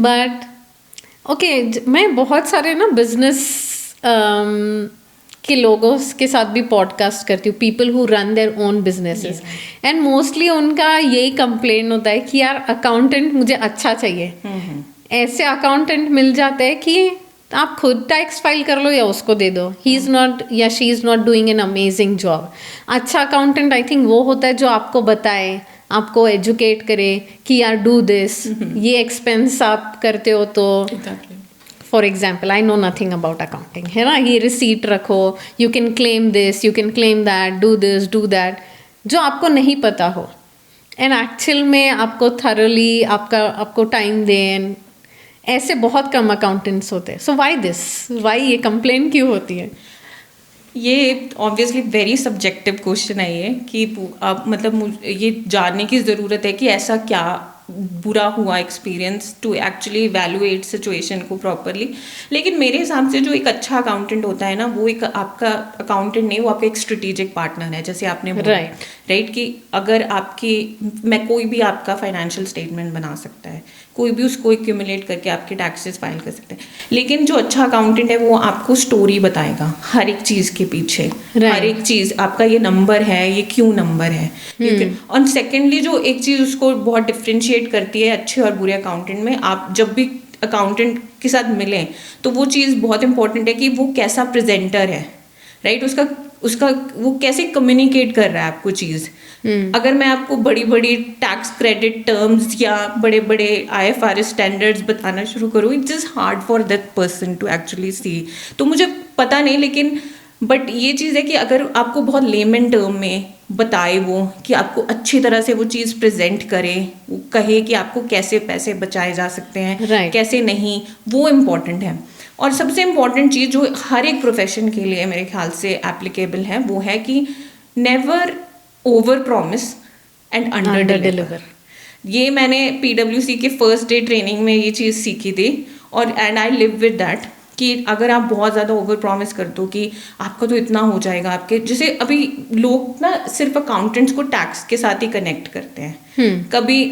A: But okay, मैं बहुत सारे ना business के लोगों के साथ भी पॉडकास्ट करती हूँ, people who run their own businesses, and mostly उनका यही कंप्लेन होता है कि यार अकाउंटेंट मुझे अच्छा चाहिए. ऐसे अकाउंटेंट मिल जाते हैं कि आप खुद टैक्स फाइल कर लो या उसको दे दो. ही इज़ नॉट या she is not doing an amazing job. अच्छा अकाउंटेंट आई थिंक वो होता है जो आपको बताए, आपको एजुकेट करे कि यार डू दिस, ये एक्सपेंस आप करते हो तो for example I know nothing about accounting, है ना, ये रिसीट रखो, you can claim this, you can claim that, do this do that. जो आपको नहीं पता हो एंड एक्चुअल में आपको थरोली आपको टाइम दें, ऐसे बहुत कम अकाउंटेंट्स होते हैं. सो वाई ये कंप्लेन क्यों होती है?
B: ये ऑब्वियसली वेरी सब्जेक्टिव क्वेश्चन है ये कि आप मतलब ये जानने की ज़रूरत है कि ऐसा क्या बुरा हुआ experience to actually evaluate situation को प्रॉपरली. लेकिन मेरे हिसाब से जो एक अच्छा अकाउंटेंट होता है ना, वो एक आपका अकाउंटेंट नहीं, वो आपका एक स्ट्रेटेजिक पार्टनर है. जैसे आपने बोला राइट कि अगर कोई भी आपका फाइनेंशियल स्टेटमेंट बना सकता है, कोई भी उसको एक्यूमुलेट करके आपके टैक्सेस फाइल कर सकते हैं. लेकिन जो अच्छा अकाउंटेंट है वो आपको स्टोरी बताएगा हर एक चीज़ के पीछे. हर एक चीज़ आपका ये नंबर है, ये क्यों नंबर है. और सेकेंडली जो एक चीज़ उसको बहुत डिफ्रेंशिएट करती है अच्छे और बुरे अकाउंटेंट में, आप जब भी अकाउंटेंट के साथ मिलें तो वो चीज़ बहुत इंपॉर्टेंट है कि वो कैसा प्रेजेंटर है. राइट, उसका वो कैसे कम्युनिकेट कर रहा है आपको चीज़. अगर मैं आपको बड़ी बड़ी टैक्स क्रेडिट टर्म्स या बड़े बड़े IFRS स्टैंडर्ड्स बताना शुरू करूँ, it's just hard for that person to actually see. तो मुझे पता नहीं, लेकिन बट ये चीज़ है कि अगर आपको बहुत लेमन टर्म में बताए वो, कि आपको अच्छी तरह से वो चीज़ प्रेजेंट करे, वो कहे कि आपको कैसे पैसे बचाए जा सकते हैं, कैसे नहीं, वो इम्पॉर्टेंट है. और सबसे इम्पॉर्टेंट चीज़ जो हर एक प्रोफेशन के लिए मेरे ख्याल से एप्लीकेबल है, वो है कि never over promise and under deliver. ये मैंने PwC के फर्स्ट डे ट्रेनिंग में ये चीज़ सीखी थी, और and I live with that कि अगर आप बहुत ज़्यादा ओवर प्रॉमिस कर दो कि आपका तो इतना हो जाएगा, आपके जैसे अभी लोग ना सिर्फ अकाउंटेंट्स को टैक्स के साथ ही कनेक्ट करते हैं. कभी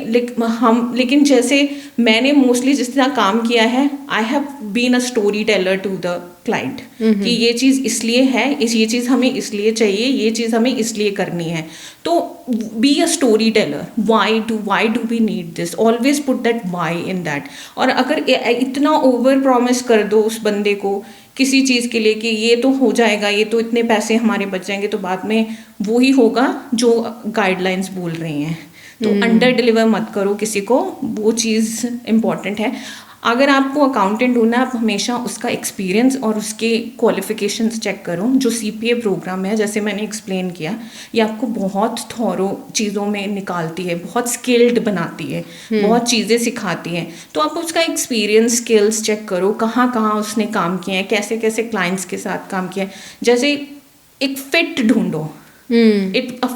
B: लेकिन जैसे मैंने मोस्टली जिस तरह काम किया है, I have been a storyteller to the client कि ये चीज़ इसलिए है, ये चीज़ हमें इसलिए चाहिए, ये चीज़ हमें इसलिए करनी है. तो be a storyteller. Why do we need this, always put that why in that. और अगर इतना ओवर प्रॉमिस कर दो उस बंदे को किसी चीज़ के लिए कि ये तो हो जाएगा, ये तो इतने पैसे हमारे बच जाएंगे, तो बाद में वो ही होगा जो गाइडलाइंस बोल रही हैं. तो अंडर डिलीवर मत करो किसी को, वो चीज़ इम्पॉर्टेंट है. अगर आपको अकाउंटेंट होना, आप हमेशा उसका एक्सपीरियंस और उसके क्वालिफिकेशंस चेक करो. जो CPA प्रोग्राम है, जैसे मैंने एक्सप्लेन किया, ये आपको बहुत थॉरो चीज़ों में निकालती है, बहुत स्किल्ड बनाती है, बहुत चीज़ें सिखाती हैं. तो आप उसका एक्सपीरियंस, स्किल्स चेक करो, कहाँ कहाँ उसने काम किए हैं, कैसे कैसे क्लाइंट्स के साथ काम किया है. जैसे एक फिट ढूंढो.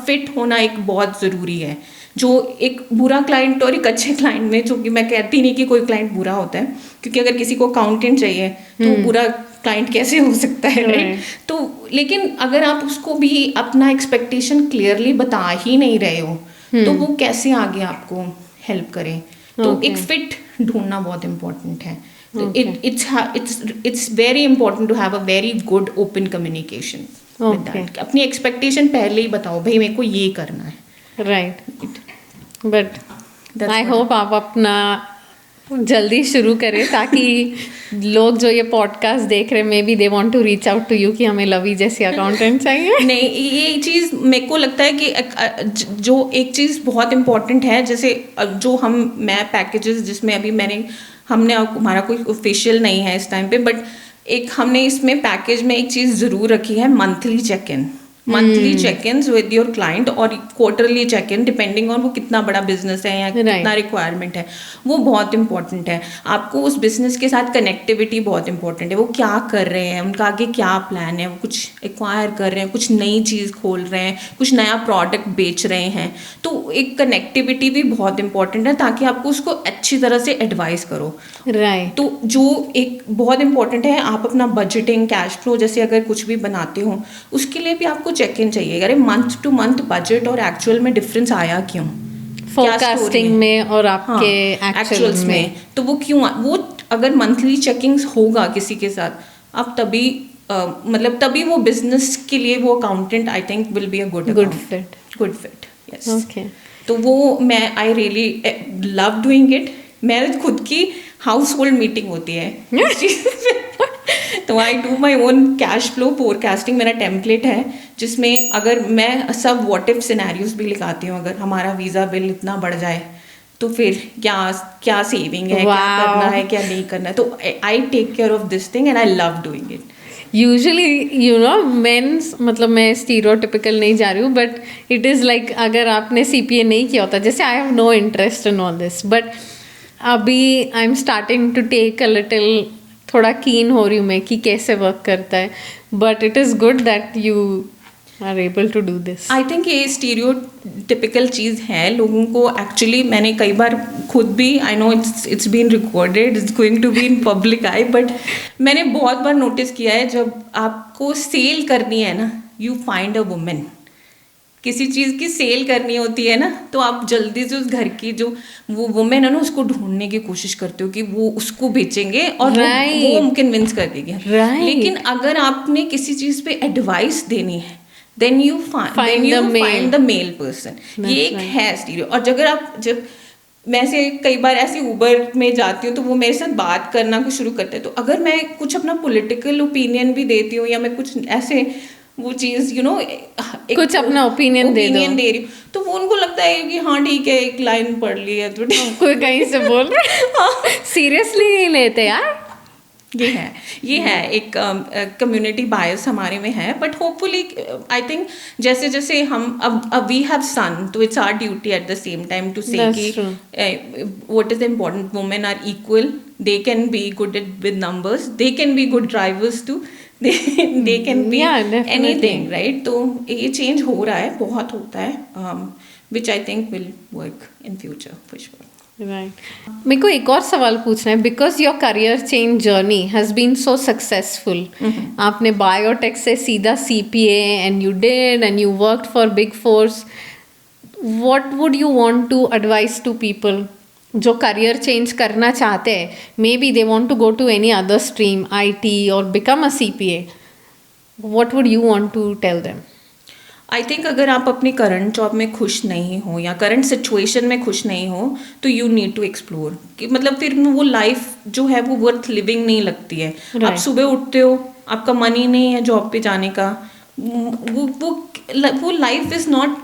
B: फिट होना एक बहुत ज़रूरी है. जो एक बुरा क्लाइंट और एक अच्छे क्लाइंट में, जो कि मैं कहती नहीं कि कोई क्लाइंट बुरा होता है, क्योंकि अगर किसी को अकाउंटेंट चाहिए तो बुरा क्लाइंट कैसे हो सकता है, राइट. तो लेकिन अगर आप उसको भी अपना एक्सपेक्टेशन क्लियरली बता ही नहीं रहे हो, तो वो कैसे आगे आपको हेल्प करे. तो एक फिट ढूंढना बहुत इम्पोर्टेंट है. It's very important to have a very good open communication. अपनी एक्सपेक्टेशन पहले ही बताओ, भाई मेरे को ये करना है.
A: राइट, बट आई होप आप अपना जल्दी शुरू करें, ताकि लोग जो ये पॉडकास्ट देख रहे हैं, maybe they want to reach out to you कि हमें लवी जैसी अकाउंटेंट चाहिए.
B: नहीं, ये चीज़ मेरे को लगता है कि जो एक चीज़ बहुत इम्पॉर्टेंट है, जैसे जो मैं पैकेजेस जिसमें अभी हमने हमारा कोई ऑफिशियल नहीं है इस टाइम पे, बट एक हमने इसमें पैकेज में एक चीज़ ज़रूर रखी है, monthly check-ins with your client, और क्वार्टरली check-in डिपेंडिंग ऑन वो कितना बड़ा बिजनेस है या कितना रिक्वायरमेंट है. वो बहुत इंपॉर्टेंट है. आपको उस बिजनेस के साथ कनेक्टिविटी बहुत इंपॉर्टेंट है. वो क्या कर रहे हैं, उनका आगे क्या प्लान है, वो कुछ एक्वायर कर रहे हैं, कुछ नई चीज़ खोल रहे हैं, कुछ नया प्रोडक्ट बेच रहे हैं. तो एक कनेक्टिविटी भी बहुत इंपॉर्टेंट है, ताकि आपको उसको अच्छी तरह से एडवाइस करो.
A: राइट.
B: तो जो एक बहुत इंपॉर्टेंट है, आप अपना बजटिंग, कैश फ्लो जैसे अगर कुछ भी बनाते हो, उसके लिए भी आपको चेक इन चाहिए. अरे मंथ टू मंथ बजट और एक्चुअल में डिफरेंस आया क्यों,
A: फोरकास्टिंग में और आपके एक्चुअल्स में.
B: तो वो क्यों, वो अगर मंथली चेकिंग्स होगा किसी के साथ, आप तभी मतलब तभी वो बिजनेस के लिए वो accountant I think will be a good fit. Yes.
A: Okay.
B: तो वो I really love doing it. मेरे खुद की हाउस होल्ड मीटिंग होती है तो I do my own cash flow forecasting. मेरा टेम्पलेट है जिसमें अगर मैं सब व्हाट इफ सिनेरियोज भी लिखाती हूँ. अगर हमारा वीज़ा बिल इतना बढ़ जाए तो फिर क्या सेविंग है, क्या करना है, क्या नहीं करना है. तो I take care of this thing and I love doing it.
A: Usually you know men's, मतलब मैं स्टीरियोटिपिकल नहीं जा रही हूँ, बट इट इज़ लाइक अगर आपने सीपीए नहीं किया होता, जैसे I have no interest in all this, but अभी I am starting to take a little, थोड़ा कीन हो रही हूँ मैं कि कैसे वर्क करता है, but it is good that you are able to do this.
B: I think ये स्टीरियोटिपिकल चीज़ है लोगों को. एक्चुअली मैंने कई बार खुद भी, I know it's been recorded, it's going to be in public eye, but मैंने बहुत बार नोटिस किया है जब आपको सेल करनी है ना, यू फाइंड अ वुमेन. किसी चीज़ की सेल करनी होती है ना, तो आप जल्दी से उस घर की जो वो वुमेन है ना, उसको ढूंढने की कोशिश करते हो कि वो उसको बेचेंगे और वो कन्विंस कर देगी. लेकिन अगर आपने किसी चीज़ पे एडवाइस देनी है, then you find the male person. ये एक है स्टीरियो. और जब मैं से कई बार ऐसे उबर में जाती हूँ तो वो मेरे साथ बात करना कुछ शुरू करते हैं, तो अगर मैं कुछ अपना पॉलिटिकल ओपिनियन भी देती हूँ या मैं कुछ ऐसे वो चीज़ यू नो
A: कुछ अपना ओपिनियन दे
B: रही हूँ, तो वो उनको लगता है कि हाँ ठीक है, एक लाइन पढ़ ली है तो
A: कोई कहीं से बोल रहे, सीरियसली नहीं लेते यार.
B: ये है एक कम्युनिटी बायस हमारे में है. बट होपफुली आई थिंक जैसे जैसे हम अब वी हैव सन, तो it's our duty at the same time to say कि what is important. Women are equal, they can be good with numbers, they can be good drivers too, they can be anything, right? तो ये change हो रहा है, बहुत होता है, which I think will work in future for sure.
A: Right. मेरे को एक और सवाल पूछना है, because your career change journey has been so successful. आपने बायोटेक से सीधा CPA and you did and you worked for big fours. What would you want to advice to people जो करियर चेंज करना चाहते हैं? Maybe they want to go to any other stream, IT और become a CPA. What would you want to tell them?
B: I think अगर आप अपनी current job में खुश नहीं हो या करंट सिचुएशन में खुश नहीं हो, तो यू नीड टू एक्सप्लोर. कि मतलब फिर वो लाइफ जो है वो वर्थ लिविंग नहीं लगती है. आप सुबह उठते हो, आपका मन ही नहीं है जॉब पे जाने का, वो लाइफ इज नॉट,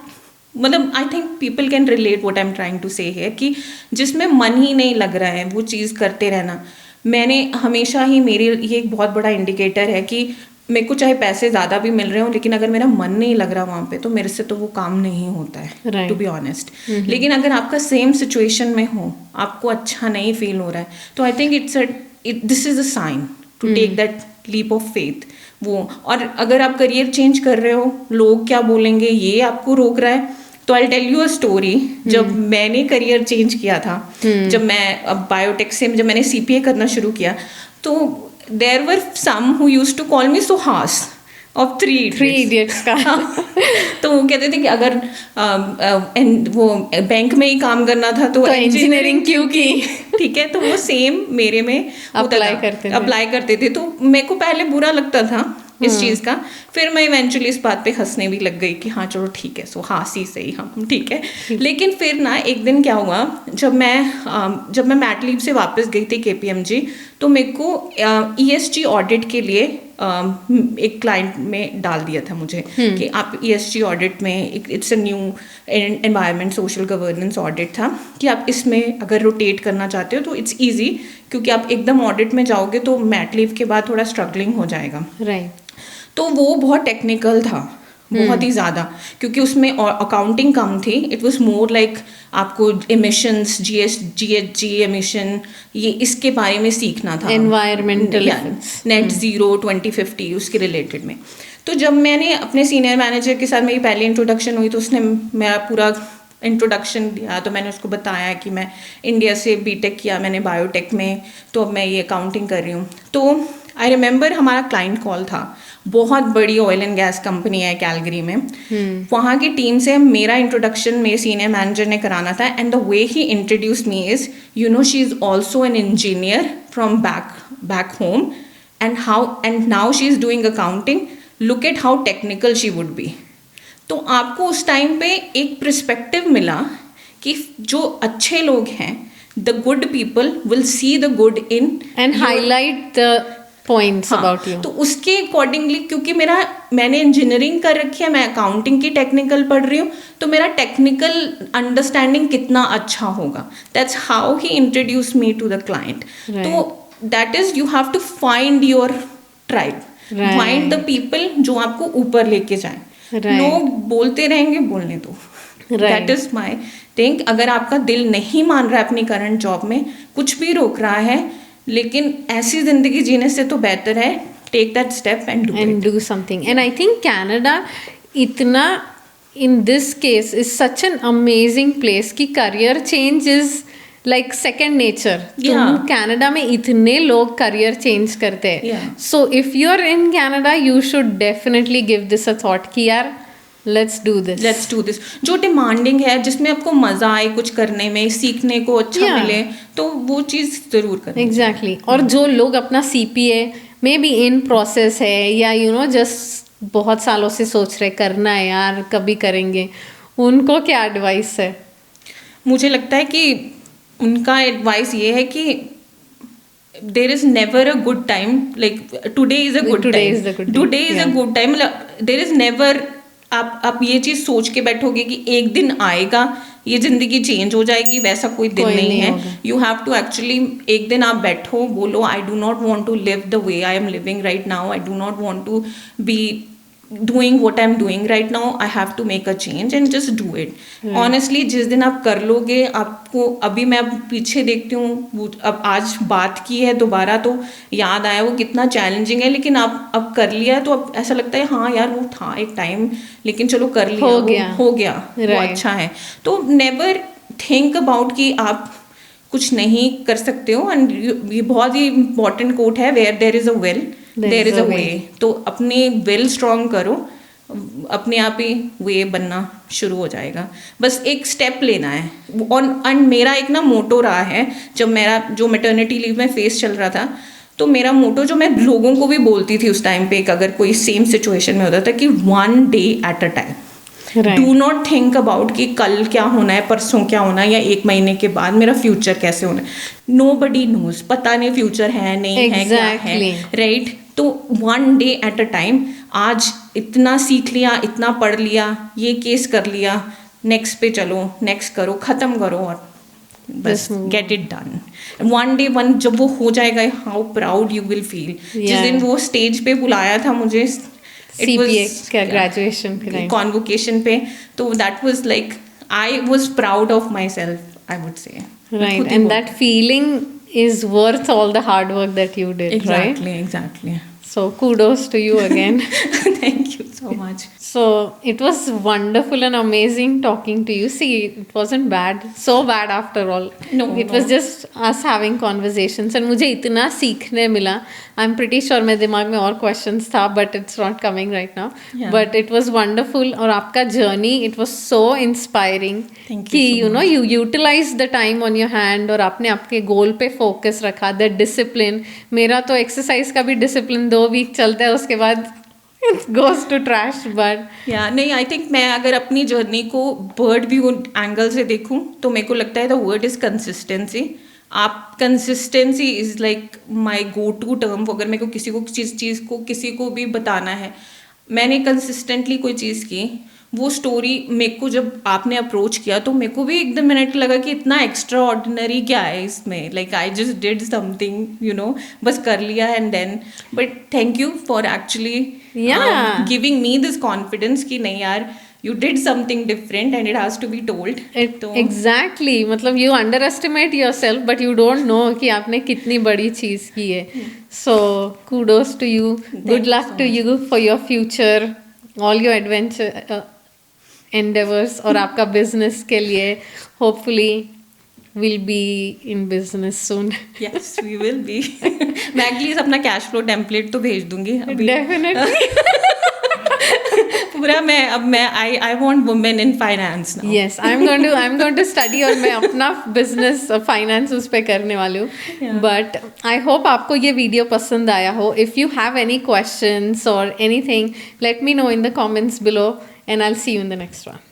B: मतलब I think people can relate what I am trying to say है कि जिसमें मन ही नहीं लग रहा है वो चीज़ करते रहना. मैंने हमेशा ही, मेरे ये एक बहुत बड़ा इंडिकेटर है कि मेरे को चाहे पैसे ज़्यादा भी मिल रहे हो, लेकिन अगर मेरा मन नहीं लग रहा वहाँ पे, तो मेरे से तो वो काम नहीं होता है, टू बी ऑनेस्ट. लेकिन अगर आपका सेम सिचुएशन में हो, आपको अच्छा नहीं फील हो रहा है, तो I think this is a sign to take that leap of faith. वो, और अगर आप करियर चेंज कर रहे हो, लोग क्या बोलेंगे ये आपको रोक रहा है, तो I tell you a story. जब मैंने करियर चेंज किया था, जब मैं अब बायोटेक से जब मैंने CPA करना शुरू किया, तो there were some who used to call me Suhas of Three Idiots का. तो वो कहते थे कि अगर वो बैंक में ही काम करना था तो इंजीनियरिंग क्यों की. ठीक है, तो वो सेम मेरे में अप्लाई करते थे. तो मेरे को पहले बुरा लगता था इस चीज़ का, फिर मैं इवेंचुअली इस बात पे हंसने भी लग गई कि हाँ चलो ठीक है, सो हासी सही, हम ठीक है. लेकिन फिर ना एक दिन क्या हुआ, जब मैं मैट लीव से वापस गई थी KPMG, तो मेरे को ESG ऑडिट के लिए एक क्लाइंट में डाल दिया था मुझे कि आप ESG ऑडिट में, it's a new environment social governance audit था, कि आप इसमें अगर रोटेट करना चाहते हो तो इट्स ईजी, क्योंकि आप एकदम ऑडिट में जाओगे तो मैट लीव के बाद थोड़ा स्ट्रगलिंग हो जाएगा.
A: राइट. तो
B: वो बहुत टेक्निकल था, बहुत ही ज़्यादा, क्योंकि उसमें अकाउंटिंग कम थी. इट वॉज मोर लाइक आपको एमिशंस, GHG एमिशन, ये इसके बारे में सीखना था,
A: एनवायरमेंटल,
B: नेट ज़ीरो 2050 उसके रिलेटेड में. तो जब मैंने अपने सीनियर मैनेजर के साथ मेरी पहली इंट्रोडक्शन हुई, तो उसने मेरा पूरा इंट्रोडक्शन दिया. तो मैंने उसको बताया कि मैं इंडिया से BTech किया मैंने बायोटेक में, तो अब मैं ये अकाउंटिंग कर रही हूँ. तो आई रिमेंबर हमारा क्लाइंट कॉल था, बहुत बड़ी ऑयल एंड गैस कंपनी है कैलगरी में. वहाँ की टीम से मेरा इंट्रोडक्शन मेरे सीनियर मैनेजर ने कराना था. And the way he introduce me is, you know, she is also an engineer from back home, and now she is doing accounting. Look at how technical she would be. तो आपको उस time पे एक perspective मिला कि जो अच्छे लोग हैं, the good people will see the good in
A: and highlight the points about you.
B: तो उसके अकॉर्डिंगली, क्योंकि मैंने इंजीनियरिंग कर रखी है, मैं अकाउंटिंग की टेक्निकल पढ़ रही हूँ, तो मेरा टेक्निकल अंडरस्टैंडिंग कितना अच्छा होगा. That's how he introduce me to the client. तो that is, you have to find your tribe.
A: Right.
B: Find the people जो आपको ऊपर लेके जाए.
A: Right.
B: लोग बोलते रहेंगे, बोलने दो.
A: Right.
B: That is my think. अगर आपका दिल नहीं मान रहा है अपनी करंट जॉब में, कुछ भी रोक रहा है, लेकिन ऐसी जिंदगी जीने से तो बेहतर है take that step and
A: do something. And I think Canada इतना in this case is such an amazing place कि career change is like second nature.
B: Yeah.
A: तुम कनाडा में इतने लोग career change करते हैं.
B: Yeah.
A: So if you're in Canada, you should definitely give this a thought कि यार let's do this.
B: जो डिमांडिंग है, जिसमें आपको मजा आए कुछ करने में, सीखने को अच्छा
A: Yeah.
B: मिले, तो वो चीज जरूर करें.
A: Exactly. और जो लोग अपना CPA may be in process है या जस्ट बहुत सालों से सोच रहे करना है यार कभी करेंगे, उनको क्या एडवाइस है?
B: मुझे लगता है कि उनका एडवाइस ये है कि there is never a good time, like today is a good time, today is a good time. There is never, आप ये चीज सोच के बैठोगे कि एक दिन आएगा ये जिंदगी चेंज हो जाएगी, वैसा कोई दिन नहीं है. यू हैव टू एक्चुअली, एक दिन आप बैठो, बोलो I do not want to live the way I am living right now, I do not want to be doing what I'm doing right now, I have to make a change and just do it. Honestly, जिस दिन आप कर लोगे, आपको, अभी मैं अब पीछे देखती हूँ, अब आज बात की है दोबारा तो याद आया वो कितना चैलेंजिंग है, लेकिन आप अब कर लिया तो अब ऐसा लगता है हाँ यार वो था एक टाइम, लेकिन चलो कर लिया, हो गया वो अच्छा है. तो नेवर थिंक अबाउट कि आप कुछ नहीं कर सकते हो. एंड ये बहुत ही इंपॉर्टेंट कोट है, where there is a will there is a way. तो अपनी विल स्ट्रॉन्ग करो, अपने आप ही वे बनना शुरू हो जाएगा. बस एक स्टेप लेना है. और मेरा एक ना मोटो रहा है, जब मेरा जो मैटरनिटी लीव में फेस चल रहा था, तो मेरा मोटो जो मैं लोगों को भी बोलती थी उस टाइम पे, अगर कोई सेम सिचुएशन में होता था, कि 1 day at a time. Do not think about कि कल क्या होना है, परसों क्या होना है, या 1 महीने के बाद मेरा फ्यूचर कैसे होना है. नो बडी नोज, पता नहीं फ्यूचर है नहीं है क्या है, राइट. तो 1 day at a time. आज इतना सीख लिया, इतना पढ़ लिया, ये केस कर लिया, नेक्स्ट पे चलो, नेक्स्ट करो, ख़त्म करो और बस गेट इट डन. 1 day जब वो हो जाएगा, how proud you will feel. जिस दिन वो स्टेज पे बुलाया था मुझे
A: CPA graduation
B: convocation पे, तो that was like I was proud of myself, I would say.
A: Right, and that feeling is worth all the hard work that you did.
B: Exactly.
A: So kudos to you again.
B: Thank you so much.
A: So it was wonderful and amazing talking to you. See, it wasn't so bad after all.
B: No,
A: it was just us having conversations, and मुझे इतना सीखने मिला. I'm pretty sure मेरे दिमाग में और questions था, but it's not coming right now.
B: Yeah.
A: But it was wonderful. और आपका journey, it was so inspiring.
B: Thank
A: कि
B: you so much.
A: you utilized the time on your hand और आपने आपके goal पे focus रखा. That discipline. मेरा तो exercise का भी discipline 2 week चलता है, उसके बाद it goes to trash. But
B: नहीं, आई थिंक मैं अगर अपनी जर्नी को बर्ड व्यू एंगल से देखूं, तो मेरे को लगता है द वर्ड इज कंसिस्टेंसी. आप consistency is like my go to term. अगर मेरे को किसी को चीज़ को किसी को भी बताना है, मैंने कंसिस्टेंटली कोई चीज़ की, वो स्टोरी मेरे को जब आपने अप्रोच किया, तो मेरे को भी एकदम मिनट लगा कि इतना एक्स्ट्रा ऑर्डिनरी क्या है इसमें. Like I just did something, बस कर लिया and then. But thank you for actually giving me this confidence कि नहीं यार, you did something different and it has to be told.
A: Exactly. मतलब you underestimate yourself, but you don't know कि आपने कितनी बड़ी चीज़ की है. So kudos to you. Good luck to you for your future, all your adventure endeavors और आपका business के लिए. Hopefully we'll be in business soon.
B: Yes, we will be. मैं एटलीस्ट अपना कैश फ्लो टेम्पलेट तो भेज दूंगी अभी.
A: Definitely.
B: पूरा मैं I want women in finance now.
A: Yes, I'm going to study और मैं अपना business finance उस पे करने वाली हूँ.
B: Yeah.
A: But I hope आपको ये वीडियो पसंद आया हो. If you have any questions or anything, let me know in the comments below and I'll see you in the next one.